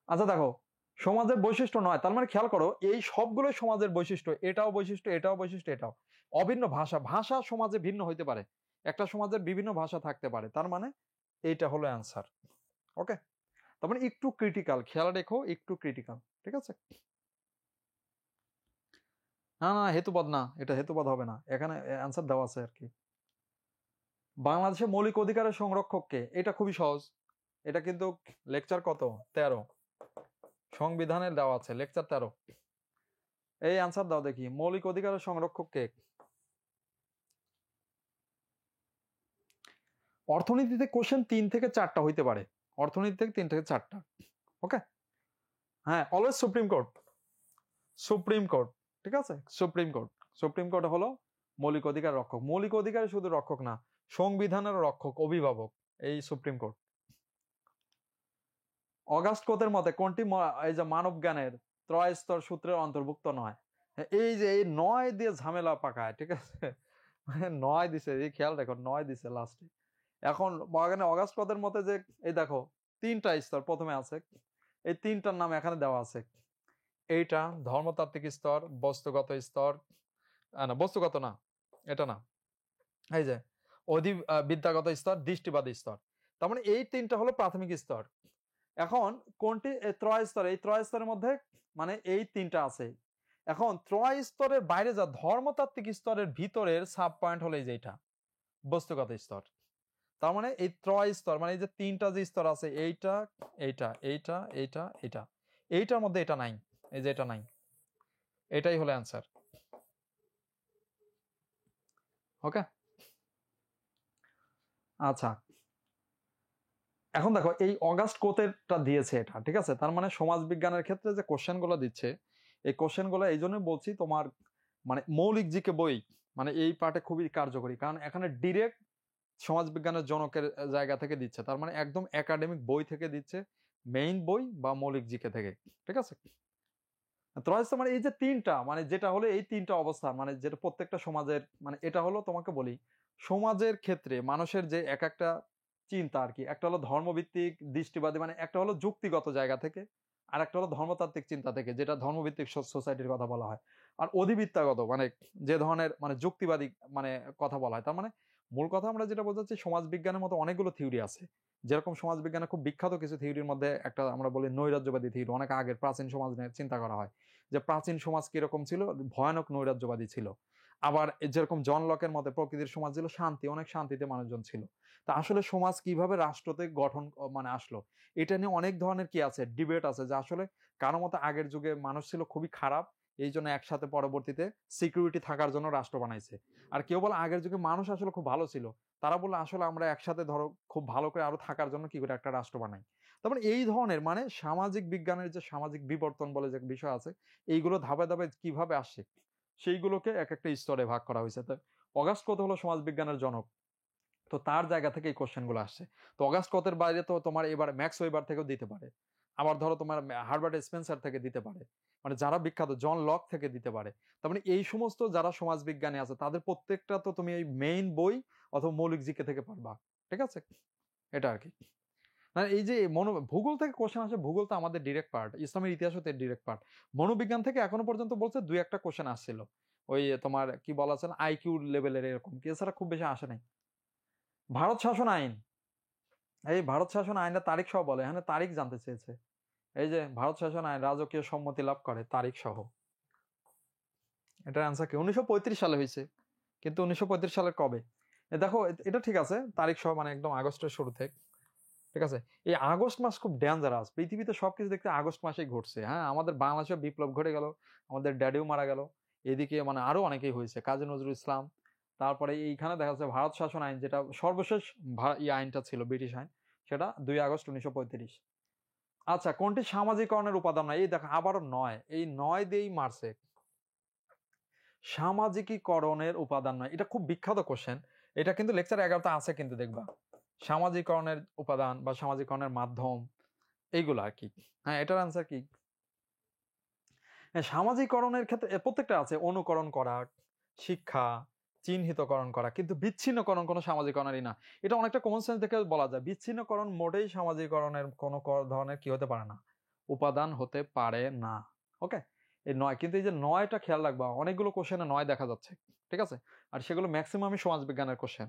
আচ্ছা দেখো, সমাজের বৈশিষ্ট্য নয়, তার মানে খেয়াল করো এই সবগুলো সমাজের বৈশিষ্ট্য, এটাও বৈশিষ্ট্য, এটাও বৈশিষ্ট্য, এটাও। অভিন্ন ভাষা, ভাষা সমাজে ভিন্ন হইতে পারে, একটা সমাজের বিভিন্ন ভাষা থাকতে পারে, তার মানে এইটা হলো অ্যান্সার। ওকে, তার মানে একটু ক্রিটিক্যাল, খেয়াল রেখো, একটু ক্রিটিক্যাল, ঠিক আছে? না না হেতুবাদ না, এটা হেতুবাদ হবে না, এখানে অ্যান্সার দেওয়া আছে আর কি। বাংলাদেশের মৌলিক অধিকারের সংরক্ষককে, এটা খুবই সহজ, এটা কিন্তু লেকচার কত 13, সংবিধানের দেওয়া আছে লেকচার 13। এই অ্যান্সার দাও দেখি, মৌলিক অধিকারের সংরক্ষককে। অর্থনীতিতে কোশ্চেন 3 থেকে 4টা হইতে পারে, অর্থনীতি থেকে 3 থেকে 4টা। ওকে, হ্যাঁ always supreme court, supreme court, ঠিক আছে? সুপ্রিম কোর্ট, সুপ্রিম কোর্ট হলো মৌলিক অধিকার রক্ষক, মৌলিক অধিকারের শুধু রক্ষক না, সংবিধানের রক্ষক, অভিভাবক, এই সুপ্রিম কোর্ট। অগাস্ট কোতের মতে কোনটি এই যে মানব জ্ঞানের ত্রয়স্তর সূত্রের অন্তর্ভুক্ত নয়? এই যে এই 9 দিয়ে ঝামেলা পাকায়, ঠিক আছে? 9 দিছে, এই খেয়াল রাখো 9 দিছে লাস্টে। এখন বাগানে অগাস্ট কোতের মতে যে এই দেখো 3টা স্তর প্রথমে আছে, এই 3টার নাম এখানে দেওয়া আছে। এইটা ধর্মতাত্ত্বিক স্তর, বস্তুগত স্তর, না বস্তুগত না, এটা না, এই যে বিদ্যাগত স্তর, দৃষ্টিবাদী স্তর। তার মানে এই 3টা হলো প্রাথমিক স্তর। এখন কোনটি ত্রয় স্তর, এই ত্রয় স্তরের মধ্যে মানে এই 3টা আছে। এখন ত্রয় স্তরের বাইরে যা ধর্মতাত্ত্বিক স্তরের ভিতরের সাব পয়েন্ট হলো এই যে এটা বস্তুগত স্তর। তার মানে এই ত্রয় স্তর মানে এই যে 3টা যে স্তর আছে, এইটা এইটা এইটা এইটা এইটা, এইটার মধ্যে এটা নাই, এই যে এটা নাই, এটাই হলো অ্যান্সার। ওকে, আচ্ছা এখন দেখো এই অগাস্ট কোতেরটা দিয়েছে এটা, ঠিক আছে? তার মানে সমাজ বিজ্ঞানের ক্ষেত্রে যে কোশ্চেন গুলো দিচ্ছে, এই কোশ্চেন গুলো এই জন্যই বলছি তোমার মানে মৌলিক জিকে বই মানে এই পার্টে খুবই কার্যকরী, কারণ এখানে ডিরেক্ট সমাজ বিজ্ঞানের জনকের জায়গা থেকে দিচ্ছে, তার মানে একদম একাডেমিক বই থেকে দিচ্ছে, মেইন বই বা মৌলিক জিকে থেকে, ঠিক আছে? ত্রয়স্থ মানে এই যে 3টা মানে যেটা হলো এই 3টা অবস্থা মানে যেটা প্রত্যেকটা সমাজের মানে এটা হলো তোমাকে বলি সমাজের ক্ষেত্রে মানুষের যে এক একটা চিন্তা আর কি, একটা হলো ধর্মভিত্তিক দৃষ্টিবাদী মানে একটা হলো যুক্তিগত জায়গা থেকে, আর একটা হলো ধর্মতাত্ত্বিক চিন্তা থেকে যেটা ধর্মভিত্তিক সোসাইটির কথা বলা হয়, আর অধিবিদ্যাগত মানে যে ধরনের মানে যুক্তিবাদী মানে কথা বলা হয়। তার মানে মূল কথা আমরা যেটা বোঝাচ্ছি, সমাজ বিজ্ঞানের মতো অনেকগুলো থিওরি আছে, যেরকম সমাজ বিজ্ঞানের খুব বিখ্যাত কিছু থিওরির মধ্যে একটা আমরা বলি নৈরাজ্যবাদী থিওরি, অনেক আগের প্রাচীন সমাজ নিয়ে চিন্তা করা হয় যে প্রাচীন সমাজ কিরকম ছিল, ভয়ানক নৈরাজ্যবাদী ছিল। আবার যেরকম জন লকের মতে প্রকৃতির সমাজ ছিল শান্তি, অনেক শান্তিতে মানুষজন ছিল। তা আসলে সমাজ কিভাবে রাষ্ট্রতে গঠন মানে আসলো, এটা নিয়ে অনেক ধরনের কি আছে ডিবেট আছে, যে আসলে কারো মতে আগের যুগে মানুষ ছিল খুবই খারাপ, এই জন্য একসাথে পরবর্তীতে সিকিউরিটি থাকার জন্য রাষ্ট্র বানাইছে। আর কেউ বলে আগের যুগে মানুষ আসলে খুব ভালো ছিল, তারা বললো আসলে আমরা একসাথে ধরো খুব ভালো করে আরো থাকার জন্য কি করে একটা রাষ্ট্র বানাই। তারপরে এই ধরনের মানে সামাজিক বিজ্ঞানের যে সামাজিক বিবর্তন বলে যে বিষয় আছে, এইগুলো ধাপে ধাপে কিভাবে আসে সেইগুলোকে এক একটা স্তরে ভাগ করা হয়েছে। তো অগাস্ট কত হলো সমাজ বিজ্ঞানের জনক, তো তার জায়গা থেকে এই কোশ্চেন গুলো আসছে। তো অগাস্ট কতের বাইরে তো তোমার এবার ম্যাক্স ওয়েবার থেকেও দিতে পারে, আবার ধরো তোমার হার্বার্ট স্পেন্সার থেকে দিতে পারে, মানে যারা বিখ্যাত জন লক থেকে দিতে পারে। তার মানে এই সমস্ত যারা সমাজ বিজ্ঞানী আছে তাদের প্রত্যেকটা তো তুমি এই মেইন বই অথবা মৌলিক জিকে থেকে পারবা, ঠিক আছে? এটা আর কি। মানে এই যে ভূগোল থেকে কোশ্চেন আসে, ভূগোল তো আমাদের ডিরেক্ট পার্ট, ইসলামের ইতিহাসও ডিরেক্ট পার্ট। মনোবিজ্ঞান থেকে এখনো পর্যন্ত বলছে 2-1টা কোশ্চেন আসছিল, ওই তোমার কি বলা আছে আইকিউ লেভেলের এরকম, কি এছাড়া খুব বেশি আসে নাই। ভারত শাসন আইন, এই ভারত শাসন আইনটা তারিখ সহ বলে, এখানে তারিখ জানতে চেয়েছে। এই যে ভারত শাসন আইন রাজকীয় সম্মতি লাভ করে তারিখ সহ, এটার অ্যান্সার কি 1935 সালে হয়েছে, কিন্তু 1935 সালের কবে দেখো এটা ঠিক আছে তারিখ সহ মানে একদম আগস্টের শুরুতে, ঠিক আছে? এই আগস্ট মাস খুব ডেঞ্জারাস, পৃথিবীতে সবকিছু দেখতে আগস্ট মাসেই ঘটছে। হ্যাঁ আমাদের বাংলাদেশে বিপ্লব ঘটে গেল, আমাদের ড্যাডিও মারা গেল, এদিকে মানে আরো অনেকেই হয়েছে, কাজী নজরুল ইসলাম। তারপরে এইখানে দেখা যাচ্ছে ভারত শাসন আইন যেটা সর্বশেষ এই আইনটা ছিল ব্রিটিশ আইন, সেটা 2 আগস্ট 1935। আচ্ছা কোনটি সামাজিকরণের উপাদান নয়, এই দেখো আবারও 9, এই 9 দিয়েই মারছে, সামাজিকীকরণের উপাদান নয়, এটা খুব বিখ্যাত কোশ্চেন, এটা কিন্তু লেকচার 11তে আছে কিন্তু দেখবা, সামাজিকরণের উপাদান বা সামাজিকরণের মাধ্যম এইগুলো আর কি। হ্যাঁ এটার আনসার কি? হ্যাঁ সামাজিকরণের ক্ষেত্রে প্রত্যেকটা আছে, অনুকরণ করা, শিক্ষা, চিহ্নিতকরণ করা, কিন্তু বিচ্ছিন্নকরণ কোনো সামাজিকরণেরই না। এটা অনেকটা কমন সেন্স থেকে বলা যায়, বিচ্ছিন্নকরণ মোটেই সামাজিকরণের কোনো ধরনের কি হতে পারে না, উপাদান হতে পারে না। ওকে, এই 9, কিন্তু এই যে 9টা খেয়াল রাখবা, অনেকগুলো কোশ্চেনে 9 দেখা যাচ্ছে, ঠিক আছে? আর সেগুলো ম্যাক্সিমামই সমাজ বিজ্ঞানের কোশ্চেন।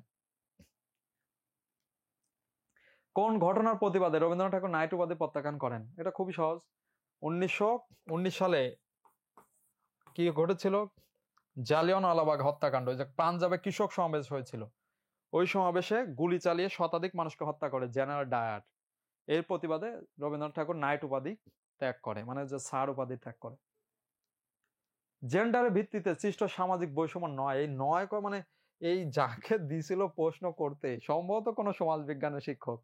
কোন ঘটনার প্রতিবাদে রবীন্দ্রনাথ ঠাকুর নাইট উপাধি প্রত্যাখ্যান করেন? এটা খুবই সহজ। 1919 সালে কি ঘটেছিল? জালিয়ানওয়ালাবাগ হত্যাকাণ্ড। যে পাঞ্জাবে কৃষক সমাবেশ হয়েছিল, ওই সমাবেশে গুলি চালিয়ে শতাধিক মানুষকে হত্যা করে জেনারেল ডায়ার। এর প্রতিবাদে রবীন্দ্রনাথ ঠাকুর নাইট উপাধি ত্যাগ করে, মানে যে স্যার উপাধি ত্যাগ করে। জেন্ডারের ভিত্তিতে সৃষ্ট সামাজিক বৈষম্য নয়, এই নয় মানে এই যাকে দিছিল প্রশ্ন করতে সম্ভবত কোনো সমাজ বিজ্ঞানের শিক্ষক,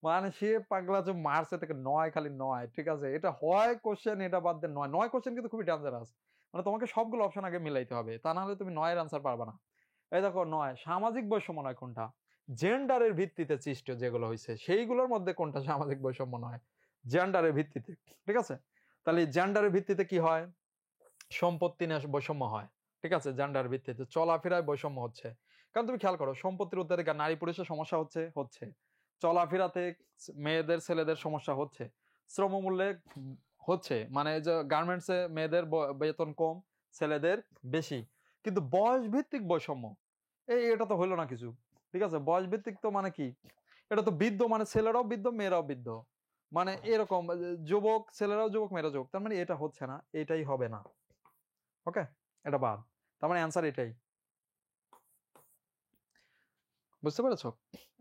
মানে সে পাগলা যে মারছে থেকে নয়, খালি নয়, ঠিক আছে? এটা হয় কোশ্চেন, এটা বাদ দেন নয়। নয় কোশ্চেন কিন্তু খুবই ডেঞ্জারাস, মানে তোমাকে সবগুলো অপশন আগে মিলাইতে হবে, তা না হলে তুমি নয়ের আনসার পারবা না। এই দেখো, নয় সামাজিক বৈষম্য নয় কোনটা? জেন্ডারের ভিত্তিতে সৃষ্ট যেগুলো হয়েছে সেইগুলোর মধ্যে কোনটা সামাজিক বৈষম্য নয়? জেন্ডারের ভিত্তিতে, ঠিক আছে? তাহলে জেন্ডারের ভিত্তিতে কি হয়? সম্পত্তি নিয়ে বৈষম্য হয়, ঠিক আছে? জেন্ডার ভিত্তিতে চলাফেরায় বৈষম্য হচ্ছে, কারণ তুমি খেয়াল করো, সম্পত্তির উত্তরাধিকার নারী পুরুষের সমস্যা হচ্ছে চলাফেরাতে মেয়েদের ছেলেদের সমস্যা হচ্ছে, শ্রমমূল্যে হচ্ছে, মানে যে গার্মেন্টসে মেয়েদের বেতন কম, ছেলেদের বেশি। কিন্তু বয়স ভিত্তিক বৈষম্য, এটা তো হইলো না কিছু, ঠিক আছে? বয়স ভিত্তিক তো মানে কি? এটা তো বৃদ্ধ, মানে ছেলেরাও বৃদ্ধ মেয়েরাও বৃদ্ধ, মানে এরকম যুবক ছেলেরাও যুবক মেয়েরাও যুবক, তার মানে এটা হচ্ছে না, এটাই হবে না। ওকে, এটা বাদ, তার মানে অ্যান্সার এটাই। বুঝতে পেরেছো?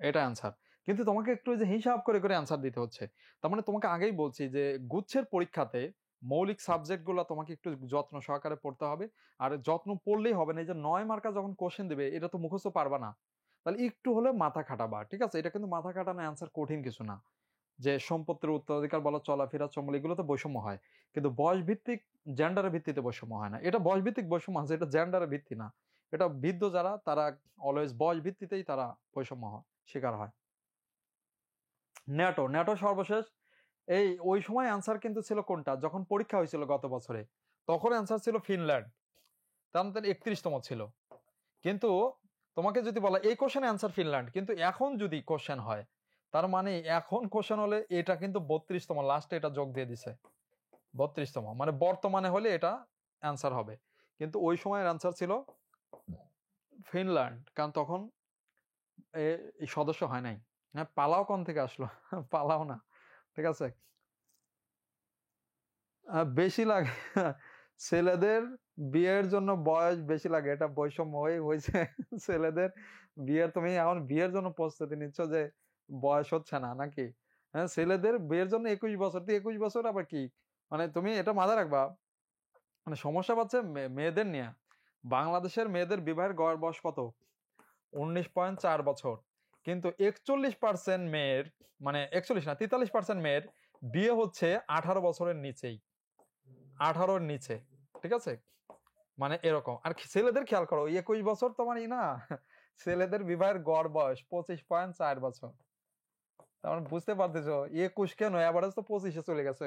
এটা অ্যান্সার। কিন্তু তোমাকে একটু যে হিসাব করে করে অ্যান্সার দিতে হচ্ছে। তার মানে তোমাকে আগেই বলছি যে গুচ্ছের পরীক্ষাতে মৌলিক সাবজেক্ট গুলো তোমাকে একটু যত্ন সহকারে পড়তে হবে। আর যত্ন পড়লেই হবে না, এই যে 9 মার্কা যখন কোশ্চেন দিবে এটা তো মুখস্থ পারবা না, তাহলে একটু হলে মাথা খাটাবা, ঠিক আছে? এটা কিন্তু মাথা খাটানো অ্যান্সার কঠিন কিছু না। যে সম্পত্তির উত্তরাধিকার বলো, চলাফেরা, চমল, এগুলো তো বৈষম্য হয়, কিন্তু বয়স ভিত্তিক জেন্ডারের ভিত্তিতে বৈষম্য হয় না। এটা বয়স ভিত্তিক বৈষম্য আছে, এটা জেন্ডারের ভিত্তি না। এটা বৃদ্ধ যারা তারা অলওয়েজ বয়স ভিত্তিতেই তারা বৈষম্য শিকার হয়। ন্যাটো, ন্যাটো সর্বশেষ এই ওই সময় অ্যান্সার কিন্তু ছিল কোনটা? যখন পরীক্ষা হয়েছিল গত বছরে, তখন অ্যান্সার ছিল ফিনল্যান্ড, তার মধ্যে 31তম ছিল। কিন্তু তোমাকে যদি বলা এই কোশ্চেন অ্যান্সার ফিনল্যান্ড, কিন্তু এখন যদি কোশ্চেন হয়, তার মানে এখন কোশ্চেন হলে এটা কিন্তু 32তম, লাস্টে এটা যোগ দিয়ে দিছে 32তম, মানে বর্তমানে হলে এটা অ্যান্সার হবে, কিন্তু ওই সময়ের অ্যান্সার ছিল ফিনল্যান্ড, কারণ তখন এই সদস্য হয় নাই। হ্যাঁ, পালাও কোন থেকে আসলো? পালাও না, ঠিক আছে? বেশি লাগে ছেলেদের বিয়ের জন্য বয়স বেশি লাগে, এটা বৈষম্য হয়েছে ছেলেদের বিয়ের, তুমি এখন বিয়ের জন্য প্রস্তুতি নিচ্ছ যে বয়স হচ্ছে না নাকি? হ্যাঁ, ছেলেদের বিয়ের জন্য 21 বছর, তো 21 বছর আবার কি? মানে তুমি এটা মাথায় রাখবা, মানে সমস্যা পাচ্ছে মেয়েদের নিয়ে। বাংলাদেশের মেয়েদের বিবাহের গড় বয়স কত? 19.4 বছর, কিন্তু 41% মেয়ের, মানে 41 না 43% মেয়ের বিয়ে হচ্ছে 18 বছরের নিচেই, 18-র নিচে, ঠিক আছে? মানে এরকম। আর ছেলেদের খেয়াল করো, 21 বছর তো মানে না, ছেলেদের বিবাহের গড় বয়স 25.4 বছর। তার মানে বুঝতে পারতেছো 21 কেন, এভারেজ তো 25-এ চলে গেছে,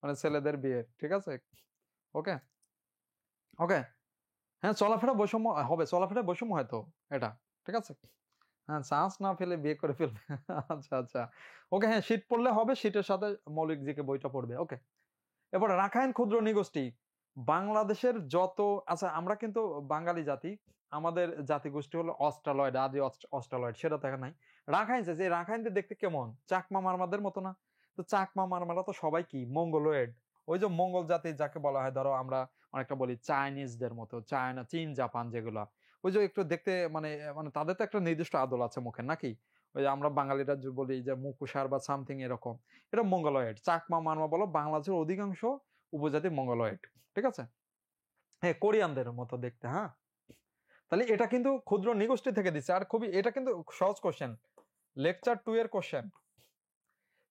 মানে ছেলেদের বিয়ে, ঠিক আছে? ওকে, ওকে। হ্যাঁ, চলাফেরা বৈষম্য হবে, চলাফেরা বৈষম্য হয়তো এটা, ঠিক আছে? হ্যাঁ, চান্স না ফেলে বিয়ে করে ফেলবে। আচ্ছা, আচ্ছা, ওকে। হ্যাঁ, শীত পড়লে হবে, শীতের সাথে মৌলিক জিকে বইটা পড়বে। ওকে, এবার রাখাইন ক্ষুদ্র নৃগোষ্ঠী বাংলাদেশের যত, আচ্ছা আমরা কিন্তু বাঙালি জাতি, আমাদের জাতিগোষ্ঠী হলো অস্ট্রালয়েড, আদি অস্ট্রালয়েড, সেটা দেখা নাই। রাখাইন যে রাখাইনদের দেখতে কেমন? চাকমা মারমাদের মতো না? তো চাকমা মারমারা তো সবাই কি মঙ্গোলয়েড, ওই যে মঙ্গল জাতি যাকে বলা হয়, ধরো আমরা অনেকটা বলি চাইনিজদের মতো, চায়না, চীন, জাপান, যেগুলা ওই যে একটু দেখতে, মানে মানে তাদের তো একটা নির্দিষ্ট আদল আছে মুখের নাকি? ওই যে আমরা বাঙালিরা যে বলি যে মুকুসার বা সামথিং এরকম, এটা মঙ্গোলয়েড। চাকমা মারমা বলো, বাংলাদেশের অধিকাংশ উপজাতি মঙ্গোলয়েড, ঠিক আছে? হ্যাঁ, কোরিয়ানদের মতো দেখতে। হ্যাঁ, তাহলে এটা কিন্তু ক্ষুদ্র নিগোষ্ঠী থেকে দিচ্ছে, আর খুবই এটা কিন্তু সহজ কোশ্চেন, লেকচার 2 এর কোশ্চেন।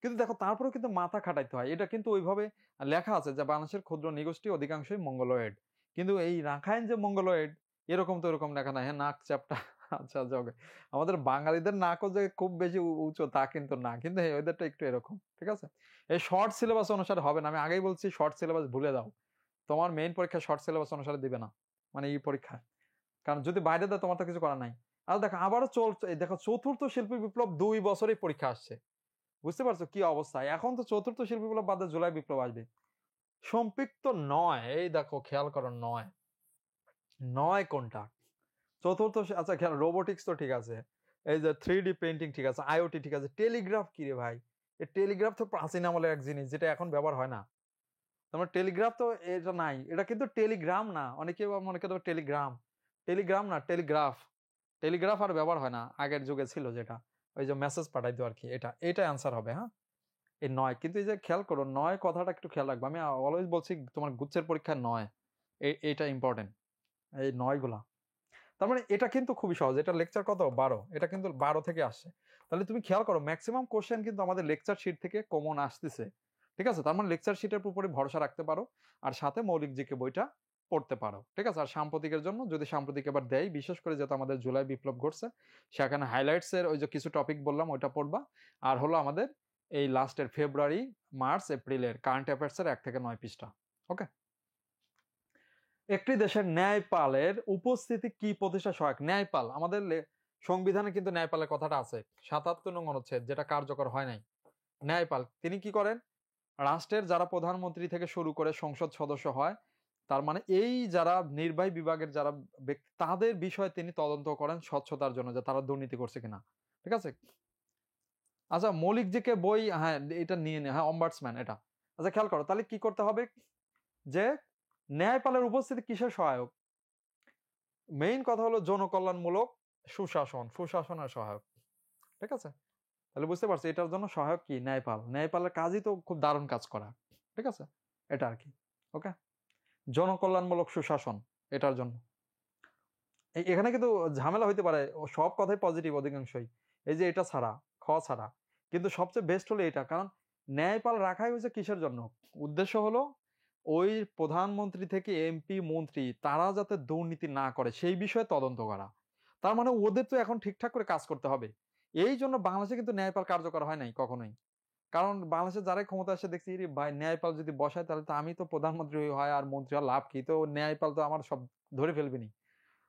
কিন্তু দেখো তারপরেও কিন্তু মাথা খাটাইতে হয়, এটা কিন্তু ওইভাবে লেখা আছে যে বাংলাদেশের ক্ষুদ্র নিগোষ্ঠী অধিকাংশই মঙ্গোলয়েড, কিন্তু এই রাখাইন যে মঙ্গোলয়েড এরকম তো এরকম লেখা নাই। হ্যাঁ, নাক চ্যাপটা। আচ্ছা, আচ্ছা, ওকে। আমাদের বাঙালিদের নাকও যে খুব বেশি উঁচু তা কিন্তু না, কিন্তু হ্যাঁ ওদেরটা একটু এরকম, ঠিক আছে? এই শর্ট সিলেবাস অনুসারে হবে না, আমি আগেই বলছি শর্ট সিলেবাস ভুলে দাও, তোমার মেইন পরীক্ষা শর্ট সিলেবাস অনুসারে দিবে না, মানে এই পরীক্ষা, কারণ যদি বাইরে দেয় তোমার তো কিছু করার নাই। আর দেখো আবারও চলছে, দেখো চতুর্থ শিল্পী বিপ্লব 2 বছরেই পরীক্ষা আসছে, বুঝতে পারছো কি অবস্থা? এখন তো চতুর্থ শিল্পী বিপ্লব বাদে জুলাই বিপ্লব আসবে। সম্পৃক্ত নয়, এই দেখো খেয়াল করো, নয়, নয় কোনটা? চতুর্থ, আচ্ছা খেয়াল, রোবোটিক্স তো ঠিক আছে, এই যে 3D প্রিন্টিং ঠিক আছে, আইওটি ঠিক আছে, টেলিগ্রাফ কি রে ভাই? এই টেলিগ্রাফ তো প্রাচীন আমলের এক জিনিস যেটা এখন ব্যবহার হয় না। তোমার টেলিগ্রাফ তো এটা নাই, এটা কিন্তু টেলিগ্রাম না, অনেকে মনে করে টেলিগ্রাম, টেলিগ্রাম না, টেলিগ্রাফ। টেলিগ্রাফ আর ব্যবহার হয় না, আগের যুগে ছিল যেটা, ওই যে মেসেজ পাঠাইতো আর কি, এটা অ্যান্সার হবে। হ্যাঁ, এই নয়, কিন্তু এই যে খেয়াল করো নয় কথাটা একটু খেয়াল রাখবো, আমি অলওয়েজ বলছি তোমার গুচ্ছের পরীক্ষায় নয়, এটা ইম্পর্টেন্ট, এই নয় গুলা। তার মানে এটা কিন্তু খুবই সহজ, এটা লেকচার কত 12, এটা কিন্তু 12 থেকে আসছে। তাহলে তুমি খেয়াল করো ম্যাক্সিমাম কোশ্চেন কিন্তু আমাদের লেকচার শিট থেকে কমন আসতেছে, ঠিক আছে? তার মানে লেকচার শিটের উপরে ভরসা রাখতে পারো, আর সাথে মৌলিক জিকে বইটা পড়তে পারো, ঠিক আছে? আর সাম্প্রতিকের জন্য যদি সাম্প্রতিক এবার দেয়, বিশেষ করে যেহেতু আমাদের জুলাই বিপ্লব ঘটছে, সেখানে হাইলাইটস এর ওই যে কিছু টপিক বললাম ওইটা পড়বা। আর হলো আমাদের এই লাস্টের ফেব্রুয়ারি, মার্চ, এপ্রিলের কারেন্ট অ্যাফেয়ার্স এর 1 থেকে 9 পৃষ্ঠা। ওকে, একটি দেশের ন্যায়পালের উপস্থিতি কি প্রতিষ্ঠা সহায়ক? ন্যায়পাল আমাদের সংবিধানে কিন্তু ন্যায়পালের কথাটা আছে, 77 নং অনুচ্ছেদ, যেটা কার্যকর হয় নাই। ন্যায়পাল তিনি কি করেন? রাষ্ট্রের যারা প্রধানমন্ত্রী থেকে শুরু করে সংসদ সদস্য হয়, তার মানে এই যারা নির্বাহী বিভাগের যারা ব্যক্তি, তাদের বিষয়ে তিনি তদন্ত করেন স্বচ্ছতার জন্য, যে তারা দুর্নীতি করছে কিনা, ঠিক আছে? আচ্ছা, মৌলিক জিকে বই, হ্যাঁ এটা নিয়ে নে, হ্যাঁ অম্বার্সম্যান এটা। আচ্ছা খেয়াল করো, তাহলে কি করতে হবে, যে ন্যায়পালের উপস্থিতি কিসের সহায়ক? মেইন কথা হলো জনকল্যাণমূলক সুশাসনের সহায়ক, ঠিক আছে? তাহলে বুঝতে পারছি এটার জন্য সহায়ক কি? ন্যায়পাল। ন্যায়পালের কাজই তো খুব দারুণ কাজ করা, ঠিক আছে? এটা আর কি। ওকে, জনকল্যাণমূলক সুশাসন, এটার জন্য। এখানে কিন্তু ঝামেলা হইতে পারে, সব কথাই পজিটিভ অধিকাংশই, এই যে এটা ছাড়া, খ ছাড়া, কিন্তু সবচেয়ে বেস্ট হলো এটা, কারণ ন্যায়পাল রাখাই হয়েছে কিসের জন্য? উদ্দেশ্য হলো ওই প্রধানমন্ত্রী থেকে এমপি মন্ত্রী তারা যাতে দুর্নীতি না করে সেই বিষয়ে তদন্ত করা। তার মানে ওদের তো এখন ঠিকঠাক করে কাজ করতে হবে। এই জন্য বাংলাদেশে কিন্তু ন্যায়পাল কার্যকর হয় নাই কখনোই, কারণ বাংলাদেশে যারাই ক্ষমতা আসে দেখছি ভাই ন্যায়পাল যদি বসায় তাহলে তো আমি তো প্রধানমন্ত্রী হয় আর মন্ত্রী হওয়ার লাভ কি, তো ন্যায়পাল তো আমার সব ধরে ফেলবেনি।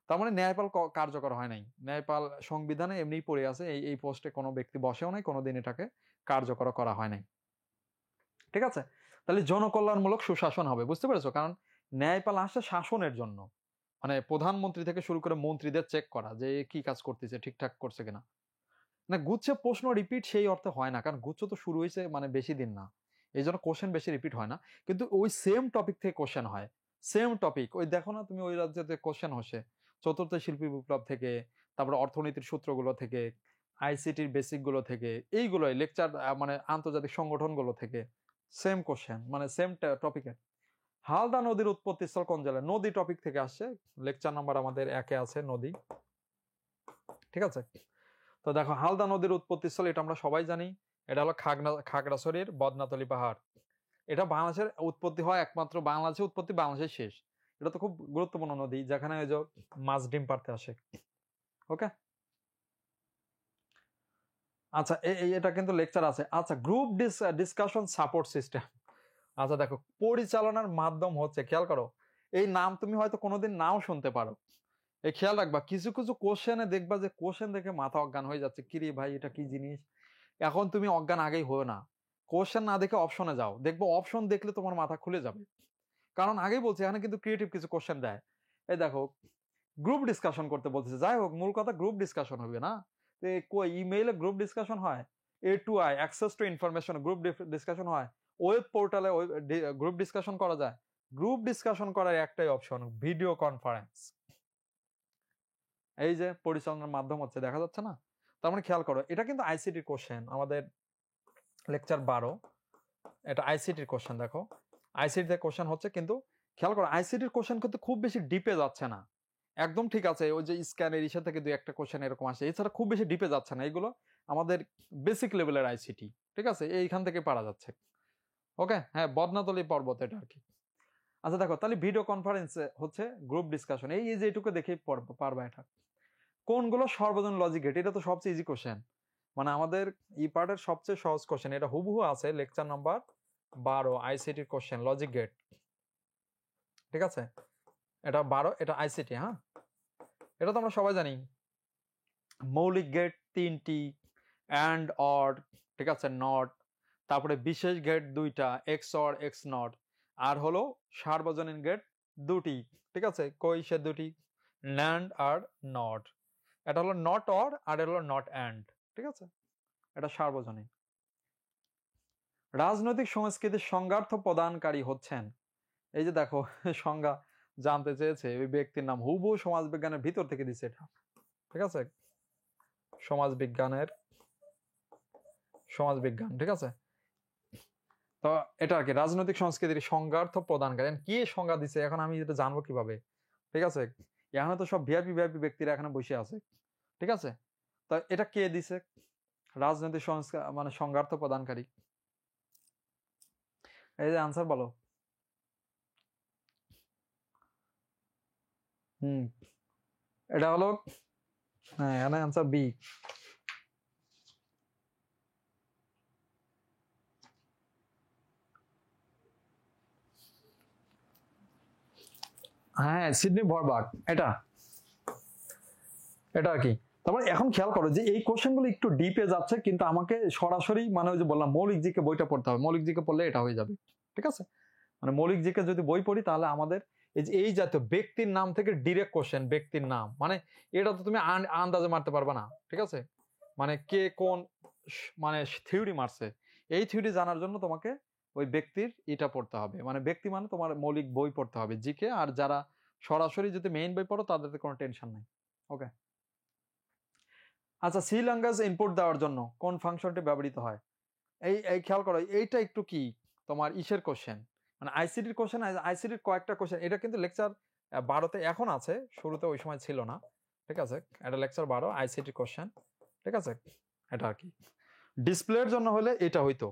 তার মানে ন্যায়পাল কার্যকর হয় নাই, ন্যায়পাল সংবিধানে এমনিই পড়ে আছে, এই পোস্টে কোনো ব্যক্তি বসেও নাই, কোনোদিন এটাকে কার্যকর করা হয় নাই, ঠিক আছে? তাহলে জনকল্যাণমূলক সুশাসন হবে, বুঝতে পেরেছো? কারণ ন্যায়পাল আসছে শাসনের জন্য, মানে প্রধানমন্ত্রী থেকে শুরু করে মন্ত্রীদের চেক করা যে কি কাজ করতেছে, ঠিকঠাক করছে কিনা। না গুচ্ছে প্রশ্ন রিপিট সেই অর্থে হয় না, কারণ গুচ্ছ তো শুরু হয়েছে মানে বেশি দিন না, এই জন্য কোশ্চেন বেশি রিপিট হয় না, কিন্তু ওই সেম টপিক থেকে কোশ্চেন হয়, সেম টপিক। ওই দেখো না তুমি ওই রাজ্যতে কোশ্চেন হচ্ছে চতুর্থ শিল্পী বিপ্লব থেকে, তারপরে অর্থনীতির সূত্রগুলো থেকে, আইসিটির বেসিক গুলো থেকে, এইগুলোই লেকচার, মানে আন্তর্জাতিক সংগঠনগুলো থেকে সেম কোশ্চেন, মানে সেম টপিকের। হালদা নদীর উৎপত্তি স্থল কোন জেলায়? নদী টপিক থেকে আসছে, লেকচার নাম্বার আমাদের 1-এ আছে নদী, ঠিক আছে? তো দেখো হালদা নদীর উৎপত্তিস্থল এটা আমরা সবাই জানি, এটা হলো খাগড়াছড়ির বদনাতলি পাহাড়। এটা বাংলাদেশের উৎপত্তি হয় একমাত্র, বাংলাদেশের উৎপত্তি বাংলাদেশের শেষ। এটা তো খুব গুরুত্বপূর্ণ নদী, যেখানে ওই যে মাছ ডিম পারতে আসে। ওকে, আচ্ছা এটা কিন্তু লেকচার আছে। আচ্ছা, গ্রুপ ডিসকাশন সাপোর্ট সিস্টেম। আচ্ছা দেখো, পরিচালনার মাধ্যম হচ্ছে, খেয়াল করো, এই নাম তুমি হয়তো কোনোদিন নাও শুনতে পারো। এই খেয়াল রাখবা, কিছু কিছু কোশ্চেনে দেখবা যে কোশ্চেন দেখে মাথা অজ্ঞান হয়ে যাচ্ছে, কিরে ভাই এটা কি জিনিস। এখন তুমি অজ্ঞান আগেই হও না, কোশ্চেন না দেখে অপশনে যাও, দেখবো অপশন দেখলে তোমার মাথা খুলে যাবে। কারণ আগেই বলছি এখানে কিন্তু ক্রিয়েটিভ কিছু কোশ্চেন দেয়। এই দেখো, গ্রুপ ডিসকাশন করতে বলতেছে, যাই হোক মূল কথা গ্রুপ ডিসকাশন হবে না, কই ইমেইলে গ্রুপ ডিসকাশন হয়, A2I access to information group discussion হয়, ওয়েব পোর্টালে গ্রুপ ডিসকাশন করা যায়। গ্রুপ ডিসকাশন করার একটাই অপশন, ভিডিও কনফারেন্স। এই যে পরিচালনার মাধ্যম হচ্ছে, দেখা যাচ্ছে না? তার মানে খেয়াল করো, এটা কিন্তু আইসিটির কোশ্চেন, আমাদের লেকচার 12, এটা আইসিটির কোশ্চেন। দেখো আইসিটিতে কোশ্চেন হচ্ছে, কিন্তু খেয়াল করো আইসিটির কোশ্চেন কিন্তু খুব বেশি ডিপে যাচ্ছে না, একদম ঠিক আছে, ওই যে স্ক্যানের ইসে থেকে দুই একটা কোশ্চেন এরকম আসে, এছাড়া খুব বেশি ডিপে যাচ্ছে না, এগুলো আমাদের বেসিক লেভেলের আইসিটি, ঠিক আছে? এইখান থেকে পারা যাচ্ছে। ওকে, হ্যাঁ বদনাতলি পর্বত এটা আর কি। আচ্ছা দেখো, তাহলে ভিডিও কনফারেন্স হচ্ছে গ্রুপ ডিসকাশন, এই যে এইটুকু দেখেই পারবা এটা। কোনগুলো সর্বজন লজিক গেট? এটা তো সবচেয়ে ইজি কোশ্চেন, মানে আমাদের ই পার্টের সবচেয়ে সহজ কোশ্চেন, এটা হুবহু আছে লেকচার নাম্বার 12 আইসিটির কোশ্চেন, লজিক গেট, ঠিক আছে? এটা 12, এটা আইসিটি। হ্যাঁ, এটা তো আমরা সবাই জানি। মৌলিক গেট 3টি, অ্যান্ড অর, ঠিক আছে, নট, তারপরে বিশেষ গেট 2টা, এক্স অর এক্স নট, আর হলো সার্বজনীন গেট 2টি, ঠিক আছে? কই সে 2টি? Land are not. এটা হলো নট অর আর এটা হলো নট অ্যান্ড, ঠিক আছে, এটা সার্বজনীন। রাজনৈতিক সংস্কৃতির সংজ্ঞার্থ প্রদানকারী হচ্ছেন, এই যে দেখো সংজ্ঞা জানতে চেয়েছে, ওই ব্যক্তির নাম হুবহু সমাজবিজ্ঞানের ভিতর থেকে দিচ্ছে এটা, ঠিক আছে, সমাজবিজ্ঞান, ঠিক আছে। তো এটা আর কি রাজনৈতিক সংস্কৃতির সংজ্ঞার্থ প্রদানকারী, কি সংজ্ঞা দিচ্ছে এখন আমি এটা জানবো কিভাবে, ঠিক আছে, এখানে তো সব ভিআইপি ব্যক্তিরা এখানে বসে আছে, ঠিক আছে। তো এটা কে দিছে, রাজনৈতিক সংস্কার মানে সংজ্ঞার্থ প্রদানকারী, এই যে আনসার বলো। এটা হলো, হ্যাঁ এখানে আনসার বি। হ্যাঁ সিডনি ভরবাগ, এটা এটা আর কি। তারপরে এখন খেয়াল করো যে এই কোশ্চেন গুলো একটু ডিপে যাচ্ছে, কিন্তু আমাকে সরাসরি মানে ওই যে বললাম মৌলিক জিকে বইটা পড়তে হবে, মৌলিক জিকে পড়লে এটা হয়ে যাবে, ঠিক আছে। মানে মৌলিক জিকে যদি বই পড়ি তাহলে আমাদের এই যে এই জাতীয় ব্যক্তির নাম থেকে ডিরেক্ট কোশ্চেন, ব্যক্তির নাম মানে এটা তো তুমি আন্দাজে মারতে পারবে না, ঠিক আছে, মানে কে কোন মানে থিওরি মারছে, এই থিওরি জানার জন্য তোমাকে ওই ব্যক্তির এটা পড়তে হবে, মানে ব্যক্তি মানে তোমার মৌলিক বই পড়তে হবে জিকে, আর যারা সরাসরি যদি মেইন বই পড়ো তাদের কোনো টেনশন নাই। ওকে, আচ্ছা সি ল্যাঙ্গুয়েজ ইনপুট দেওয়ার জন্য কোন ফাংশনটি ব্যবহৃত হয়, এই এই খেয়াল করো, এইটা একটু কি তোমার ইসের কোশ্চেন, মানে আইসিডির কোশ্চেন, আইসিডির কয়েকটা কোশ্চেন, এটা কিন্তু লেকচার 12তে এখন আছে, শুরুতে ওই সময় ছিল না, ঠিক আছে, এটা লেকচার 12 আইসিটি কোশ্চেন, ঠিক আছে, এটা আর কি। ডিসপ্লের জন্য হলে এটা হইতো,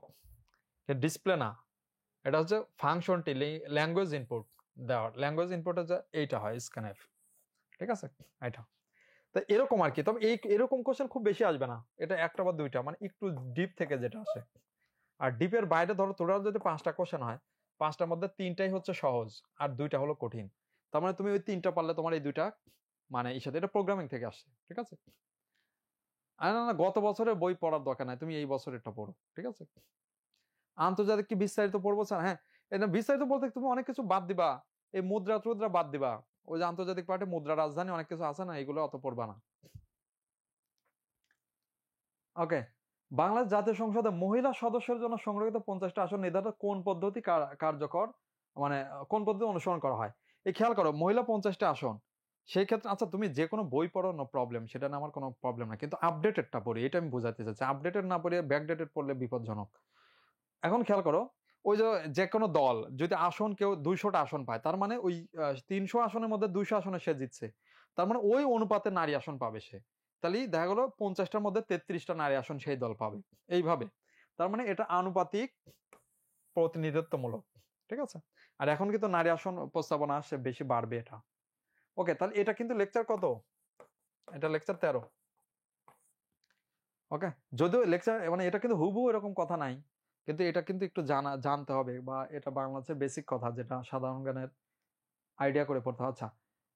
ডিসপ্লে না, এটা হচ্ছে ফাংশনটি ল্যাঙ্গুয়েজ ইনপুট দেওয়ার, ল্যাঙ্গুয়েজ ইনপুট হচ্ছে এইটা হয় স্ক্যানএফ, ঠিক আছে, এটা তো এরকম আর কি। তবে এই এরকম কোশ্চেন খুব বেশি আসবে না, এটা একটা বা দুইটা মানে একটু ডিপ থেকে যেটা আসে, আর ডিপের বাইরে ধরো তোরাও যদি 5টা কোশ্চেন হয়, 5টার মধ্যে 3টাই হচ্ছে সহজ আর 2টা হলো কঠিন, তার মানে তুমি ওই 3টা পারলে তোমার এই 2টা মানে এই সাথে, এটা প্রোগ্রামিং থেকে আসছে, ঠিক আছে। আর না গত বছরের বই পড়ার দরকার নাই, তুমি এই বছরেরটা পড়ো, ঠিক আছে। আন্তর্জাতিক কি বিস্তারিত পড়বো স্যার, হ্যাঁ এটা বিস্তারিত বলতে তুমি অনেক কিছু বাদ দিবা, এই মুদ্রা টুদ্রা বাদ দিবা, ওই যে আন্তর্জাতিক পার্টে মুদ্রা রাজধানী অনেক কিছু আছে না, এগুলো অত পড়বা না। ওকে, বাংলাদেশ জাতীয় সংসদে মহিলা সদস্যের জন্য সংরক্ষিত 50টা আসন নির্ধারণ কোন পদ্ধতি কার্যকর, মানে কোন পদ্ধতি অনুসরণ করা হয়, এই খেয়াল করো মহিলা 50টা আসন, সেই ক্ষেত্রে আচ্ছা তুমি যে কোনো বই পড়ো নো প্রবলেম, সেটা না আমার কোনো প্রবলেম না, কিন্তু আপডেটেডটা পড়ি, এটা আমি বোঝাতে চাচ্ছি, আপডেটেড না পড়ে ব্যাকডেটেড পড়লে বিপজ্জনক। এখন খেয়াল করো, ওই যে কোনো দল যদি আসন কেউ 200টা আসন পায়, তার মানে ওই 300 আসনের মধ্যে 200 আসনে সে জিতছে, তার মানে ওই অনুপাতে নারী আসন পাবে সে, তাহলে দেখা গেলো 50টার মধ্যে 33টা নারী আসন সেই দল পাবে, এইভাবে, তার মানে এটা আনুপাতিক প্রতিনিধিত্বমূলক, ঠিক আছে। আর এখন কিন্তু নারী আসন প্রস্তাবনা আসছে বেশি বাড়বে এটা। ওকে, তাহলে এটা কিন্তু লেকচার কত, এটা লেকচার 13। ওকে, যদিও লেকচার মানে এটা কিন্তু হুবহু এরকম কথা নাই, কিন্তু এটা কিন্তু একটু জানতে হবে, বা এটা বাংলাদেশের বেসিক কথা যেটা সাধারণ জ্ঞানের আইডিয়া করে পড়তে হবে। আচ্ছা,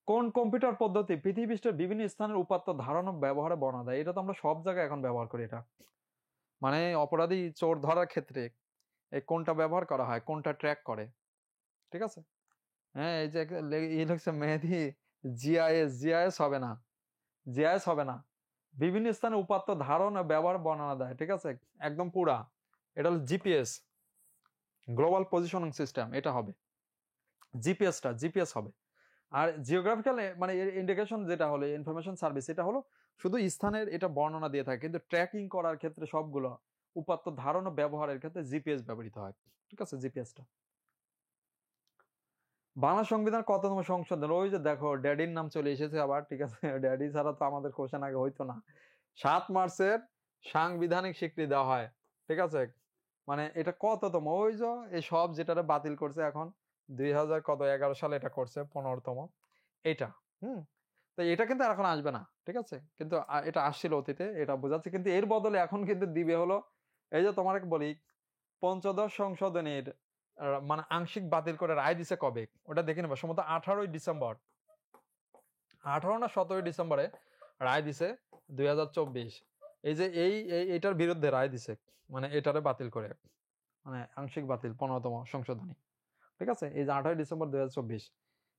কোন কম্পিউটার পদ্ধতি পৃথিবীর বিভিন্ন স্থানের উপাত্ত ধারণ ও ব্যবহারে বর্ণনা দেয়, এটা তো আমরা সব জায়গায় এখন ব্যবহার করি, এটা মানে অপরাধী চোর ধরার ক্ষেত্রে এই কোনটা ব্যবহার করা হয়, কোনটা ট্র্যাক করে, ঠিক আছে। হ্যাঁ এই যে লিখছে মেহেদি, জিআইএস হবে না, জিআইএস হবে না, বিভিন্ন স্থানে উপাত্ত ধারণ ও ব্যবহার বর্ণনা দেয়, ঠিক আছে, একদম পুরা, এটা হলো জিপিএস, গ্লোবাল পজিশনিং সিস্টেম, এটা হবে জিপিএস হবে। আর জিওগ্রাফিক্যাল মানে ইন্ডিকেশন যেটা হলো ইনফরমেশন সার্ভিস, এটা হলো শুধু স্থানের এটা বর্ণনা দিয়ে থাকে, কিন্তু ট্র্যাকিং করার ক্ষেত্রে সবগুলো উপাত্ত ধারণ ও ব্যবহারের ক্ষেত্রে জিপিএস ব্যবহৃত হয়, ঠিক আছে, জিপিএসটা। বাংলা সংবিধান কততম সংশোধন, ওই যে দেখো ড্যাডির নাম চলে এসেছে আবার, ঠিক আছে, ড্যাডি ছাড়া তো আমাদের কোশ্চেন আগে হইতো না। 7 মার্চের সাংবিধানিক স্বীকৃতি দেওয়া হয়, ঠিক আছে, মানে এটা কততম, ওই যে এই সব যেটা বাতিল করছে এখন 2011 সালে এটা করছে 15তম এটা। হুম, তো এটা কিন্তু এখন আসবে না, ঠিক আছে, কিন্তু এটা আসছিল অতীতে, এটা বোঝাচ্ছে, কিন্তু এর বদলে এখন কিন্তু দিবে হলো এই যে তোমার বলি পঞ্চদশ সংশোধনীর মানে আংশিক বাতিল করে রায় দিছে কবে, ওটা দেখে নেবো, সম্ভবত 18ই ডিসেম্বর, 18 না 17ই ডিসেম্বরে রায় দিছে 2024, এই যে এইটার বিরুদ্ধে রায় দিছে, মানে এটারে বাতিল করে, মানে আংশিক বাতিল 15তম সংশোধনী, ঠিক আছে, এই যে 18ই ডিসেম্বর 2024,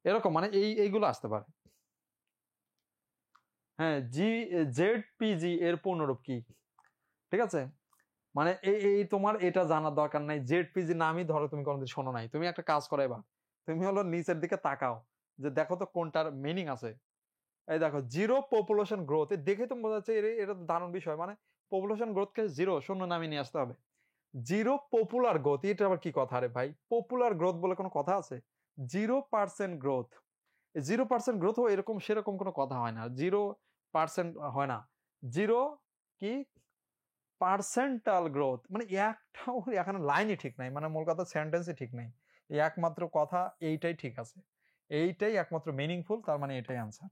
এরকম মানে এইগুলো আসতে পারে। হ্যাঁ, ZPG এর পূর্ণরূপ কি? ঠিক আছে, মানে এই তোমার এটা জানার দরকার নাই। ZPG নামই ধরো তুমি কোনোদিন শোনো নাই, তুমি একটা কাজ করো এবার, তুমি হলো নিচের দিকে তাকাও, যে দেখো তো কোনটার মিনিং আছে। এই দেখো, জিরো পপুলেশন গ্রোথ, দেখে তো বোঝা যাচ্ছে এটা তো দারুণ বিষয়। মানে পপুলেশন গ্রোথকে জিরো, শূন্য নামে নিয়ে আসতে হবে। জিরো পপুলার গ্রোথ, এটা আবার কি কথা রে ভাই? পপুলার গ্রোথ বলে কোনো কথা আছে? 0% গ্রোথ, 0% গ্রোথ এরকম সেরকম কোনো কথা হয় না, 0% হয় না। জিরো কি পার্সেন্টাল গ্রোথ, মানে একটাও এখানে লাইনই ঠিক নাই, মানে মূল কথা সেন্টেন্সই ঠিক নাই। এই একমাত্র কথা এইটাই ঠিক আছে, এইটাই একমাত্র মিনিংফুল, তার মানে এটাই আনসার।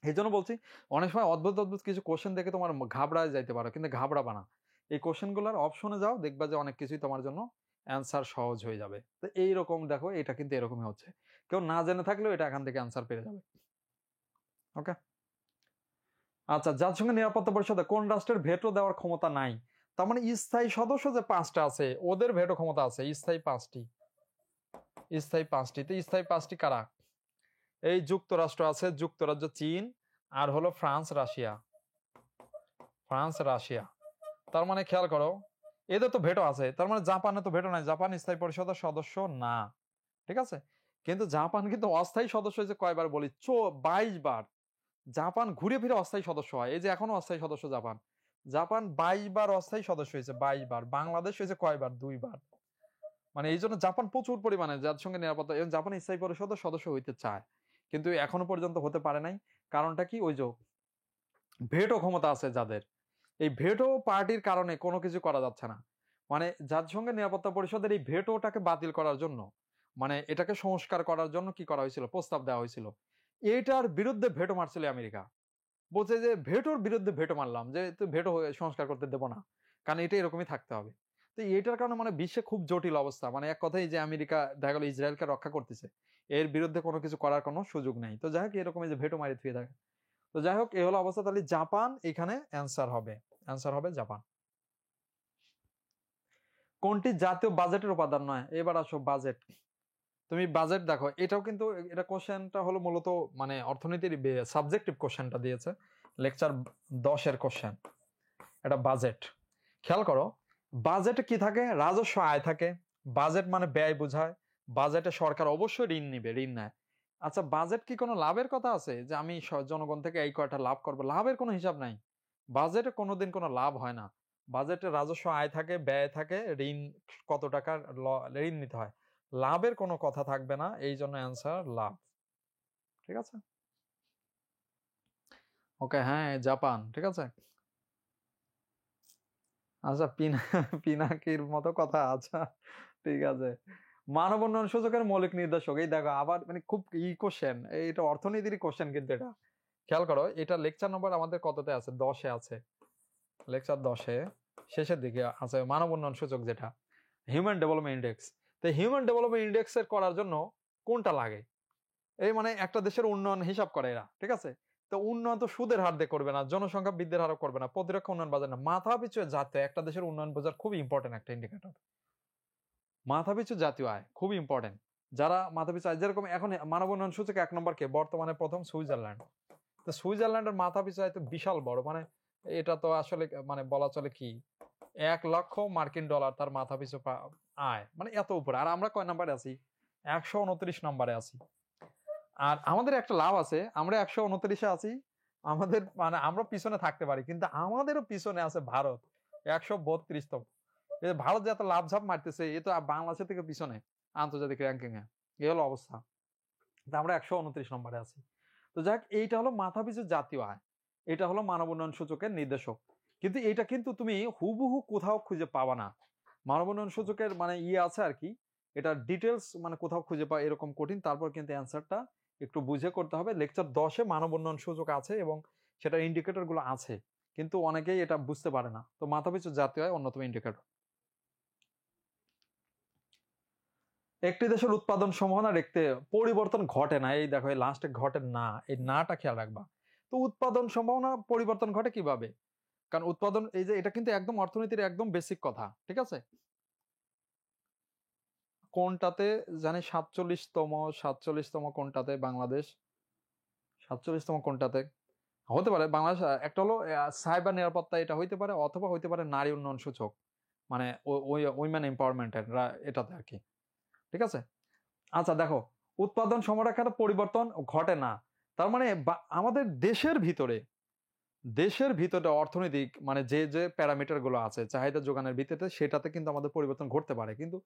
এই জন্য বলছি, অনেক সময় অদ্ভুত অদ্ভুত কিছু কোশ্চেন দেখে তোমার ঘাবড়ায় যাইতে পারো, কিন্তু ঘাবড়াবা না। এই কোশ্চেন গুলার অপশনে যাও, দেখবা যে অনেক কিছুই তোমার জন্য অ্যান্সার সহজ হয়ে যাবে। তো এইরকম দেখো, এটা কিন্তু এরকমই হচ্ছে, কেউ না জেনে থাকলেও এটা এখান থেকে অ্যান্সার পেয়ে যাবে। ওকে, আচ্ছা, জাতিসংঘ নিরাপত্তা পরিষদে কোন রাষ্ট্রের ভেটো দেওয়ার ক্ষমতা নাই? তার মানে স্থায়ী সদস্য যে 5টা আছে, ওদের ভেটো ক্ষমতা আছে স্থায়ী 5টি। স্থায়ী 5টি, তো স্থায়ী 5টি কারা? এই যুক্তরাষ্ট্র আছে, যুক্তরাজ্য, চীন, আর হলো ফ্রান্স, রাশিয়া। France, Russia. তার মানে খেয়াল করো, এদের তো ভেটো আছে, তার মানে জাপানে তো ভেটো নাই, জাপান স্থায়ী পরিষদের সদস্য না। ঠিক আছে, কিন্তু জাপান কিন্তু অস্থায়ী সদস্য হয়েছে কয়বার বলি? 22 বার। জাপান ঘুরে ফিরে অস্থায়ী সদস্য হয়, এই যে এখনো অস্থায়ী সদস্য জাপান। জাপান 22 বার অস্থায়ী সদস্য হয়েছে, 22 বার। বাংলাদেশ হয়েছে কয়বার? 2 বার। মানে এই জন্য জাপান প্রচুর পরিমাণে জাতিসংঘের নিরাপত্তা এবং জাপান স্থায়ী পরিষদের সদস্য হইতে চায়, কিন্তু এখনো পর্যন্ত হতে পারে নাই। কারণটা কি? ওই যে ভেটো ক্ষমতা আছে যাদের, এই ভেটো পার্টির কারণে কোনো কিছু করা যাচ্ছে না। মানে জাতিসংঘের নিরাপত্তা পরিষদের এই ভেটোটাকে বাতিল করার জন্য, মানে এটাকে সংস্কার করার জন্য কি করা হয়েছিল? প্রস্তাব দেওয়া হয়েছিল। এটার বিরুদ্ধে ভেটো মারছিল আমেরিকা, বলছে যে ভেটোর বিরুদ্ধে ভেটো মারলাম, যে তুই ভেটো সংস্কার করতে দেবো না, কারণ এটা এরকমই থাকতে হবে। তো এটার কারণে মানে বিশ্বে খুব জটিল অবস্থা, মানে এক কথাই যে আমেরিকা দেখা গেল ইসরায়েলকে রক্ষা করতেছে, এর বিরুদ্ধে কোনো কিছু করার কোনো সুযোগ নেই। তো যাই হোক, এরকম যে ভেটো মারি থুয়ে থাকে। তো যাই হোক, এই হলো অবস্থা। তাহলে জাপান এখানে অ্যান্সার হবে, অ্যান্সার হবে জাপান। কোনটি জাতীয় বাজেটের উপাদান নয়? এবার আসো বাজেট। তুমি বাজেট দেখো, এটাও কিন্তু, এটা কোশ্চেনটা হলো মূলত মানে অর্থনীতির সাবজেক্টিভ কোশ্চেনটা দিয়েছে, লেকচার 10-এর কোশ্চেন। এটা বাজেট, খেয়াল করো, বাজেটে কি থাকে? রাজস্ব আয় থাকে। বাজেট মানে ব্যয় বোঝায়। বাজেটে সরকার অবশ্যই ঋণ নিবে, ঋণ নেয়। আচ্ছা, বাজেট কি কোনো লাভের কথা আছে যে আমি জনগণ থেকে এই কয়টা লাভ করবো? লাভের কোনো হিসাব নাই, বাজেটে কোনোদিন কোনো লাভ হয় না। বাজেটে রাজস্ব আয় থাকে, ব্যয় থাকে, ঋণ কত টাকার ঋণ নিতে হয়, লাভের কোনো কথা থাকবে না। এই জন্য অ্যান্সার লাভ। ঠিক আছে, ওকে, হ্যাঁ জাপান, ঠিক আছে। আচ্ছা, পিনাকির মতো কথা, আচ্ছা ঠিক আছে। মানব উন্নয়ন সূচকের মৌলিক নির্দেশক, এই দেখো আবার মানে খুব কোশ্চেন, এটা অর্থনীতির কোশ্চেন, কিন্তু এটা খেয়াল করো, এটা লেকচার নম্বর আমাদের কততে আছে? 10-এ আছে, লেকচার 10-এ শেষের দিকে আছে মানব উন্নয়ন সূচক, যেটা হিউম্যান ডেভেলপমেন্ট ইন্ডেক্স। তো হিউম্যান ডেভেলপমেন্ট ইন্ডেক্স এর করার জন্য কোনটা লাগে? এই মানে একটা দেশের উন্নয়ন হিসাব করে এরা, ঠিক আছে। তো উন্নয়ন তো সুদের হার দিয়ে করবে না, জনসংখ্যা বৃদ্ধির হারও করবে না, প্রতিরক্ষা উন্নয়ন বাজার না, মাথা পিছু জাতীয় একটা দেশের উন্নয়ন বোঝার খুব ইম্পর্টেন্ট একটা ইন্ডিকেটর। মাথা পিছু জাতীয় আয় খুব ইম্পর্টেন্ট। যারা মাথা পিছু আয়, যেরকম এখন মানব উন্নয়ন সূচকে 1 নম্বর কে? বর্তমানে প্রথম সুইজারল্যান্ড। তো সুইজারল্যান্ডের মাথা পিছু আয় তো বিশাল বড়, মানে এটা তো আসলে মানে বলা চলে কি, $1,00,000 তার মাথা পিছু আয়, মানে এত উপরে। আর আমরা কয় নাম্বারে আছি? 129 নম্বরে আছি। আর আমাদের একটা লাভ আছে, আমরা 129-এ আছি। আমাদের মানে আমরা পিছনে থাকতে পারি, কিন্তু আমাদেরও পিছনে আছে ভারত, 132তম। এই যে ভারত যে এত লাভ ঝাপ মারতেছে, এ তো বাংলাদেশের থেকে পিছনে আন্তর্জাতিক র্যাঙ্কিং এ। এই হলো অবস্থা, আমরা 129 নম্বরে আছি। তো যাক, এইটা হলো মাথাপিছু জাতীয় আয়, এটা হলো মানব উন্নয়ন সূচকের নির্দেশক। কিন্তু এটা কিন্তু তুমি হুবহু কোথাও খুঁজে পাবা না। মানব উন্নয়ন সূচকের মানে আছে আর কি, এটা ডিটেলস মানে কোথাও খুঁজে পাওয়া এরকম কঠিন। তারপর কিন্তু অ্যান্সারটা একটু বুঝে করতে হবে। লেকচার 10-এ মানব উন্নয়ন সূচক আছে এবং সেটার ইন্ডিকেটর গুলো আছে, কিন্তু অনেকেই এটা বুঝতে পারে না। তো মাথাপিছু জাতীয় আয় অন্যতম ইন্ডিকেটর। একটি দেশের উৎপাদন সম্ভাবনা দেখতে পরিবর্তন ঘটে না, এই দেখো এই লাস্টে ঘটে না, এই নাটা খেয়াল রাখবা। তো উৎপাদন সম্ভাবনা পরিবর্তন ঘটে কিভাবে? কারণ উৎপাদন, এই যে এটা কিন্তু একদম অর্থনীতির একদম বেসিক কথা, ঠিক আছে। কোনটাতে জানি 47তম কোনটাতে বাংলাদেশ? 47তম কোনটাতে? হতে পারে বাংলাদেশ একটা হলো সাইবার নিরাপত্তা, এটা হইতে পারে, অথবা হইতে পারে নারী উন্নয়ন সূচক, মানে উইমেন এম্পাওয়ারমেন্টের এটাতে আর কি। ঠিক আছে। আচ্ছা দেখো, উৎপাদন সীমারেখার পরিবর্তন ঘটে না, তার মানে আমাদের দেশের ভিতরে অর্থনৈতিক মানে যে যে প্যারামিটার গুলো আছে চাহিদা যোগানের ভিত্তিতে, সেটাতে কিন্তু আমাদের পরিবর্তন ঘটতে পারে, কিন্তু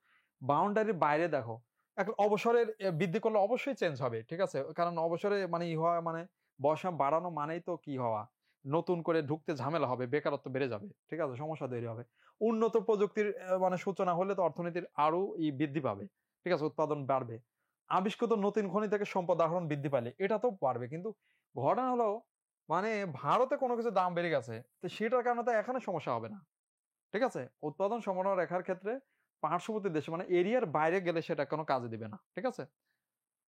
বাউন্ডারির বাইরে দেখো, এখন অবসরের বৃদ্ধি করলে অবশ্যই চেঞ্জ হবে। ঠিক আছে, কারণ অবসরে মানে হওয়া মানে বয়স বাড়ানো মানেই তো কি হওয়া, নতুন করে ঢুকতে ঝামেলা হবে, বেকারত্ব বেড়ে যাবে। ঠিক আছে, সমস্যা তৈরি হবে। উন্নত প্রযুক্তির মানে সূচনা হলে তো অর্থনীতির আরো বৃদ্ধি পাবে। ঠিক আছে, উৎপাদন বাড়বে। আবিষ্কৃত নতুন খনি থেকে সম্পদ আহরণ বৃদ্ধি পাইলে এটা তো পারবে, কিন্তু ঘটনা হলো মানে ভারতে কোনো কিছু দাম বেড়ে গেছে, তো সেটার কারণে তো এখানে সমস্যা হবে না। ঠিক আছে, উৎপাদন সীমানা রেখার ক্ষেত্রে পার্শ্ববর্তী দেশে মানে এরিয়ার বাইরে গেলে সেটা কোনো কাজে দিবে না। ঠিক আছে,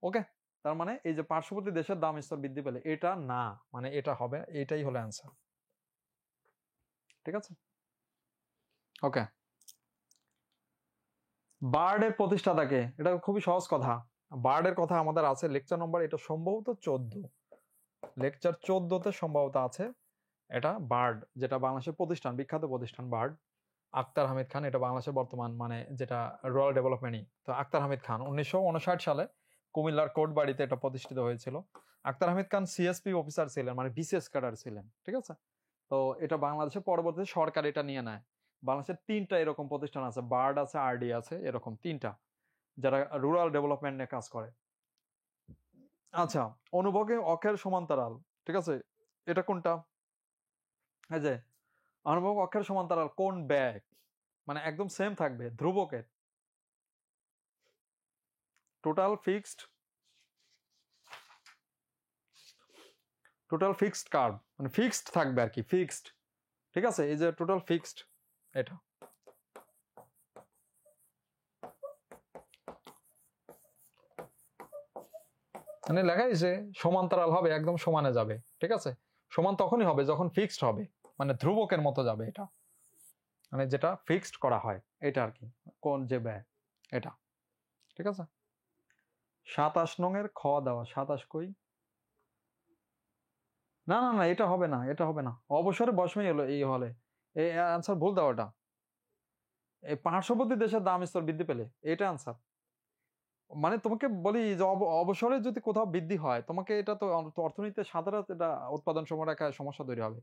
ওকে। তার মানে এই যে পার্শ্ববর্তী দেশের দাম স্তর বৃদ্ধি পেলে এটা না, মানে এটা হবে, এটাই হলো অ্যান্সার। ঠিক আছে, ওকে। বার্ডের প্রতিষ্ঠাতাকে, এটা খুবই সহজ কথা। বার্ডের কথা আমাদের আছে লেকচার নম্বর, এটা সম্ভবত 14, লেকচার 14তে সম্ভবত আছে এটা। বার্ড যেটা বাংলাদেশের প্রতিষ্ঠান, বিখ্যাত প্রতিষ্ঠান বার্ড, আক্তার হামিদ খান, এটা বাংলাদেশের বর্তমান মানে যেটা রয়্যাল ডেভেলপমেন্টই তো। আক্তার হামিদ খান 1959 সালে কুমিল্লার কোটবাড়িতে এটা প্রতিষ্ঠিত হয়েছিল। আক্তার হামিদ খান সিএসপি অফিসার ছিলেন, মানে বিসিএস ক্যাডার ছিলেন। ঠিক আছে, তো এটা বাংলাদেশের পরবর্তীতে সরকার এটা নিয়ে নেয়। বাংলাদেশের 3টা এরকম প্রতিষ্ঠান আছে, বার্ড আছে, আরডি আছে, এরকম 3টা যারা রুরাল ডেভেলপমেন্ট নিয়ে কাজ করে। আচ্ছা, অনুভবে অক্ষের সমান্তরাল। ঠিক আছে, এটা কোনটা? এই যে অনুভব অক্ষের সমান্তরাল কোন ব্যাগ, মানে একদম সেম থাকবে ধ্রুবকের। টোটাল ফিক্সড কার্ভ, মানে ফিক্সড থাকবে আর কি, ফিক্সড। ঠিক আছে, এই যে টোটাল ফিক্সড, এটা মানে লেখাই যে সমান্তরাল হবে, একদম সমানে যাবে। ঠিক আছে, সমান তখনই হবে যখন ফিক্সড হবে, মানে ধ্রুবকের মতো যাবে এটা, মানে যেটা ফিক্সড করা হয় এটা আর কি, কোন যে ব্যয় এটা। ঠিক আছে, 27 নং এর খ দেওয়া, 27 কই? না না না, এটা হবে না, এটা হবে না। অবসরে বসমই হলো এই হলে, এই আনসার ভুল দেওয়াটা। এই পার্শ্ববর্তী দেশের দাম স্তর বৃদ্ধি পেলে, এটা আনসার। মানে তোমাকে বলি যে অবসরে যদি কোথাও বৃদ্ধি হয়, তোমাকে এটা তো অর্থনীতিতে সাধারণত এটা উৎপাদন সীমারেখায় সমস্যা তৈরি হবে।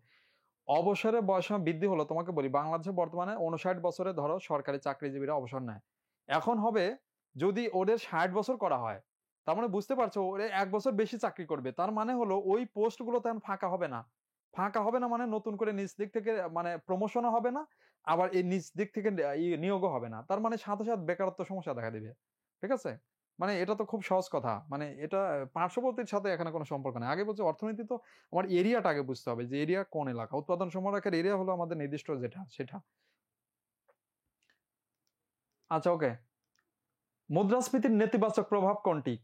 অবসরে বয়সীমা বৃদ্ধি হলো, তোমাকে বলি বাংলাদেশে বর্তমানে 59 বছরে ধরো সরকারি চাকরিজীবীরা অবসর নেয়। এখন হবে যদি ওদের 60 বছর করা হয়, তার মানে বুঝতে পারছো ওরা 1 বছর বেশি চাকরি করবে, তার মানে হলো ওই পোস্ট গুলো তখন ফাঁকা হবে না। ফাঁকা হবে না মানে নতুন করে নিজ দিক থেকে মানে প্রমোশনও হবে না, আবার এই নিজ দিক থেকে নিয়োগও হবে না, তার মানে সাথে সাথে বেকারত্ব সমস্যা দেখা দিবে। ঠিক আছে, মানে এটা তো খুব সহজ কথা, মানে এটা পার্শ্ববর্তীর সাথে এখানে কোনো সম্পর্ক নেই। আগে বলছে অর্থনীতি তো আমার এরিয়াটা আগে বুঝতে হবে, যে এরিয়া কোন এলাকা, উৎপাদন সীমারেখার এরিয়া হলো আমাদের নির্দিষ্ট যেটা সেটা। আচ্ছা, ওকে। মুদ্রাস্ফীতির নেতিবাচক প্রভাব কোনটি?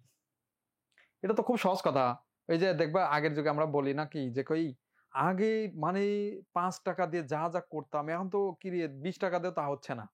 এটা তো খুব সহজ কথা। এই যে দেখবা আগের যুগে আমরা বলি না কি যে কই আগে মানে 5 টাকা দিয়ে যা যা করতাম, এখন তো কি রে 20 টাকা দিয়ে তা হচ্ছে না।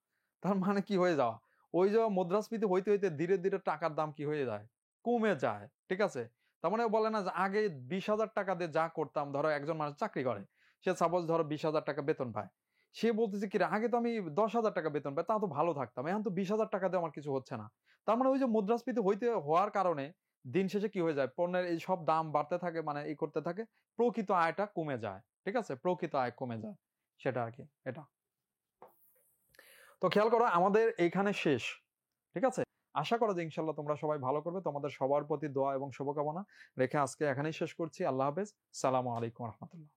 তার মানে কি হয়ে যাওয়া, ওই যে মুদ্রাস্ফীতি হইতে হইতে ধীরে ধীরে টাকার দাম কি হয়ে যায়, কমে যায়। ঠিক আছে, তার মানে বলে না যে আগে 20,000 টাকা দিয়ে যা করতাম, ধরো একজন মানুষ চাকরি করে, সে সাপোজ ধরো 20,000 টাকা বেতন পায়, সে বলতেছে কি রে আগে তো আমি 10,000 টাকা বেতন পাই, তা তো ভালো থাকতাম, এখন তো 20,000 টাকা দিয়ে আমার কিছু হচ্ছে না। তার মানে ওই যে মুদ্রাস্ফীতি হইতে হওয়ার কারণে দিন শেষে কি হয়ে যায়, পণ্যের এই সব দাম বাড়তে থাকে, মানে এই করতে থাকে, প্রকৃত আয়টা কমে যায়। ঠিক আছে, প্রকৃত আয় কমে যায়, সেটা আর কি এটা। তো খেয়াল করো আমাদের এইখানে শেষ। ঠিক আছে, আশা করো যে ইনশাল্লাহ তোমরা সবাই ভালো করবে, তোমাদের সবার প্রতি দোয়া এবং শুভকামনা রেখে আজকে এখানেই শেষ করছি। আল্লাহ হাফেজ, সালামু আলাইকুম রহমতুল্লাহ।